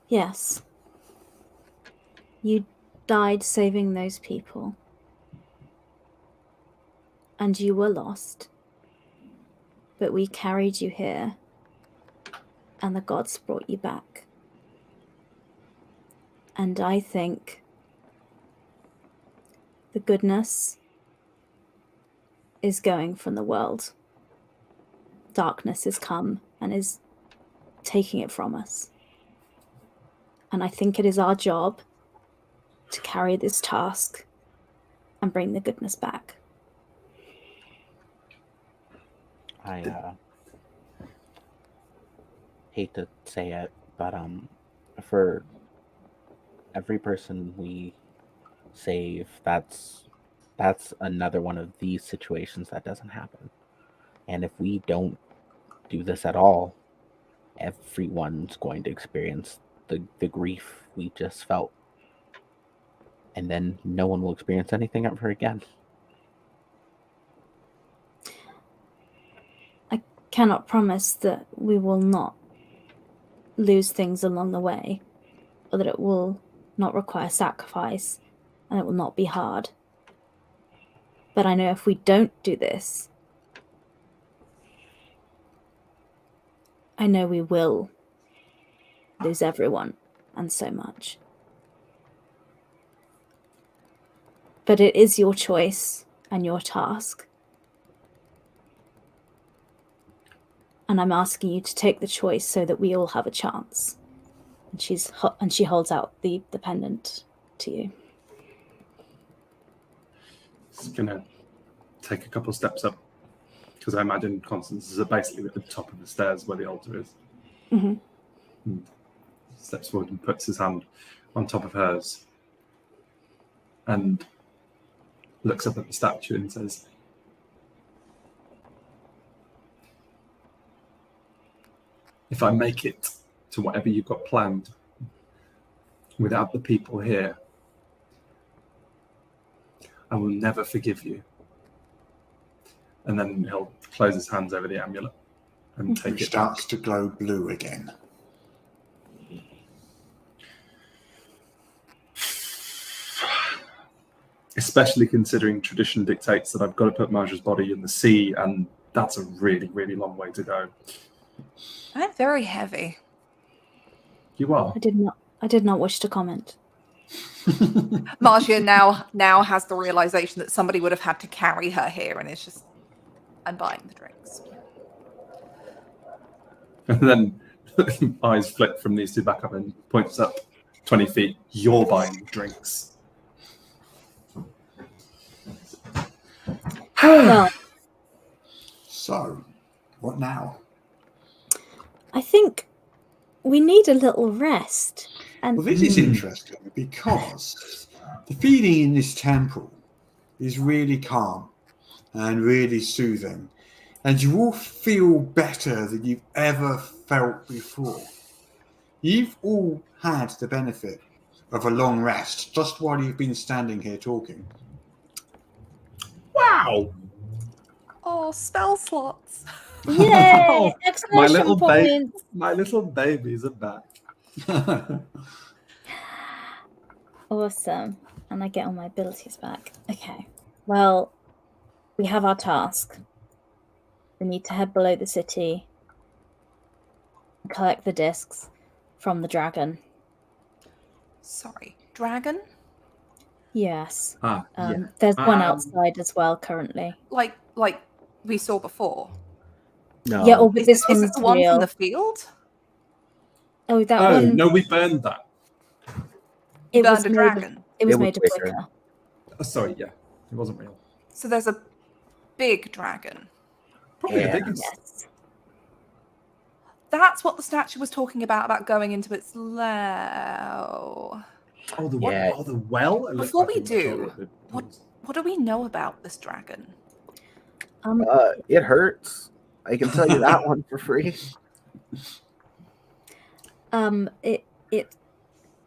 Yes. You died saving those people. And you were lost. But we carried you here. And the gods brought you back. And I think the goodness is going from the world. Darkness has come and is taking it from us. And I think it is our job to carry this task and bring the goodness back. I hate to say it, but for every person we save, that's another one of these situations that doesn't happen. And if we don't do this at all, everyone's going to experience the grief we just felt. And then no one will experience anything ever again. I cannot promise that we will not lose things along the way, or that it will not require sacrifice, and it will not be hard. But I know if we don't do this, I know we will lose everyone and so much. But it is your choice and your task. And I'm asking you to take the choice so that we all have a chance. And she holds out the pendant to you. Just gonna take a couple steps up, because I imagine Constance is basically at the top of the stairs where the altar is. Mm-hmm. Steps forward and puts his hand on top of hers and looks up at the statue and says, if I make it to whatever you've got planned without the people here, I will never forgive you. And then he'll close his hands over the amulet and take Which it starts back. to glow blue again. Especially considering tradition dictates that I've got to put Marja's body in the sea, and that's a really, really long way to go. I'm very heavy. You are. I did not wish to comment. Marcia now has the realization that somebody would have had to carry her here, and it's just, I'm buying the drinks. And then eyes flick from these two back up and points up 20 feet. You're buying drinks. Well, So, what now? I think we need a little rest. And Well, this is interesting because the feeling in this temple is really calm and really soothing, and you all feel better than you've ever felt before. You've all had the benefit of a long rest just while you've been standing here talking. Wow! Oh, spell slots. yay! My Exclamation little points! my little babies are back. Awesome. And I get all my abilities back. Okay. Well, we have our task. We need to head below the city and collect the discs from the dragon. Sorry, dragon? Yes. Yeah. There's one Um, outside as well currently. Like we saw before. No. Yeah, but Is this it one's the one real. from the field? Oh, that Oh one. no, we burned that. It Burned was a made dragon. It was It was made of bigger. wicker. Oh, sorry, yeah, it wasn't real. So there's a big dragon. Probably Yeah. the biggest. Yes. That's what the statue was talking about going into its lair. Oh, the Yeah. oh, the well. It looks Before like we a do, majority of the- what do we know about this dragon? It hurts. I can tell you that one for free. It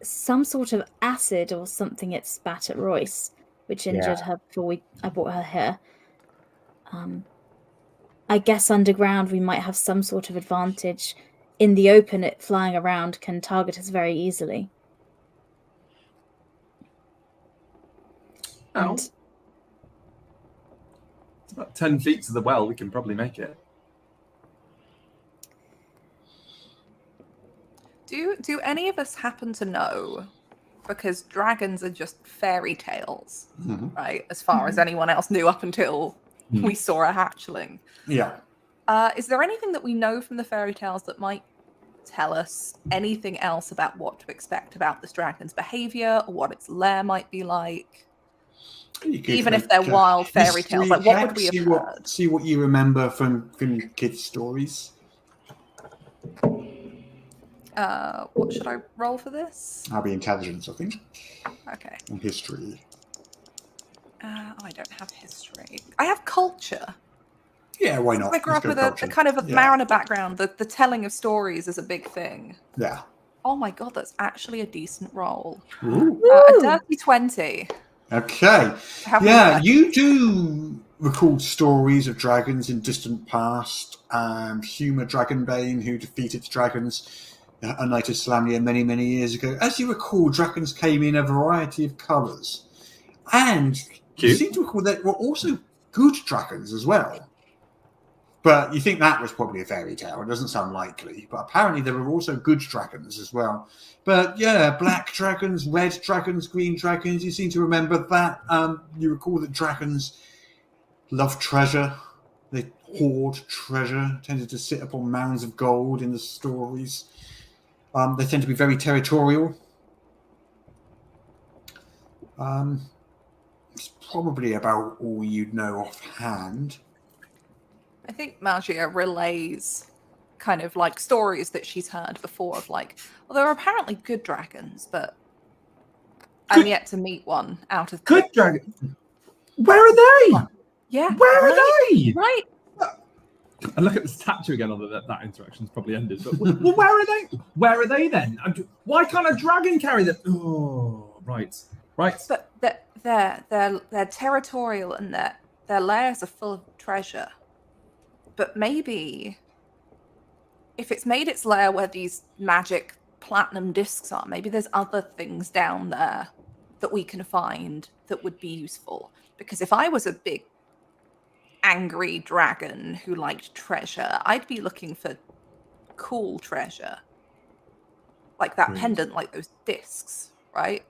some sort of acid or something it spat at Royce, which injured her before I brought her here. I guess underground we might have some sort of advantage. In the open, it flying around can target us very easily. Oh, And it's about 10 feet to the well. We can probably make it. Do any of us happen to know? Because dragons are just fairy tales, right? As far as anyone else knew up until we saw a hatchling. Yeah. Is there anything that we know from the fairy tales that might tell us anything else about what to expect about this dragon's behavior or what its lair might be like? Even if they're wild fairy tales, like what would we have heard? See what you remember from kids' stories. What should I roll for this? I'll be intelligence, I think, Okay. and history. I don't have history. I have culture. Yeah, why not? I grew Let's up go with a culture. kind of a Yeah. mariner background. The telling of stories is a big thing. Yeah. Oh my god, that's actually a decent roll. Ooh. A dirty 20. Okay. How many Yeah, left? you do recall stories of dragons in distant past. Humor Dragonbane, who defeated the dragons a night of Salamnia many, many years ago. As you recall, dragons came in a variety of colours. And you Cute. seem to recall that were also good dragons as well. But you think that was probably a fairy tale. It doesn't sound likely. But apparently there were also good dragons as well. But yeah, black dragons, red dragons, green dragons. You seem to remember that. You recall that dragons love treasure. They hoard treasure, tended to sit upon mounds of gold in the stories. They tend to be very territorial. It's probably about all you'd know offhand. I think Magia relays kind of like stories that she's heard before of like, well, there are apparently good dragons, but I'm yet to meet one out of Good dragon. Where are they? Yeah. Where are they? Right. I look at the statue again, although that interaction's probably ended. But well, where are they? Where are they then? Why can't a dragon carry them? Oh, right. But they're territorial and their lairs are full of treasure. But maybe if it's made its lair where these magic platinum discs are, maybe there's other things down there that we can find that would be useful. Because if I was a big angry dragon who liked treasure, I'd be looking for cool treasure. Like that pendant, like those discs, right?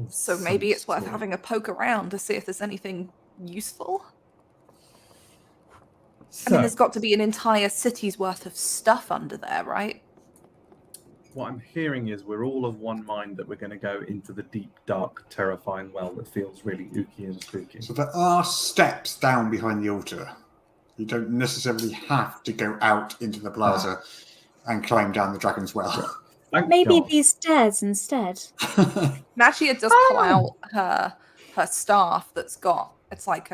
So maybe it's worth having a poke around to see if there's anything useful. I mean, there's got to be an entire city's worth of stuff under there, right? What I'm hearing is we're all of one mind that we're going to go into the deep, dark, terrifying well that feels really ooky and spooky. So there are steps down behind the altar. You don't necessarily have to go out into the plaza and climb down the dragon's well. maybe God. these stairs instead. Magia does pull out her staff that's got, it's like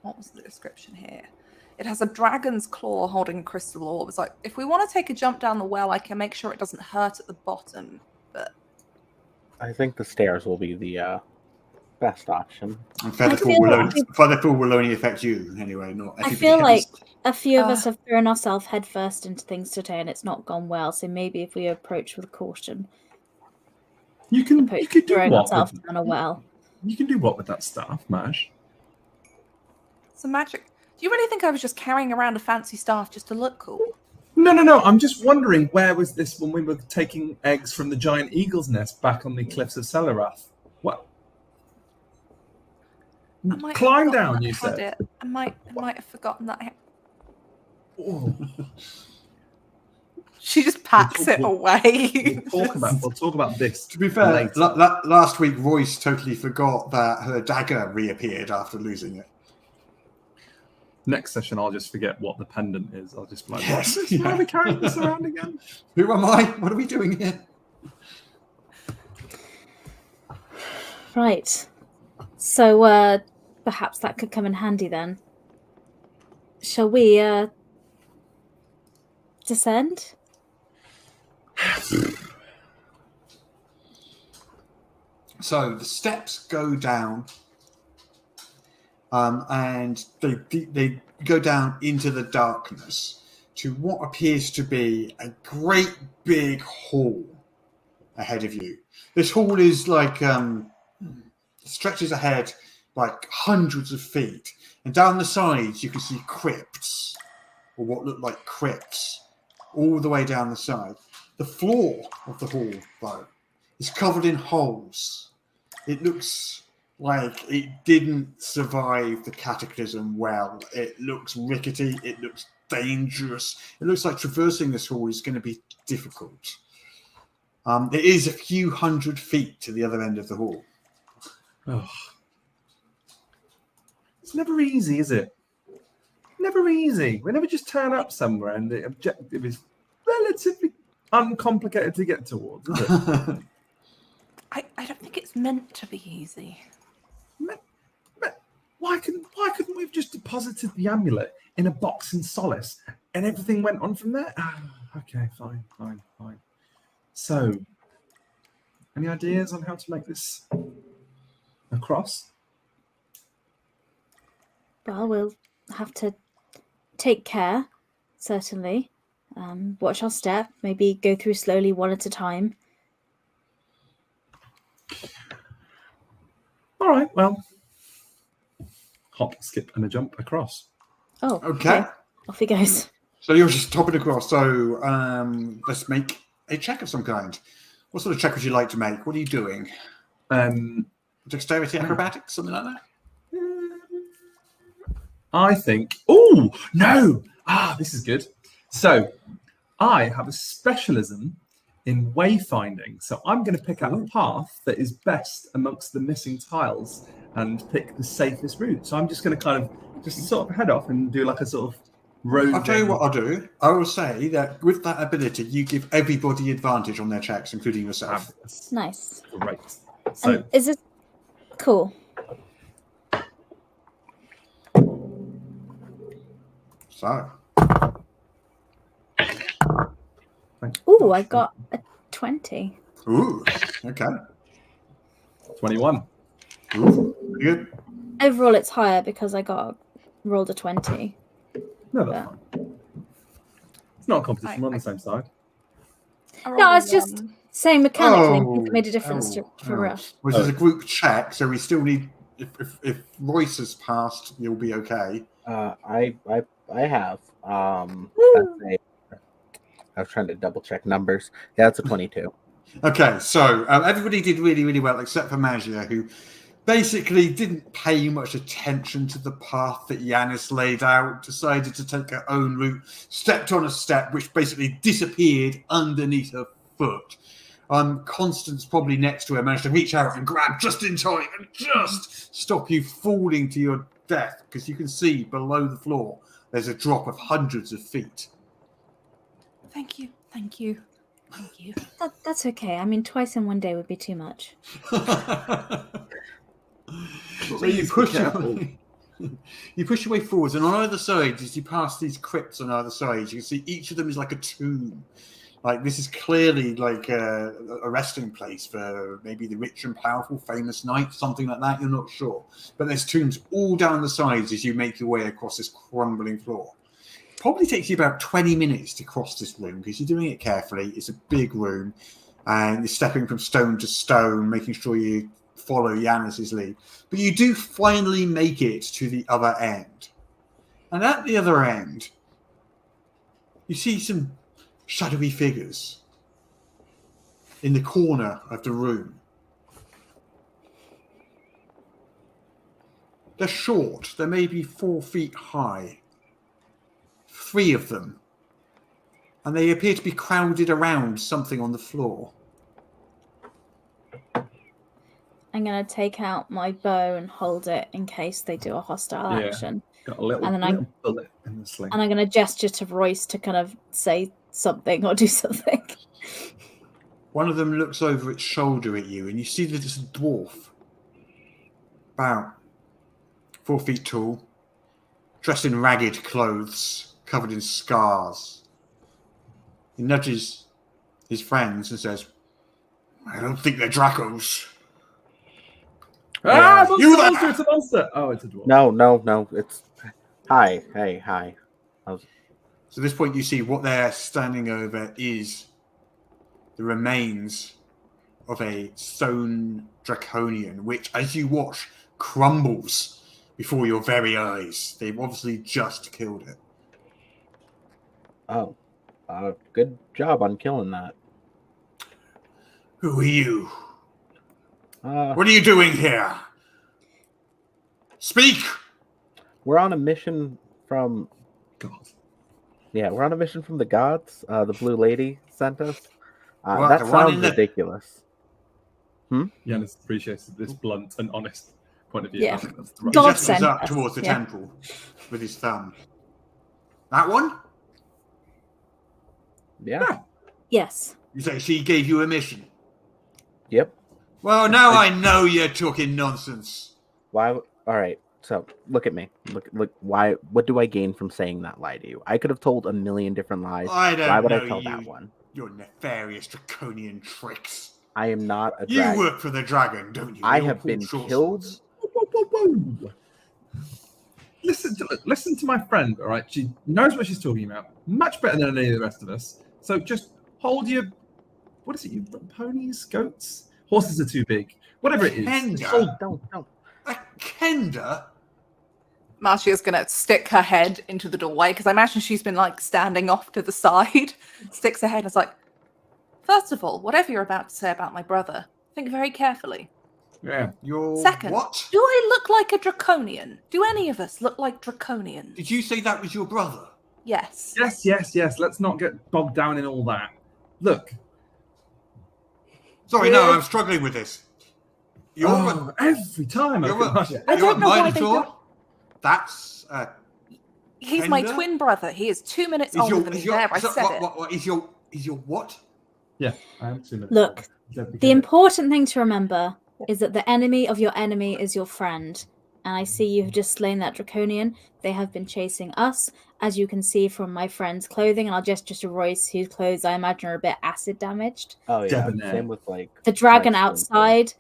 what was the description here? It has a dragon's claw holding a crystal orb. It's like, if we want to take a jump down the well, I can make sure it doesn't hurt at the bottom. But I think the stairs will be the best option. And I Featherfall feel will, like Featherfall will only affect you anyway, not I everybody feel like else. a few of us have thrown ourselves headfirst into things today, and it's not gone well. So maybe if we approach with caution, You can do throwing what? ourselves down a well. You can do what with that staff, Mash? some magic. Do you really think I was just carrying around a fancy staff just to look cool? No. I'm just wondering, where was this when we were taking eggs from the giant eagle's nest back on the cliffs of Celerath? What? might have Climb forgotten down, that you I had said. it. I might have forgotten that. Oh, She just packs it away. we'll talk about this. To be fair, later. last week Royce totally forgot that her dagger reappeared after losing it. Next session, I'll just forget what the pendant is. I'll just be like, Yes, what's this? Why are we carrying this around again? Who am I? What are we doing here? Right. So perhaps that could come in handy then. Shall we descend? So the steps go down, and they go down into the darkness to what appears to be a great big hall ahead of you. This hall is like stretches ahead like hundreds of feet, and down the sides you can see crypts, or what look like crypts, all the way down the side. The floor of the hall, though, is covered in holes. It looks like it didn't survive the cataclysm well. It looks rickety. It looks dangerous. It looks like traversing this hall is going to be difficult. It is a few hundred feet to the other end of the hall. Oh. It's never easy, is it? Never easy. We never just turn up somewhere and the objective is relatively uncomplicated to get towards, is it? I don't think it's meant to be easy. Why couldn't we have just deposited the amulet in a box in Solace and everything went on from there? Okay, fine. So, any ideas on how to make this across? Well, we'll have to take care, certainly. Watch our step, maybe go through slowly one at a time. All right, well, hop, skip, and a jump across. Oh, Okay. Off he goes. So you're just topping across. So let's make a check of some kind. What sort of check would you like to make? What are you doing? Dexterity, acrobatics, something like that? I think. Oh no! This is good. So, I have a specialism in wayfinding. So I'm going to pick out a path that is best amongst the missing tiles and pick the safest route. So I'm just going to kind of just sort of head off and do like a sort of road. I'll tell you what I'll do. I will say that with that ability, you give everybody advantage on their checks, including yourself. Nice. Great. So is this cool? So. Ooh, I got a 20. Ooh, okay. 21. Ooh, good. Overall, it's higher because I rolled a 20. No, that's fine. It's not a competition. We're on the same side. No, it's just saying mechanically it made a difference for us. Which is a group check, so we still need. If Royce has passed, you'll be okay. I have. I was trying to double check numbers. Yeah, it's a 22. Okay, so everybody did really, really well except for Magia, who basically didn't pay much attention to the path that Yanis laid out, decided to take her own route, stepped on a step which basically disappeared underneath her foot. Constance, probably next to her, managed to reach out and grab just in time and just stop you falling to your death, because you can see below the floor there's a drop of hundreds of feet. Thank you. That's okay. I mean, twice in one day would be too much. So you push your way forwards, and on either side, as you pass these crypts on either side, you can see each of them is like a tomb. Like, this is clearly like a resting place for maybe the rich and powerful, famous knight, something like that. You're not sure, but there's tombs all down the sides as you make your way across this crumbling floor. Probably takes you about 20 minutes to cross this room because you're doing it carefully. It's a big room, and you're stepping from stone to stone, making sure you follow Yanis's lead. But you do finally make it to the other end. And at the other end, you see some shadowy figures in the corner of the room. They're short. They're maybe 4 feet high. 3 of them. And they appear to be crowded around something on the floor. I'm going to take out my bow and hold it in case they do a hostile Yeah. action. Got a little, And then little bullet in the sling. And I'm going to gesture to Royce to kind of say something or do something. One of them looks over its shoulder at you, and you see that it's a dwarf. About 4 feet tall, dressed in ragged clothes, covered in scars. He nudges his friends and says, I don't think they're Dracos. Ah, monster, You monster, there! it's a monster! Oh, it's a dwarf. No. It's hi. So at this point, you see what they're standing over is the remains of a stone draconian, which, as you watch, crumbles before your very eyes. They've obviously just killed it. Oh, good job on killing that. Who are you? What are you doing here? Speak! We're on a mission from God. Yeah, we're on a mission from the gods. The Blue Lady sent us. Well, that the one in sounds the- ridiculous. Giannis appreciates this blunt and honest point of view. Yeah. I think that's the right God He gestures sent up us, towards the yeah. temple with his thumb. That one? Yeah. Yes. You say she gave you a mission? Yep. Well, now I know you're talking nonsense. Why? All right. So look at me. Look. Why? What do I gain from saying that lie to you? I could have told a million different lies. I don't Why would know I tell you. that one? Your nefarious draconian tricks. I am not a You dragon. work for the dragon, don't you? I You're have Paul been Short killed. Swords. Whoa. Listen to my friend, all right? She knows what she's talking about much better than any of the rest of us. So just hold your, what is it? You ponies, goats, horses are too big. Whatever it is. Kenda? Just hold- Don't. A Kenda? Marcia's gonna stick her head into the doorway because I imagine she's been like standing off to the side. Sticks her head and is like, first of all, whatever you're about to say about my brother, think very carefully. Yeah. You're Second, what? do I look like a draconian? Do any of us look like draconians? Did you say that was your brother? Yes. Yes. Let's not get bogged down in all that. Look. Sorry, Yeah. no, I'm struggling with this. You're Oh, every time. You're a- I you're don't a know why they Minotaur? don't. That's He's my Kenda? twin brother. He is 2 minutes is older your than is me. your There, I so- said it. what is your what? Yeah, I am too. Look, the important thing to remember is that the enemy of your enemy is your friend. And I see you've just slain that draconian. They have been chasing us, as you can see from my friend's clothing. And I'll gesture to Royce, whose clothes I imagine are a bit acid damaged. Oh yeah. Debonair. Same with like The dragon my skin outside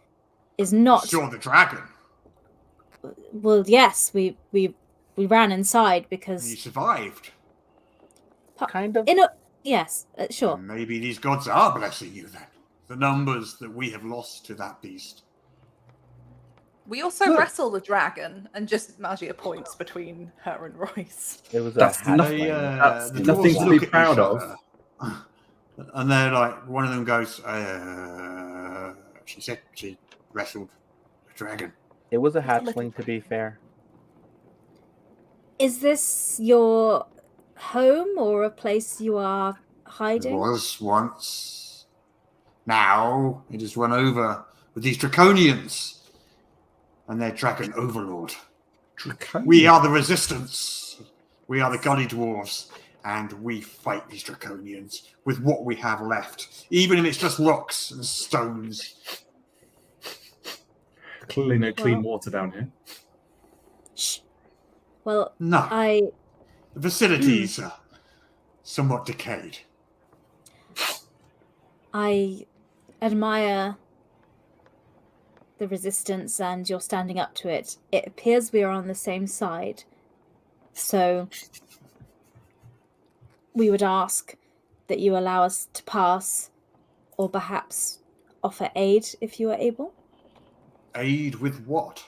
is not. You're the dragon. Well, yes, we ran inside And because you survived. too. Kind of. in a yes, sure. Maybe these gods are blessing you then. The numbers that we have lost to that beast. We also Look. wrestle the dragon, and just Magia points between her and Royce. It was That's a nothing. halfling. That's the nothing dwarves to be look at proud each of. other. And they're like, one of them goes, she said she wrestled a dragon. It was a hatchling, to be fair. Is this your home or a place you are It hiding? was once. Now it is run over with these draconians and their dragon overlord. We are the resistance. We are the Gully Dwarves, and we fight these draconians with what we have left, even if it's just rocks and stones. Clearly no clean Well- water down here. Shh. Well, No, I the facilities are somewhat decayed. admire the resistance and you're standing up to it. It appears we are on the same side. So we would ask that you allow us to pass or perhaps offer aid if you are able. Aid with what?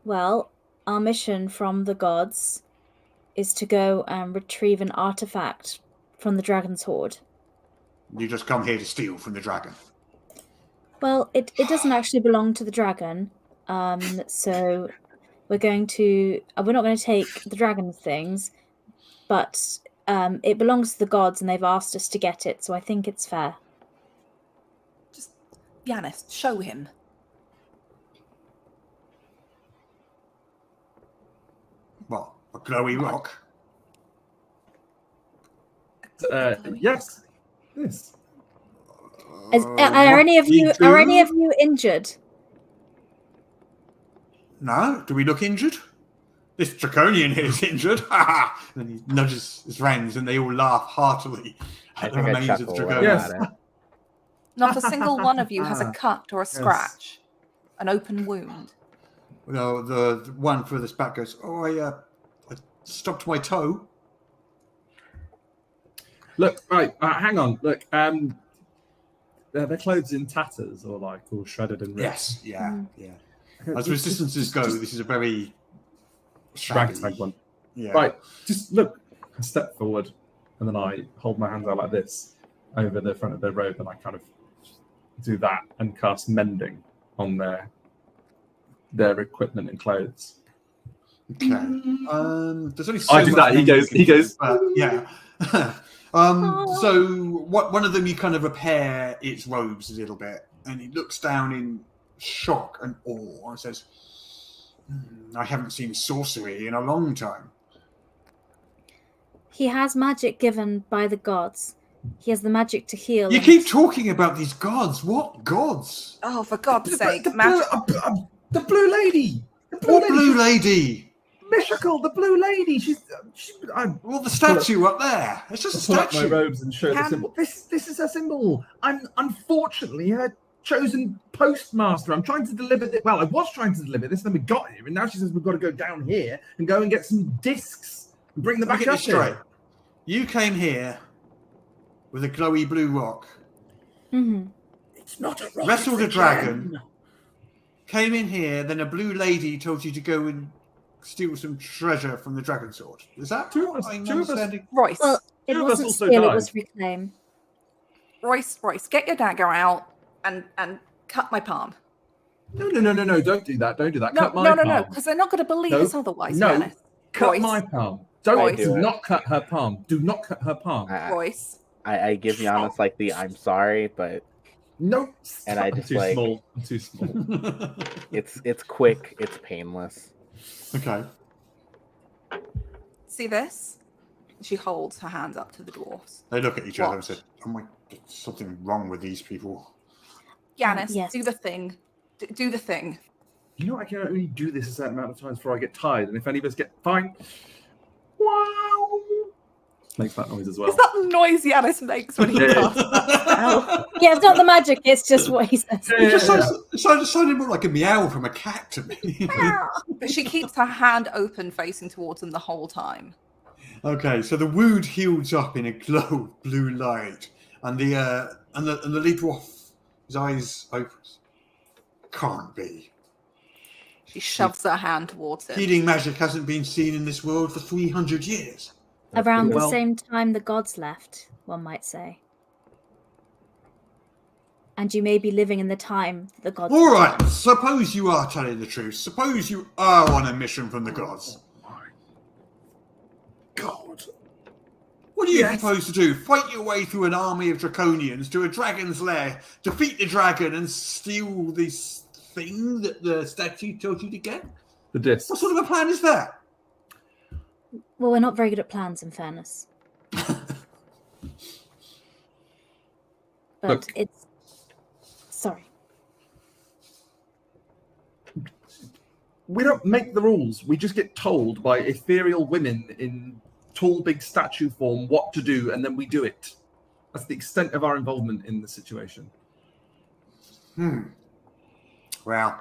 Well, our mission from the gods is to go and retrieve an artifact from the dragon's hoard. You just come here to steal from the dragon. Well, it doesn't actually belong to the dragon. So we're going to. We're not going to take the dragon things, but it belongs to the gods, and they've asked us to get it. So I think it's fair. Just, Yanis, show him. What? A glowy rock? Yes. Yes. Are any of you? Are any of you injured? No? Do we look injured? This draconian here is injured. And then he nudges his friends, and they all laugh heartily I at the think I remains of the chuckle when draconian. I'm Yes. at it. Not a single one of you has a cut or a scratch, an open wound. Well, the one furthest back goes, "Oh, I stubbed my toe." Look, right, hang on. Look, their clothes in tatters or like all shredded and ripped. Yes, yeah, Mm. yeah. As resistances go, this is a very shabby. Ragtag one. Yeah. Right, just look, I step forward and then I hold my hands out like this over the front of their robe and I kind of do that and cast mending on their equipment and clothes. Okay. There's only I so do much that, he mending goes- you he can do, goes- but, yeah. So one of them you kind of repair its robes a little bit, and he looks down in shock and awe and says, "I haven't seen sorcery in a long time." He has magic given by the gods. He has the magic to heal. You and- keep talking about these gods. What gods? Oh, for God's sake, the magic. the blue lady! The What blue lady? Mythical, the blue lady! I Well, the statue up there. It's just a pull up my statue. robes and show the Can- symbol. This is a symbol. I'm unfortunately her chosen postmaster. I'm trying to deliver this. Well, I was trying to deliver this, then we got here, and now she says we've got to go down here and go and get some discs and bring them Let me back get up this straight. here. You came here with a glowy blue rock, Mhm. It's not a rock. wrestled a it's dragon, gem. came in here, then a blue lady told you to go and steal some treasure from the dragon sword. Is that Two of what us- I'm two of us- understanding? Royce, Well, it Two of us wasn't also steal; it died. was reclaim. Royce, get your dagger out and cut my palm. No! Don't do that. Don't do that. No, Cut my no, palm. because they're not going to believe No, us otherwise, no. Yanis. Cut Royce. my palm. Don't Royce. do not cut her palm. Do not cut her palm. Royce. I give Giannis like the I'm sorry, but No. And I I'm just too like- small. I'm too small. it's quick, it's painless. Okay. See this? She holds her hands up to the dwarfs. They look at each other and What? say, "Oh my, there's something wrong with these people." Yanis, Yes. do the thing. Do the thing. You know, I can only do this a certain amount of times before I get tired, and if any of us get fine, wow, makes that noise as well. Is that the noise Yanis makes when he Yeah. casts that spell? Yeah, it's not the magic; it's just what he says. It just sounded more like a meow from a cat to me. But she keeps her hand open, facing towards them the whole time. Okay, so the wound heals up in a glow of blue light, and the lead dwarf, his eyes open. Can't be. She shoves her hand towards him. Healing magic hasn't been seen in this world for 300 years. Around the Well, same time the gods left, one might say. And you may be living in the time that the gods. All right, suppose you are telling the truth. Suppose you are on a mission from the gods. my God. What do you Yes. propose to do? Fight your way through an army of draconians to a dragon's lair, defeat the dragon, and steal this thing that the statue told you to get? The disc. What sort of a plan is that? Well, we're not very good at plans, in fairness. But Look. it's. Sorry. We don't make the rules. We just get told by ethereal women in tall, big statue form what to do, and then we do it. That's the extent of our involvement in the situation. Well,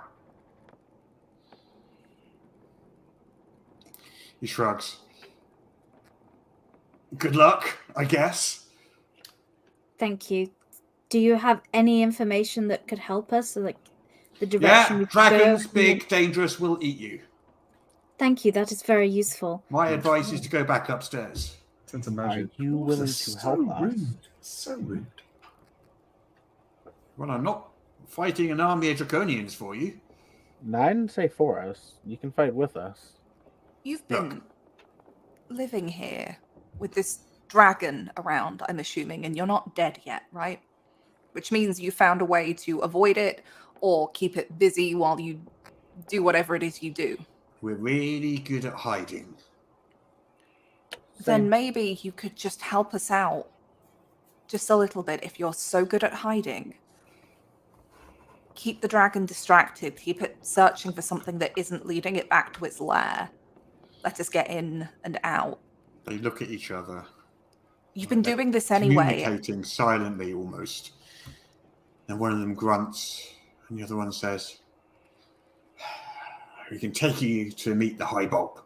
he shrugs. Good luck, I guess. Thank you. Do you have any information that could help us? Like the direction Yeah, we should go? dragons, big, dangerous, will eat you. Thank you. That is very useful. My advice is to go back upstairs. Sense of Are magic. you willing to help us? Rude. So rude. Well, I'm not fighting an army of draconians for you. No, I didn't say for us. You can fight with us. You've Look. been living here with this dragon around, I'm assuming, and you're not dead yet, right? Which means you found a way to avoid it or keep it busy while you do whatever it is you do. We're really good at hiding. Then maybe you could just help us out just a little bit if you're so good at hiding. Keep the dragon distracted, keep it searching for something that isn't leading it back to its lair. Let us get in and out. They look at each other. You've been doing this anyway. Communicating silently almost. And one of them grunts, and the other one says, "We can take you to meet the High Bulb.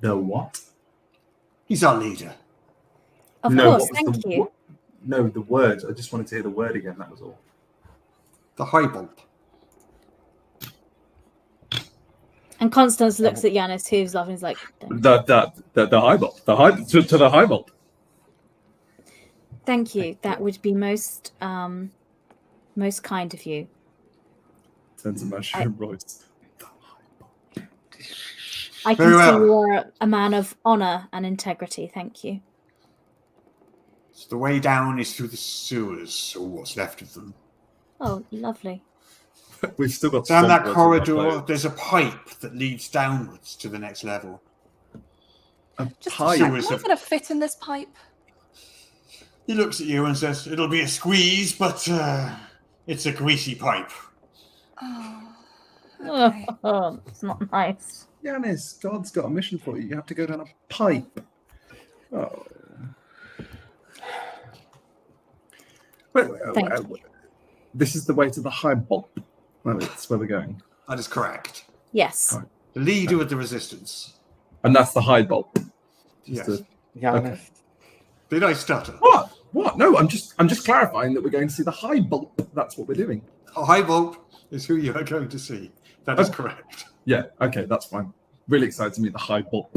No, what? He's our leader." Of No, course, what was thank the you. No, the word. I just wanted to hear the word again. That was all. The High Bulb. And Constance looks at Yanis, who's laughing. He's like, "Don't." The high bolt. To the high bolt. "Thank you. That would be most kind of you." Turns to Mushroom Royce. I can Very see well. you are a man of honor and integrity. Thank you. So the way down is through the sewers, or what's left of them. Oh, lovely. We've still got Down that swamp water corridor, left there's a pipe that leads downwards to the next level. over. A Just pipe. am I Sewers of- going to fit in this pipe? He looks at you and says, "It'll be a squeeze, but it's a greasy pipe." Oh, okay. Oh, it's not nice. Yanis, God's got a mission for you. You have to go down a pipe. Oh. Thank This is the way to the high bolt. Well, that's where we're going. That is correct. Yes. Right. The leader of the resistance. And that's the high bolt. Yes. Giannis, Did I stutter? What? What? No, I'm just clarifying that we're going to see the high bolt. That's what we're doing. A High Bulb is who you are going to see. That is correct. Yeah, okay, that's fine. Really excited to meet the high bolt.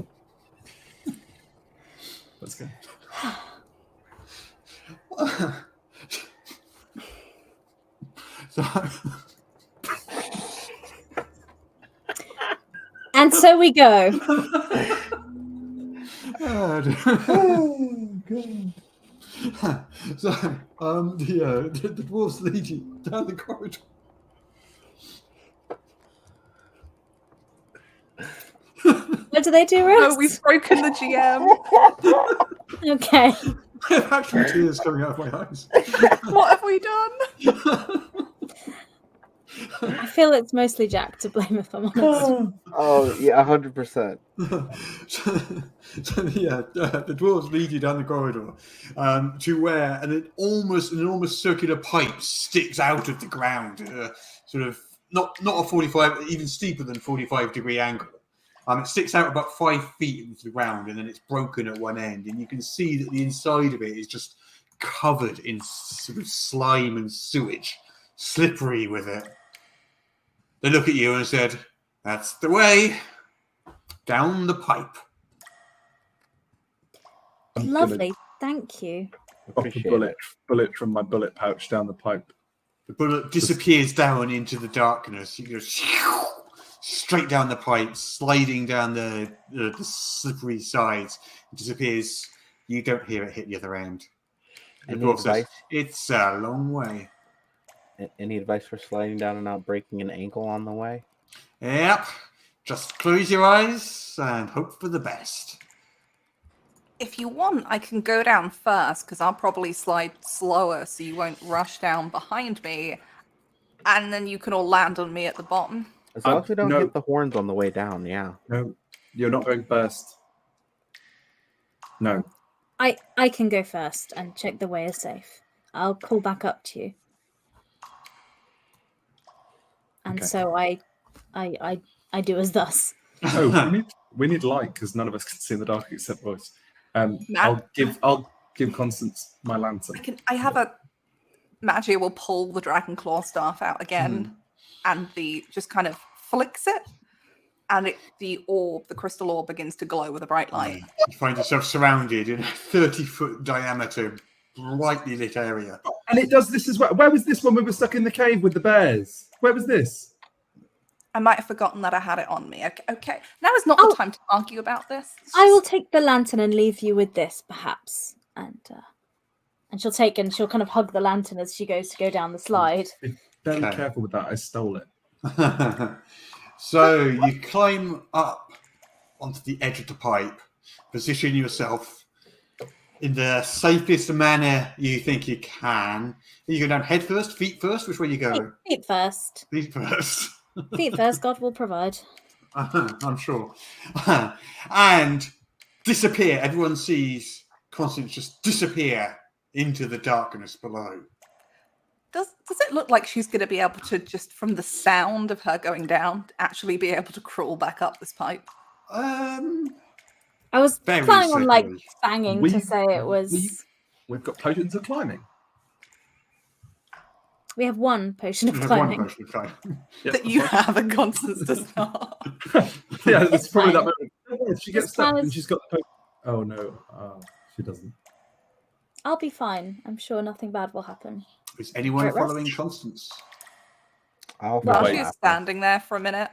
Let's go. So, And so we go. oh, God. So, the dwarves lead you down the corridor. What do they do, Oh, Rose? we've broken the GM. Okay. I have actual tears coming out of my eyes. What have we done? I feel it's mostly Jack to blame, if I'm honest. oh yeah, 100%. The dwarves lead you down the corridor to where an enormous circular pipe sticks out of the ground, sort of not a 45, even steeper than 45-degree angle. It sticks out about 5 feet into the ground, and then it's broken at one end, and you can see that the inside of it is just covered in sort of slime and sewage, slippery with it. They look at you and said, "That's the way. Down the pipe." I'm Lovely. Thank you. Pop a Appreciate bullet from my bullet pouch down the pipe. The bullet disappears down into the darkness. You go straight down the pipe, sliding down the slippery sides. It disappears. You don't hear it hit the other end. The Any dwarf says, advice? "It's a long way." Any advice for sliding down and not breaking an ankle on the way? Yep. Just close your eyes and hope for the best. If you want, I can go down first because I'll probably slide slower so you won't rush down behind me. And then you can all land on me at the bottom. As long as we don't no. hit the horns on the way down, yeah. No, you're not going first. No. I can go first and check the way is safe. I'll call back up to you. And Okay. so I do as thus. Oh, we need light because none of us can see in the dark except Royce. Matt? I'll give Constance my lantern. I have a Magia will pull the dragon claw staff out again, and the just kind of flicks it, and the crystal orb begins to glow with a bright light. You find yourself surrounded in a 30-foot diameter, brightly lit area. And it does this as well. Where was this when we were stuck in the cave with the bears? Where was this? I might have forgotten that I had it on me. Okay. Now is not the time to argue about this. I will take the lantern and leave you with this, perhaps. And she'll kind of hug the lantern as she goes to go down the slide. Be very Okay. careful with that. I stole it. So you climb up onto the edge of the pipe, position yourself in the safest manner you think you can. You go down head first, feet first. Which way you go? Feet first. Feet first. Feet first. God will provide. I'm sure. And disappear. Everyone sees Constance just disappear into the darkness below. Does it look like she's going to be able to, just from the sound of her going down, actually be able to crawl back up this pipe? I was Very planning on like slippery. banging to say it was. We've got potions of climbing. We have one potion of You have one climbing. potion of climbing. Yeah, That you have and Constance does not. yeah, it's probably that fine. moment. If she gets This stuck plan and is- she's got the potion. Oh no, she doesn't. I'll be fine. I'm sure nothing bad will happen. Is anyone Right, Russ? following Constance? I'll Well, follow she's after. standing there for a minute.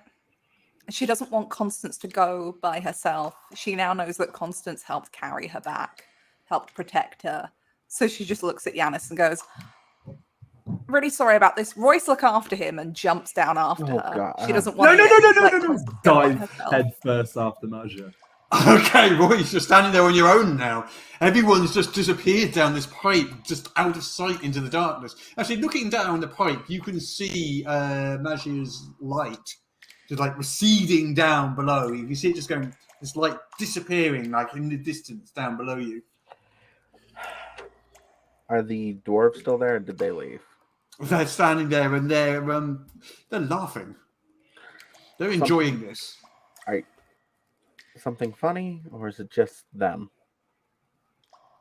She doesn't want Constance to go by herself. She now knows that Constance helped carry her back, helped protect her. So she just looks at Yanis and goes, really sorry about this. Royce, look after him, and jumps down after Oh, her. God. She doesn't No, want no, to no, no, no, let no, no. Constance go by Dive herself. head first after Maja. Okay, Royce, you're standing there on your own now. Everyone's just disappeared down this pipe, just out of sight into the darkness. Actually, looking down the pipe, you can see Magia's light just like receding down below. You can see it just going, this light disappearing like in the distance down below you. Are the dwarves still there, or did they leave? They're standing there and they're laughing. They're enjoying this. Something funny, or is it just them?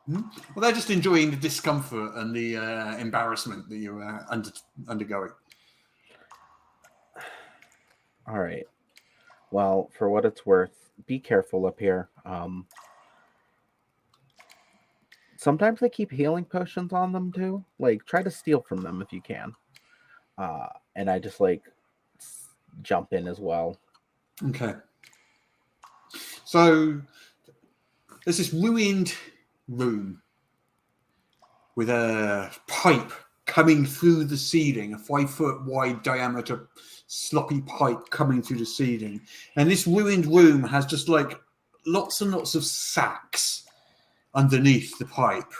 Well, they're just enjoying the discomfort and the embarrassment that you're undergoing. All right. Well, for what it's worth, be careful up here. Sometimes they keep healing potions on them too. Like, try to steal from them if you can. And I just jump in as well. Okay. So there's this ruined room with a pipe coming through the ceiling, a 5-foot wide diameter sloppy pipe coming through the ceiling. And this ruined room has just like lots and lots of sacks underneath the pipe.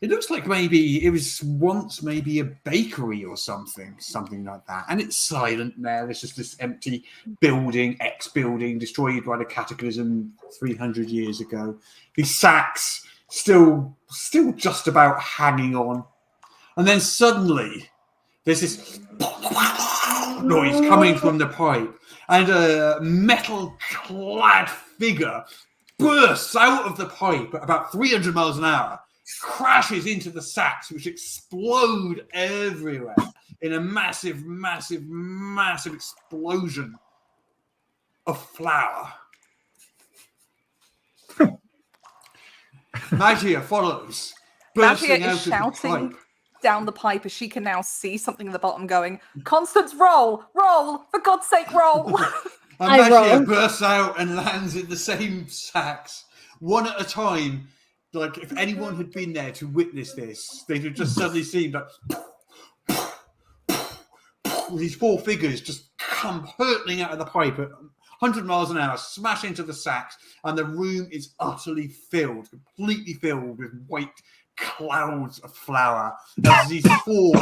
It looks like maybe it was once maybe a bakery or something like that. And it's silent now. There's just this empty building, ex-building, destroyed by the cataclysm 300 years ago. These sacks still just about hanging on. And then suddenly there's this noise coming from the pipe, and a metal-clad figure bursts out of the pipe at about 300 miles an hour, crashes into the sacks, which explode everywhere in a massive, massive, massive explosion of flour. Magia follows, bursting Magia out is of the shouting pipe. down the pipe as she can now see something at the bottom going, Constance, roll! Roll! For God's sake, roll! And I Magia roll. bursts out and lands in the same sacks, one at a time. Like, if anyone had been there to witness this, they'd have just suddenly seen that these four figures just come hurtling out of the pipe at 100 miles an hour, smash into the sacks, and the room is utterly filled, completely filled with white clouds of flour. As these four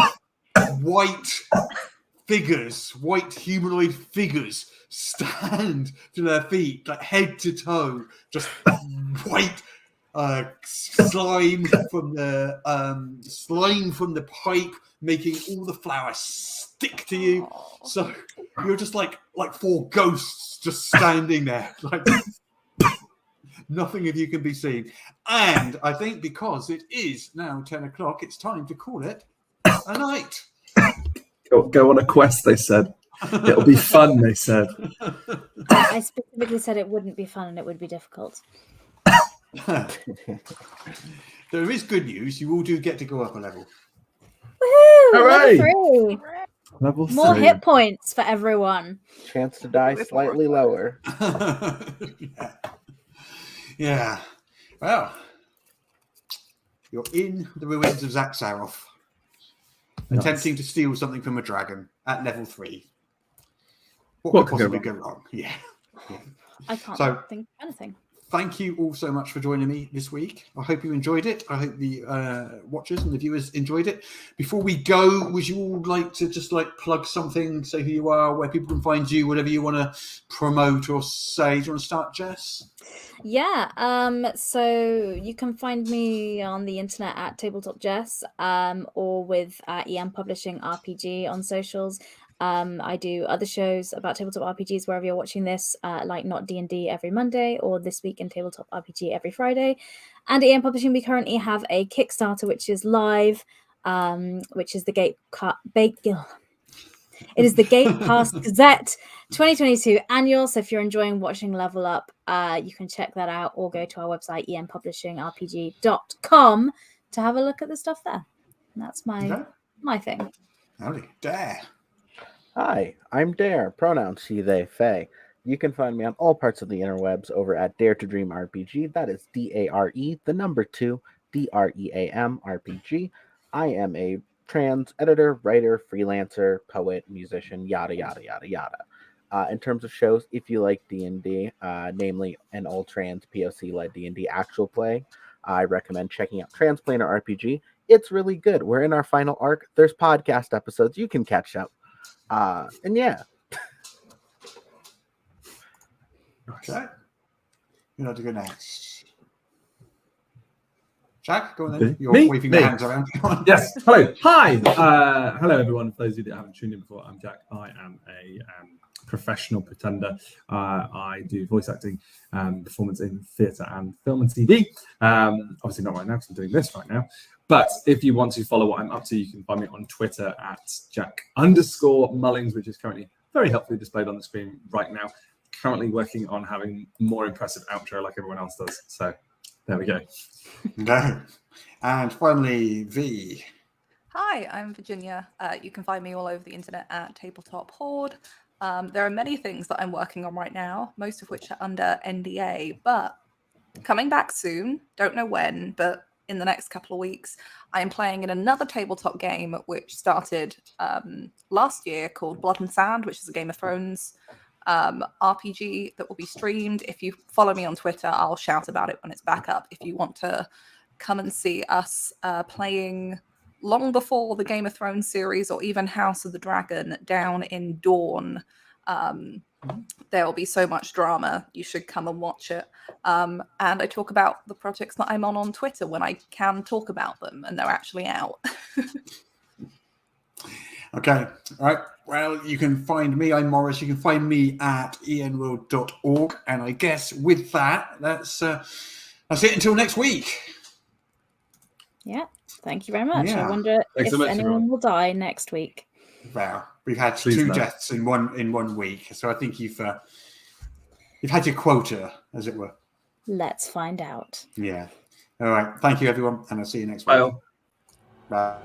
white figures, white humanoid figures, stand to their feet, like head to toe, just white slime from the pipe, making all the flour stick to you. So you're just like four ghosts just standing there, like nothing of you can be seen. And I think because it is now 10 o'clock, it's time to call it a night. Go on a quest, they said. It'll be fun, they said. I specifically said it wouldn't be fun and it would be difficult. There is good news. You all do get to go up a level. Woohoo! Hooray! Level 3. Level More 3. hit points for everyone. Chance to die With slightly more. lower. Yeah. Yeah. Well, you're in the ruins of Zaxaroth, Nice. attempting to steal something from a dragon at level 3. What What could could go possibly go wrong? Yeah. I can't So- think of anything. Thank you all so much for joining me this week. I hope you enjoyed it. I hope the watchers and the viewers enjoyed it. Before we go, would you all like to just plug something, say who you are, where people can find you, whatever you want to promote or say? Do you want to start, Jess? Yeah, so you can find me on the internet at Tabletop Jess, or with EM Publishing RPG on socials. I do other shows about tabletop RPGs wherever you're watching this, like Not D&D every Monday, or This Week in Tabletop RPG every Friday. And EM Publishing, we currently have a Kickstarter which is live, which is the It is the Gate Pass Gazette 2022 annual. So if you're enjoying watching Level Up, you can check that out or go to our website, empublishingrpg.com, to have a look at the stuff there. And that's my thing. Howdy. Dare. Hi, I'm Dare, pronouns she, they, they. You can find me on all parts of the interwebs over at Dare to Dream RPG. That is DARE, the number 2, DREAM RPG. I am a trans editor, writer, freelancer, poet, musician, yada, yada, yada, yada. In terms of shows, if you like D&D, namely an all-trans POC-led D&D actual play, I recommend checking out Transplanar RPG. It's really good. We're in our final arc. There's podcast episodes. You can catch up. And yeah. Okay. You know to go next. Jack, go on then. You're waving your hands around. Yes. Hello. Hi. Hello, everyone. For those of you that haven't tuned in before, I'm Jack. I am a professional pretender. I do voice acting, performance in theatre and film and TV. Obviously not right now because I'm doing this right now. But if you want to follow what I'm up to, you can find me on Twitter at Jack_Mullings, which is currently very helpfully displayed on the screen right now. Currently working on having more impressive outro like everyone else does. So there we go. No. And finally, V. Hi, I'm Virginia. You can find me all over the internet at Tabletop Horde. There are many things that I'm working on right now, most of which are under NDA, but coming back soon. Don't know when, but in the next couple of weeks, I am playing in another tabletop game which started last year called Blood and Sand, which is a Game of Thrones RPG that will be streamed. If you follow me on Twitter, I'll shout about it when it's back up. If you want to come and see us playing long before the Game of Thrones series or even House of the Dragon down in Dawn, there will be so much drama. You should come and watch it. And I talk about the projects that I'm on Twitter when I can talk about them and they're actually out. Okay. All right. Well, you can find me. I'm Morris. You can find me at enworld.org. And I guess with that, that's it until next week. Yeah. Thank you very much. Yeah. I wonder Thanks if so much, anyone everyone. will die next week. Well, we've had Please two no. deaths in one week. So I think you've had your quota, as it were. Let's find out. Yeah. All right. Thank you, everyone. And I'll see you next week. Bye. Bye.